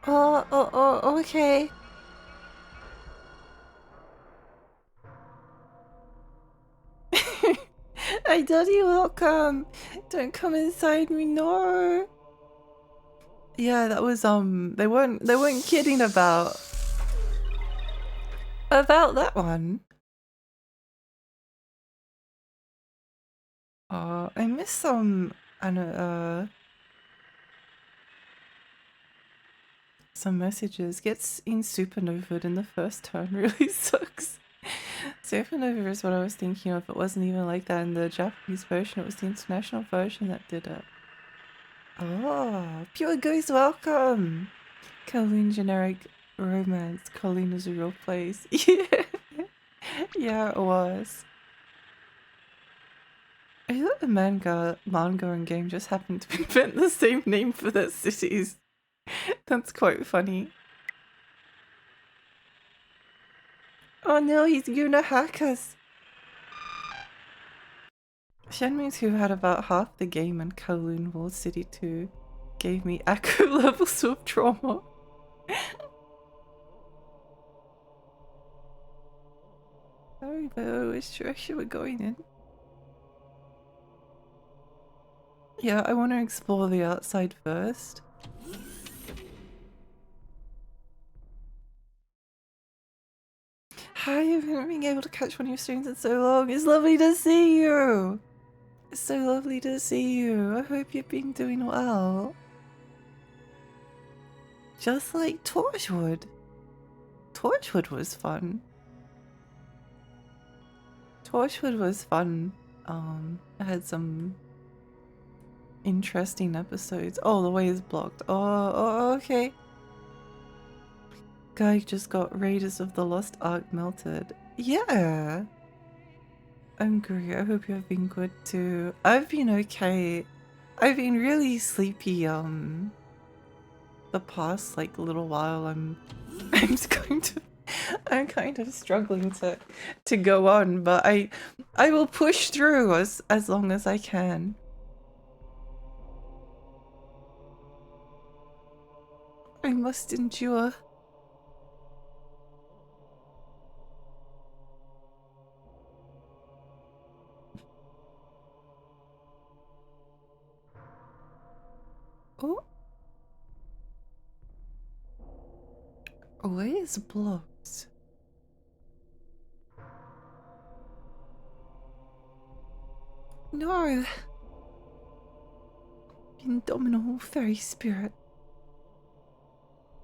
Okay. I daddy welcome. Don't come inside me, no. Yeah, that was they weren't kidding about that one. I missed some messages. Gets in supernovaed in the first turn really sucks. Supernova is what I was thinking of. It wasn't even like that in the Japanese version. It was the international version that did it. Oh, Pure Goose, welcome! Kowloon generic romance. Kowloon is a real place. Yeah, yeah, it was. I thought the manga and game just happened to invent the same name for their cities. That's quite funny. Oh no, he's gonna hack us! Shenmue 2 had about half the game, and Kowloon Wall City 2 gave me accurate levels of trauma. Sorry, but which direction we're going in? Yeah, I want to explore the outside first. How have you been being able to catch one of your streams in so long? It's lovely to see you! It's so lovely to see you. I hope you've been doing well. Just like Torchwood. Torchwood was fun. Torchwood was fun. I had some interesting episodes. Oh, the way is blocked. Oh, okay. Guy just got Raiders of the Lost Ark melted. Yeah. I'm great. I hope you've been good too. I've been okay. I've been really sleepy the past like little while. I'm kind of struggling to go on, but I will push through as long as I can. I must endure. Oh. Where is blocked? No. Indomitable fairy spirit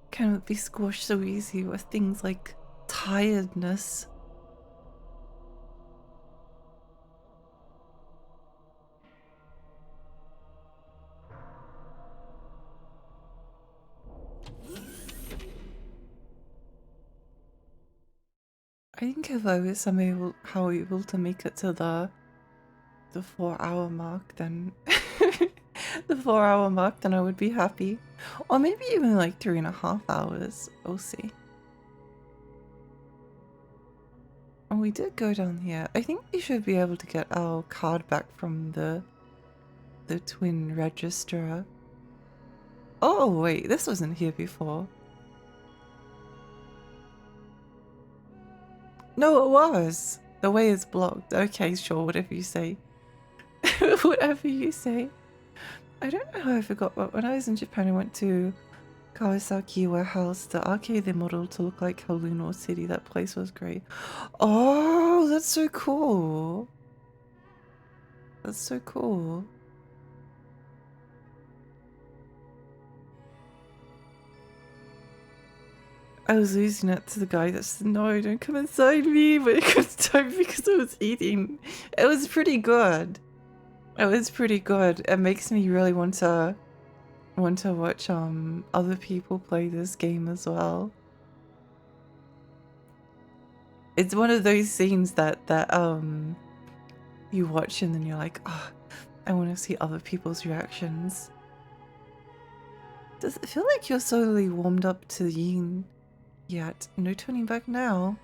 cannot be squashed so easy with things like tiredness. I think if I was able to make it to the 4-hour mark, then the 4-hour mark, then I would be happy. Or maybe even like 3.5 hours. We'll see. Oh, we did go down here. I think we should be able to get our card back from the twin registrar. Oh wait, this wasn't here before. No, it was. The way is blocked. Okay, sure, whatever you say. Whatever you say. I don't know how I forgot, but when I was in Japan, I went to Kawasaki Warehouse, the arcade they modeled to look like Kowloon or City. That place was great. Oh, that's so cool. That's so cool. I was losing it to the guy that said, no, don't come inside me, but it couldn't stop because I was eating. It was pretty good. It was pretty good. It makes me really want to watch other people play this game as well. It's one of those scenes that you watch and then you're like, oh, I want to see other people's reactions. Does it feel like you're slowly warmed up to yin yet? No turning back now.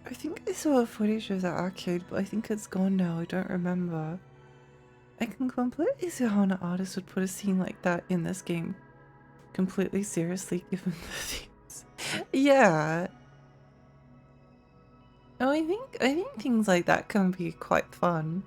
I think I saw footage of that arcade, but I think it's gone now. I don't remember. I can completely see how an artist would put a scene like that in this game completely seriously, given the themes. Yeah. No, I think things like that can be quite fun.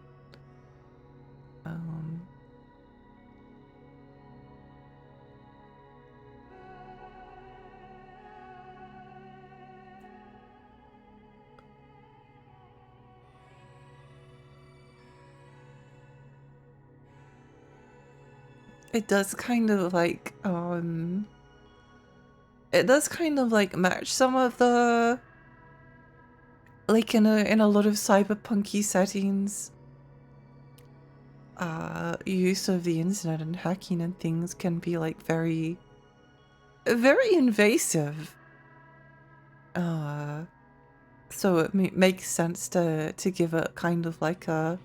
It does kind of like it does kind of like match some of the, like, in a lot of cyberpunky settings. Use of the internet and hacking and things can be like very invasive. So it makes sense to give it kind of like a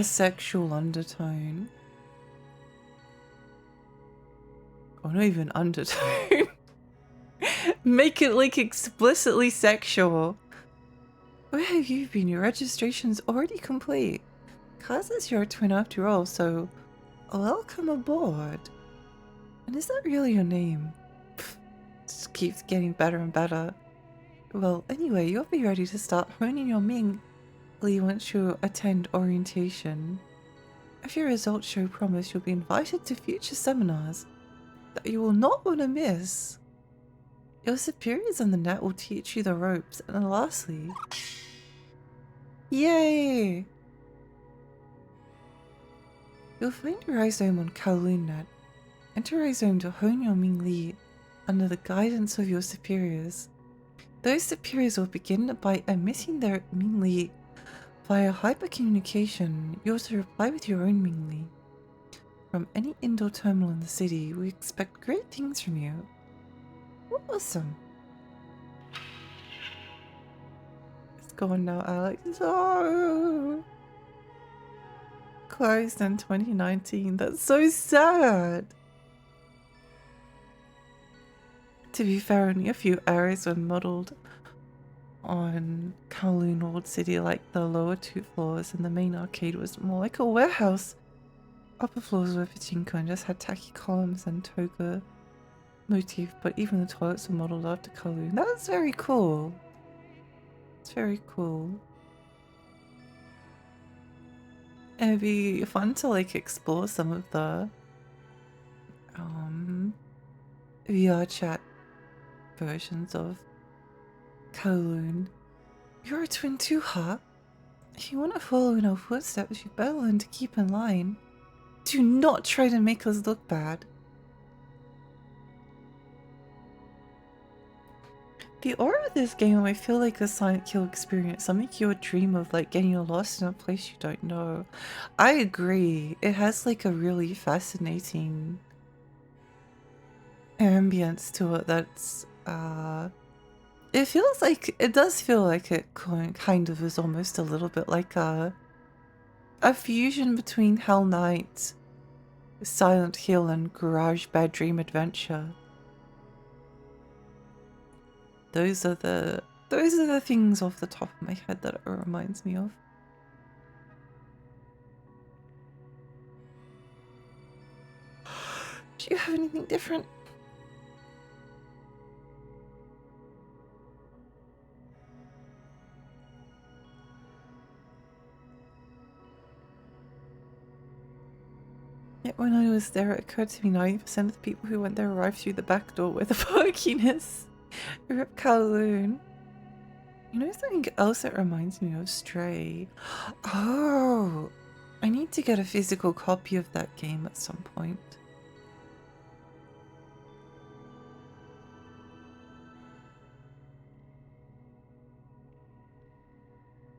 sexual undertone. Or not even undertone. Make it like explicitly sexual. Where have you been? Your registration's already complete. Kaza's your twin after all, so welcome aboard. And is that really your name? Pfft, just keeps getting better and better. Well, anyway, you'll be ready to start honing your Ming once you attend orientation. If your results show promise, you'll be invited to future seminars that you will not want to miss. Your superiors on the net will teach you the ropes, and lastly, yay! You'll find a rhizome on Kowloon net. Enter rhizome to hone your Ming Li under the guidance of your superiors. Those superiors will begin by emitting their Ming Li via hypercommunication. You also reply with your own Ming Li. From any indoor terminal in the city, we expect great things from you. Awesome. It's gone now, Alex. Oh. Closed in 2019. That's so sad. To be fair, only a few areas were modeled on Kowloon Old City, like the lower 2 floors, and the main arcade was more like a warehouse. Upper floors were pachinko and just had tacky columns and toga motif, but even the toilets are modeled after Kowloon. That's very cool. It's very cool. It'd be fun to like explore some of the VR chat versions of Kowloon. You're a twin too, huh? If you want to follow in our footsteps, you better learn to keep in line. Do not try to make us look bad. The aura of this game I feel like a Silent Hill experience, something you would dream of, like getting lost in a place you don't know. I agree. It has like a really fascinating ambience to it that's it feels like, it does feel like it kind of is almost a little bit like a fusion between Hell Knight, Silent Hill, and Garage Bad Dream Adventure. Those are the things off the top of my head that it reminds me of. Do you have anything different? Yet when I was there, it occurred to me 90% of the people who went there arrived through the back door with the perkiness. Rip Kowloon. You know something else that reminds me of Stray? Oh, I need to get a physical copy of that game at some point.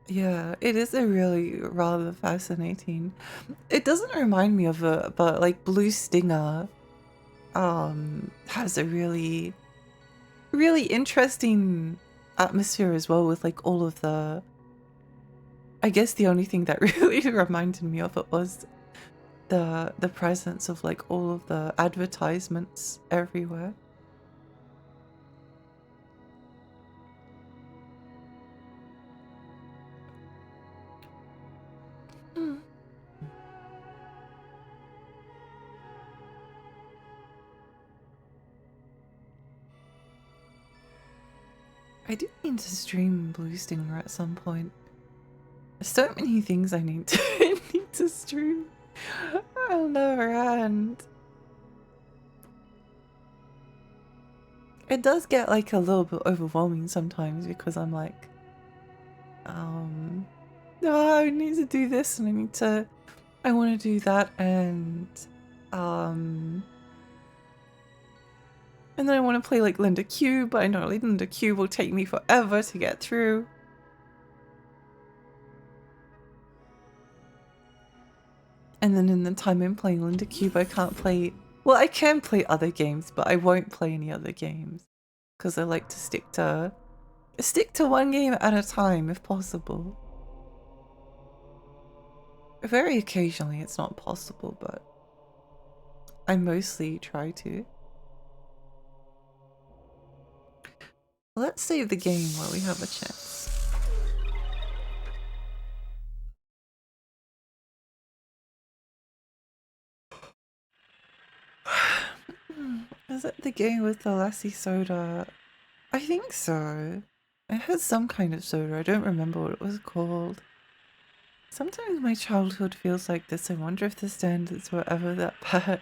Yeah, it is a really rather fascinating. It doesn't remind me of it, but like Blue Stinger has a really interesting atmosphere as well, with like all of the, I guess the only thing that really reminded me of it was the presence of like all of the advertisements everywhere. I do need to stream Blue Stinger at some point. There's so many things I need to stream. I'll never end. It does get like a little bit overwhelming sometimes because I'm like, no, I need to do this and I want to do that, and then I want to play like Linda Q, but I know Linda Q will take me forever to get through. And then in the time I'm playing Linda Cube, I can't play... Well, I can play other games, but I won't play any other games. Because I like to stick to one game at a time, if possible. Very occasionally it's not possible, but I mostly try to. Let's save the game while we have a chance. Is it the game with the lassie soda? I think so. It had some kind of soda. I don't remember what it was called. Sometimes my childhood feels like this. I wonder if the standards were ever that bad.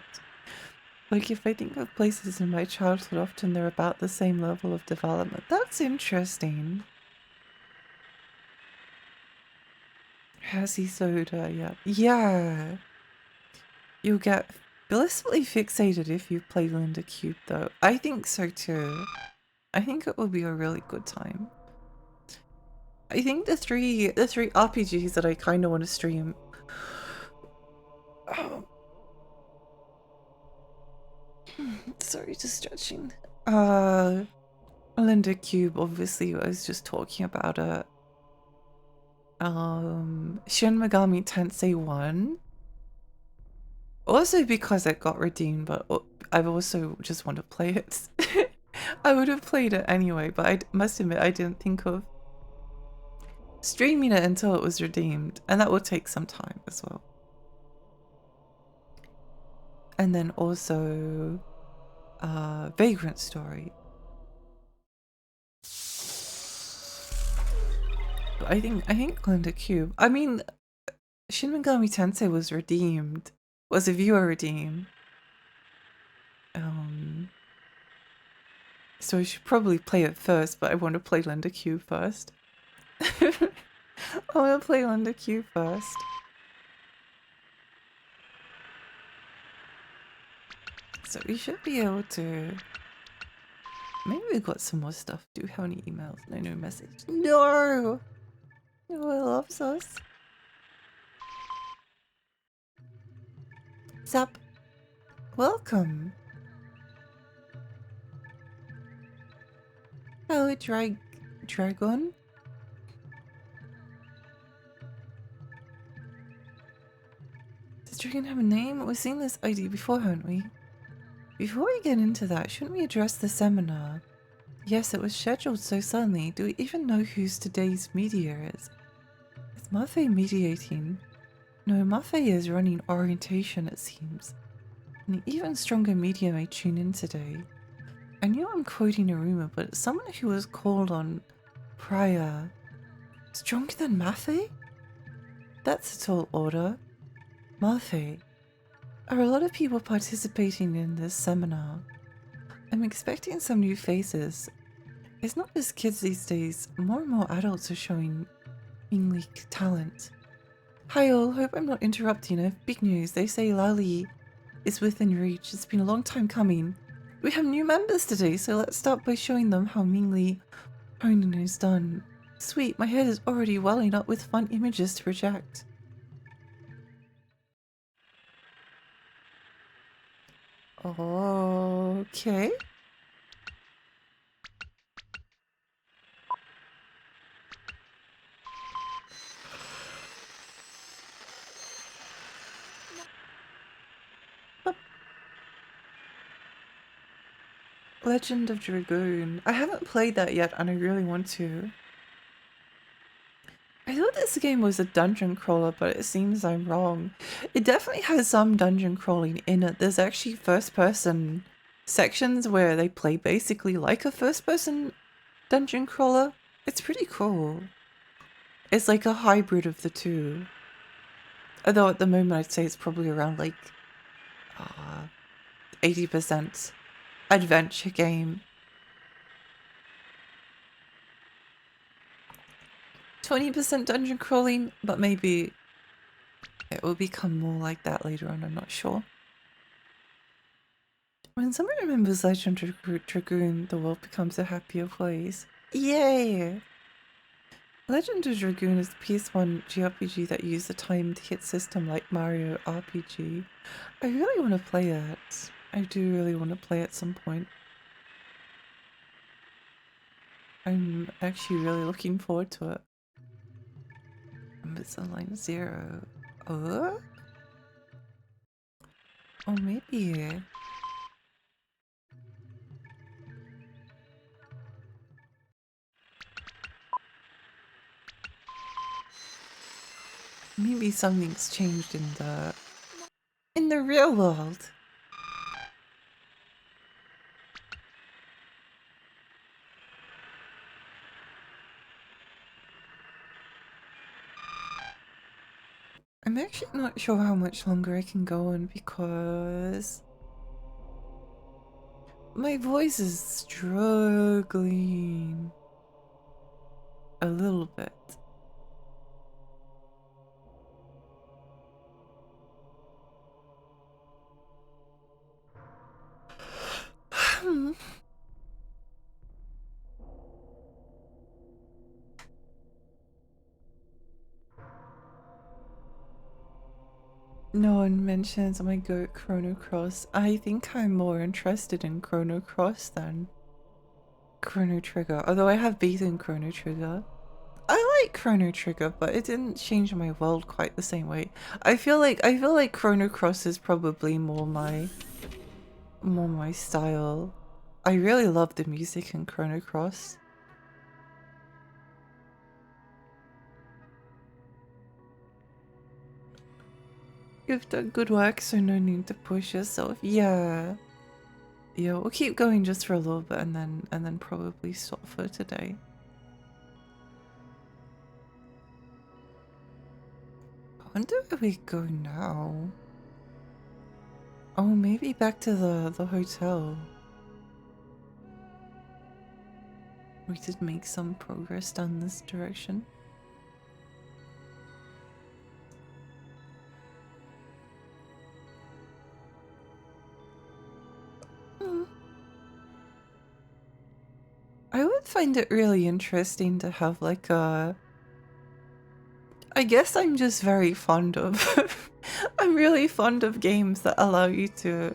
Like, if I think of places in my childhood, often they're about the same level of development. That's interesting. Hazy soda, yeah. Yeah. You'll get blissfully fixated if you play Linda Cube, though. I think so, too. I think it will be a really good time. I think the three RPGs that I kind of want to stream... Oh. Sorry, just stretching. Linda Cube, obviously, I was just talking about it. Shin Megami Tensei 1. Also because it got redeemed, but I've also just want to play it. I would have played it anyway, but I must admit I didn't think of streaming it until it was redeemed, and that will take some time as well. And then also Vagrant Story. But I think Glinda Cube. I mean, Shin Megami Tensei was redeemed. Was a viewer redeem. So I should probably play it first, but I want to play Glinda Cube first. I want to play Glinda Cube first. So we should be able to... Maybe we've got some more stuff. Do we have any emails? No message. No! No one loves us. Sup? Welcome. Hello, Dragon? Does Dragon have a name? We've seen this ID before, haven't we? Before we get into that, shouldn't we address the seminar? Yes, it was scheduled so suddenly. Do we even know who's today's mediator is? Is Mafe mediating? No, Mafe is running orientation, it seems. An even stronger media may tune in today. I knew I'm quoting a rumor, but it's someone who was called on prior. Stronger than Mafe? That's a tall order. Mafe. Are a lot of people participating in this seminar? I'm expecting some new faces. It's not just kids these days, more and more adults are showing Mingli talent. Hi all, hope I'm not interrupting. I have big news. They say Lali is within reach. It's been a long time coming. We have new members today, so let's start by showing them how Mingli honing is done. Sweet, my head is already welling up with fun images to project. Okay. Legend of Dragoon. I haven't played that yet and I really want to. I thought this game was a dungeon crawler, but it seems I'm wrong. It definitely has some dungeon crawling in it. There's actually first person sections where they play basically like a first person dungeon crawler. It's pretty cool. It's like a hybrid of the two. Although at the moment I'd say it's probably around like 80% adventure game. 20% dungeon crawling, but maybe it will become more like that later on, I'm not sure. When someone remembers Legend of Dragoon, the world becomes a happier place. Yay! Legend of Dragoon is the PS1 JRPG that used the timed hit system like Mario RPG. I really want to play it. I do really want to play at some point. I'm actually really looking forward to it. It's on line 0. Oh? Oh, maybe. Maybe something's changed in the real world. I'm actually not sure how much longer I can go on because my voice is struggling a little bit. No one mentions my goat Chrono Cross. I think I'm more interested in Chrono Cross than Chrono Trigger, although I have beaten Chrono Trigger. I like Chrono Trigger, but it didn't change my world quite the same way. I feel like Chrono Cross is probably more my style. I really love the music in Chrono Cross. You've done good work, so no need to push yourself. Yeah. Yeah, we'll keep going just for a little bit and then probably stop for today. I wonder where we go now. Oh, maybe back to the hotel. We did make some progress down this direction. I would find it really interesting to have like a... I guess I'm just very fond of... I'm really fond of games that allow you to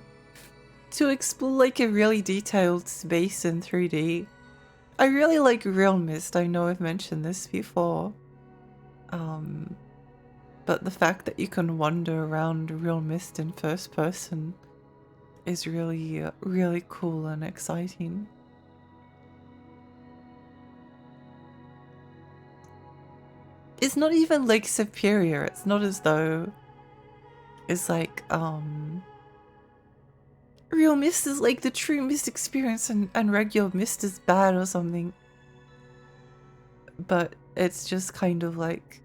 explore like a really detailed space in 3D. I really like Real Mist. I know I've mentioned this before. But the fact that you can wander around Real Mist in first person is really, really cool and exciting. It's not even like superior. It's not as though it's like, Real Mist is like the true Mist experience and regular Mist is bad or something. But it's just kind of like,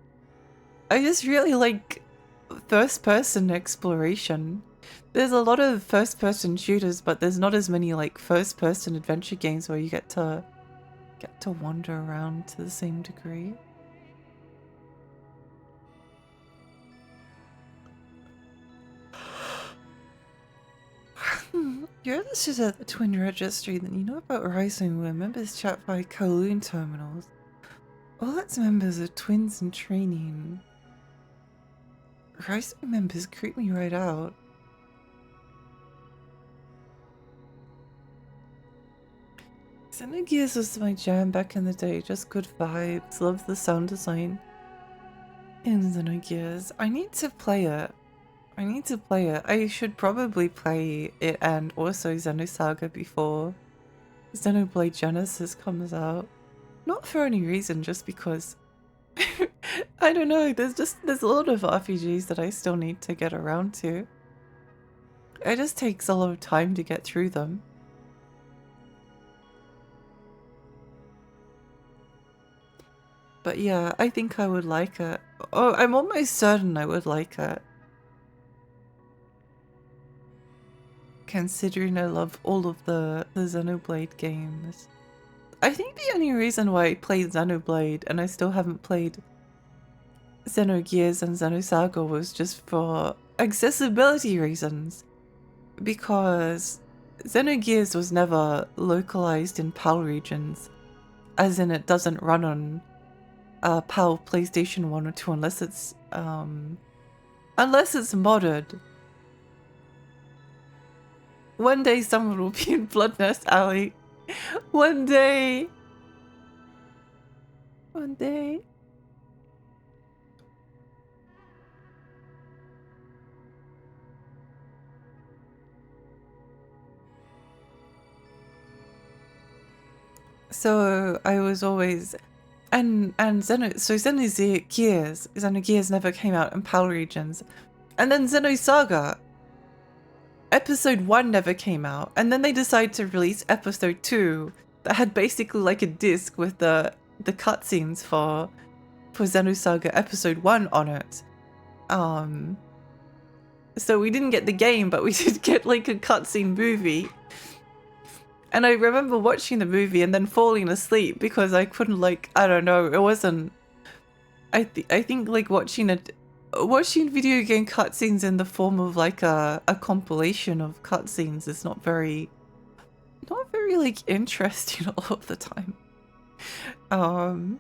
I just really like first person exploration. There's a lot of first person shooters, but there's not as many like first person adventure games where you get to wander around to the same degree. You're listed at the Twin Registry, then you know about Rising where members chat via Kowloon terminals. All its members are twins in training. Rising members creep me right out. Xenogears was my jam back in the day, just good vibes, loved the sound design in Xenogears. I need to play it. I should probably play it and also Xenosaga before Xenoblade Genesis comes out. Not for any reason, just because I don't know, there's a lot of RPGs that I still need to get around to. It just takes a lot of time to get through them. But yeah, I think I would like it. Oh, I'm almost certain I would like it. Considering I love all of the Xenoblade games. I think the only reason why I played Xenoblade and I still haven't played Xenogears and Xenosaga was just for accessibility reasons. Because Xenogears was never localized in PAL regions, as in it doesn't run on PAL PlayStation 1 or 2 unless it's modded. One day someone will be in Blood Nest Alley. One day. One day. So I was always Xenogears never came out in PAL regions. And then Xenosaga Episode 1 never came out, and then they decided to release Episode 2 that had basically like a disc with the cutscenes for Xenosaga Episode 1 on it. So we didn't get the game, but we did get like a cutscene movie. And I remember watching the movie and then falling asleep because I couldn't, like, I don't know, it wasn't... I think like watching video game cutscenes in the form of like a compilation of cutscenes is not very like interesting all of the time. And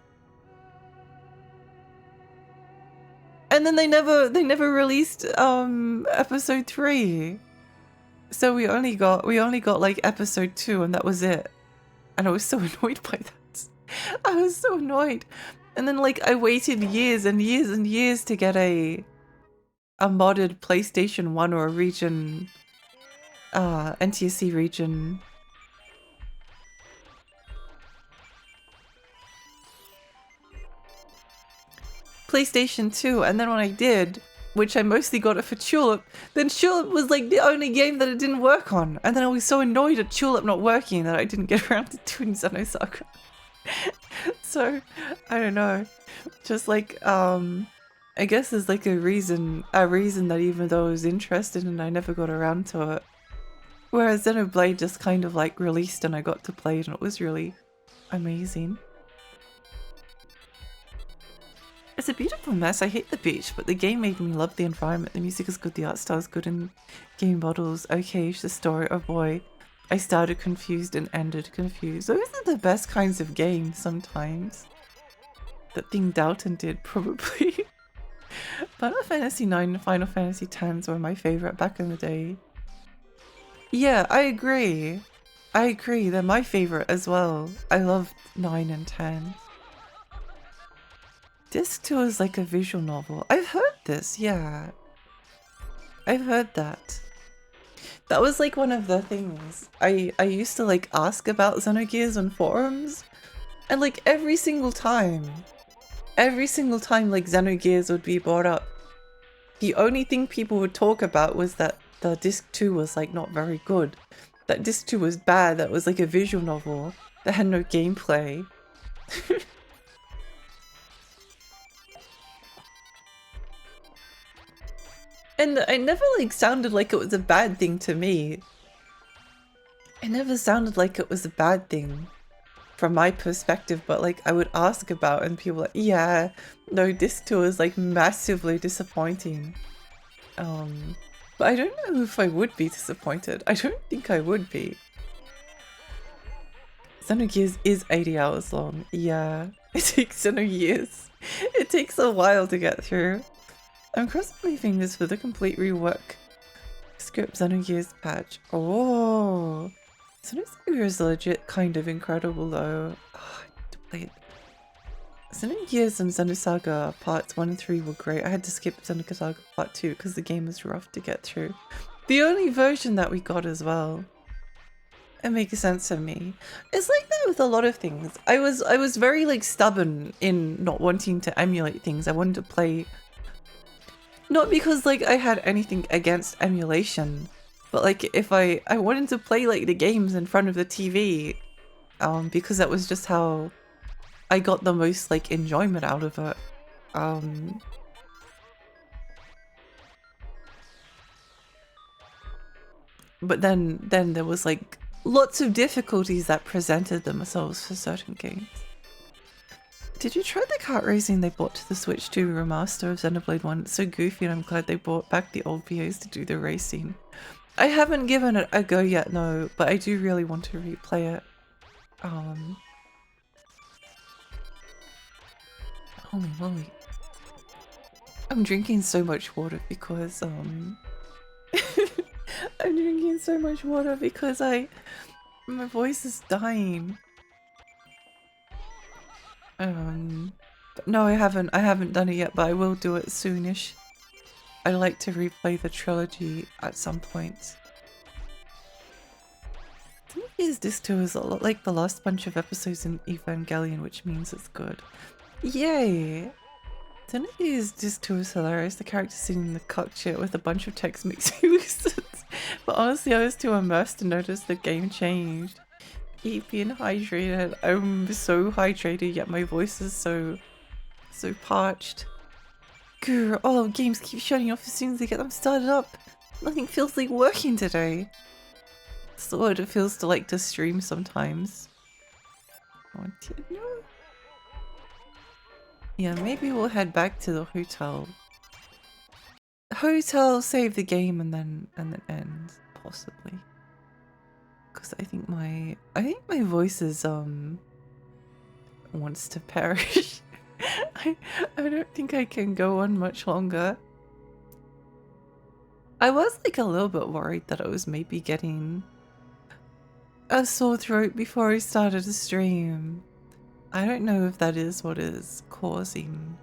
then they never released episode 3. So we only got like episode 2 and that was it. And I was so annoyed by that. I was so annoyed. And then like I waited years and years and years to get a modded PlayStation 1 or a region NTSC region PlayStation 2, and then when I did, which I mostly got it for Tulip, then Tulip was like the only game that it didn't work on. And then I was so annoyed at Tulip not working that I didn't get around to doing Xenosaga. So, I don't know. Just like, I guess there's like a reason that even though I was interested and I never got around to it. Whereas Xenoblade just kind of like released and I got to play it and it was really amazing. It's a beautiful mess. I hate the beach, but the game made me love the environment. The music is good, the art style is good, and game models. Okay, the story. Oh boy. I started confused and ended confused. Those are the best kinds of games sometimes. That thing Dalton did, probably. Final Fantasy 9 and Final Fantasy 10s were my favorite back in the day. Yeah, I agree. I agree, they're my favorite as well. I loved 9 and 10. Disc 2 is like a visual novel. I've heard this, yeah. I've heard that. That was like one of the things. I used to like ask about Xenogears on forums. And like every single time like Xenogears would be brought up, the only thing people would talk about was that the Disc 2 was like not very good. That Disc 2 was bad, that was like a visual novel that had no gameplay. And it never like sounded like it was a bad thing to me. It never sounded like it was a bad thing from my perspective, but like I would ask about and people were like, yeah, no, Disc 2 is like massively disappointing. But I don't know if I would be disappointed. I don't think I would be. Xenogears is 80 hours long. Yeah, it takes Xenogears. It takes a while to get through. I'm crossing my fingers for the complete rework. Script Xenogears patch. Oh, Xenogears is legit kind of incredible though. Oh, I need to play it. Xenogears and Xenosaga parts 1 and 3 were great. I had to skip Xenosaga part 2 because the game was rough to get through. The only version that we got as well. It makes sense to me. It's like that with a lot of things. I was very like stubborn in not wanting to emulate things. I wanted to play, not because like I had anything against emulation, but like if I wanted to play like the games in front of the TV, because that was just how I got the most like enjoyment out of it. But then there was like lots of difficulties that presented themselves for certain games. Did you try the kart racing they brought to the Switch 2 remaster of Xenoblade 1? It's so goofy and I'm glad they brought back the old VOs to do the racing. I haven't given it a go yet, no, but I do really want to replay it. Holy moly. I'm drinking so much water because, I'm drinking so much water because my voice is dying. But no, I haven't done it yet, but I will do it soonish. I'd like to replay the trilogy at some point. Xenogears Disc 2 is a lot like the last bunch of episodes in Evangelion, which means it's good. Yay! Xenogears Disc 2 is hilarious. The character sitting in the cockpit with a bunch of text makes me lose sense. But honestly, I was too immersed to notice the game changed. Keep being hydrated. I'm so hydrated, yet my voice is so parched. Grr, all games keep shutting off as soon as they get them started up. Nothing feels like working today. That's what it feels to like to stream sometimes. No. Yeah, maybe we'll head back to the hotel. Save the game and then end, possibly. Because I think my voice is wants to perish. I don't think I can go on much longer. I was like a little bit worried that I was maybe getting a sore throat before I started the stream. I don't know if that is what is causing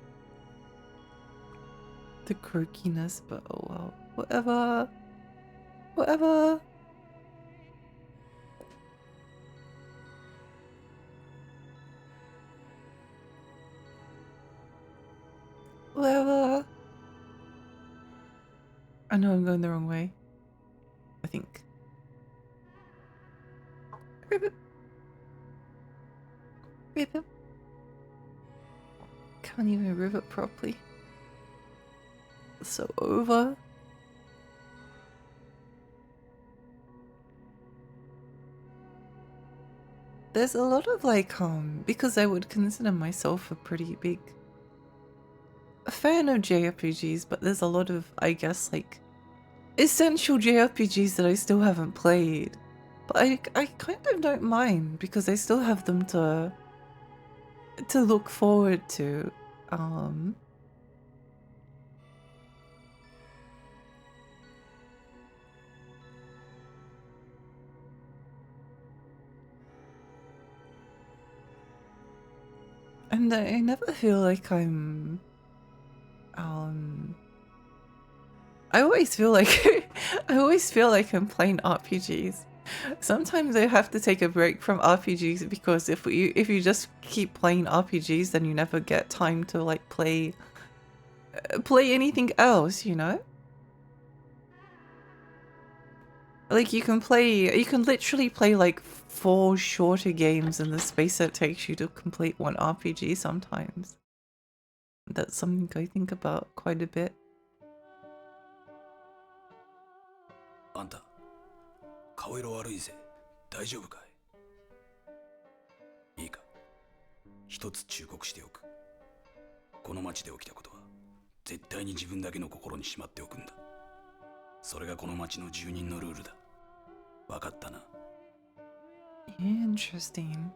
the croakiness, but oh well. Whatever. Whatever. Whatever. I know I'm going the wrong way. I think. Ribbit. Ribbit. Can't even ribbit properly. So over. There's a lot of like, because I would consider myself a pretty big fan of JRPGs, but there's a lot of, I guess, like, essential JRPGs that I still haven't played. But I kind of don't mind because I still have them to look forward to. And I never feel like I'm I always feel like I always feel like I'm playing RPGs. Sometimes I have to take a break from RPGs because if you just keep playing RPGs, then you never get time to like play anything else, you know? Like you can literally play like 4 shorter games in the space that it takes you to complete one RPG sometimes. That's something I think about quite a bit. あんた、顔色悪いぜ。大丈夫かい？いいか。一つ忠告しておく。この町で起きたことは絶対に自分だけの心にしまっておくんだ。それがこの町の住人のルールだ。わかったな。Interesting.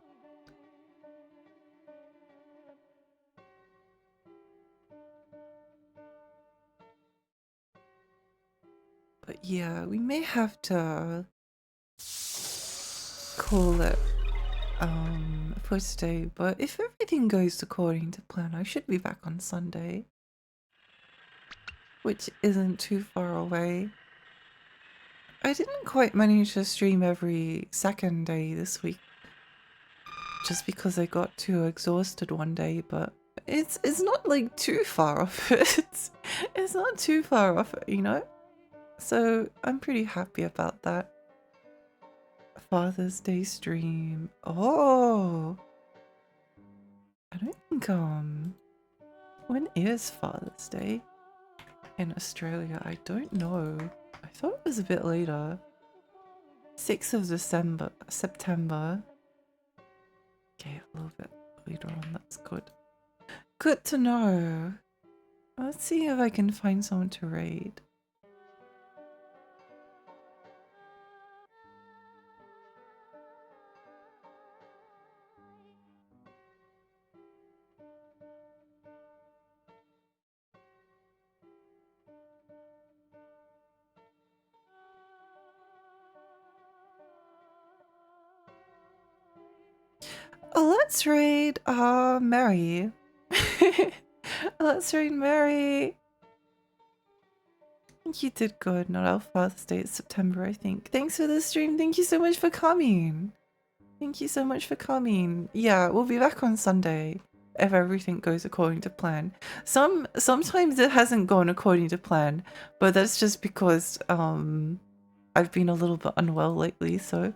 But yeah, we may have to call it for today, but if everything goes according to plan, I should be back on Sunday, which isn't too far away. I didn't quite manage to stream every second day this week, just because I got too exhausted one day, but it's not like too far off it. It's not too far off it, you know? So I'm pretty happy about that. Father's Day stream. Oh, I don't think when is Father's Day in Australia? I don't know. I thought it was a bit later. 6th of September. Okay, a little bit later on. That's good. Good to know. Let's see if I can find someone to raid. Oh, let's raid Mary. Let's raid Mary. You did good. Not our Father's Day. It's September, I think. Thanks for the stream. Thank you so much for coming. Thank you so much for coming. Yeah, we'll be back on Sunday if everything goes according to plan. Sometimes it hasn't gone according to plan, but that's just because I've been a little bit unwell lately, so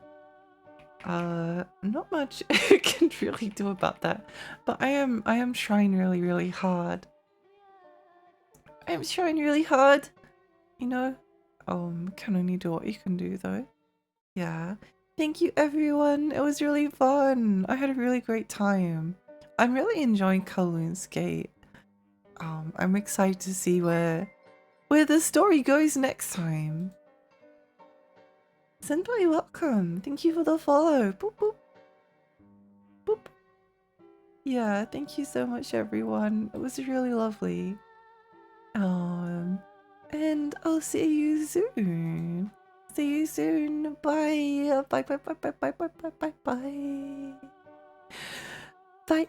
not much I can really do about that. But I am trying really, really hard. I'm trying really hard. You know? Can only do what you can do though. Yeah. Thank you everyone. It was really fun. I had a really great time. I'm really enjoying Kowloon's Gate. I'm excited to see where the story goes next time. Senpai, welcome. Thank you for the follow. Boop boop. Boop. Yeah, thank you so much everyone. It was really lovely. And I'll see you soon. See you soon. Bye. Bye bye bye bye bye bye bye bye bye. Bye.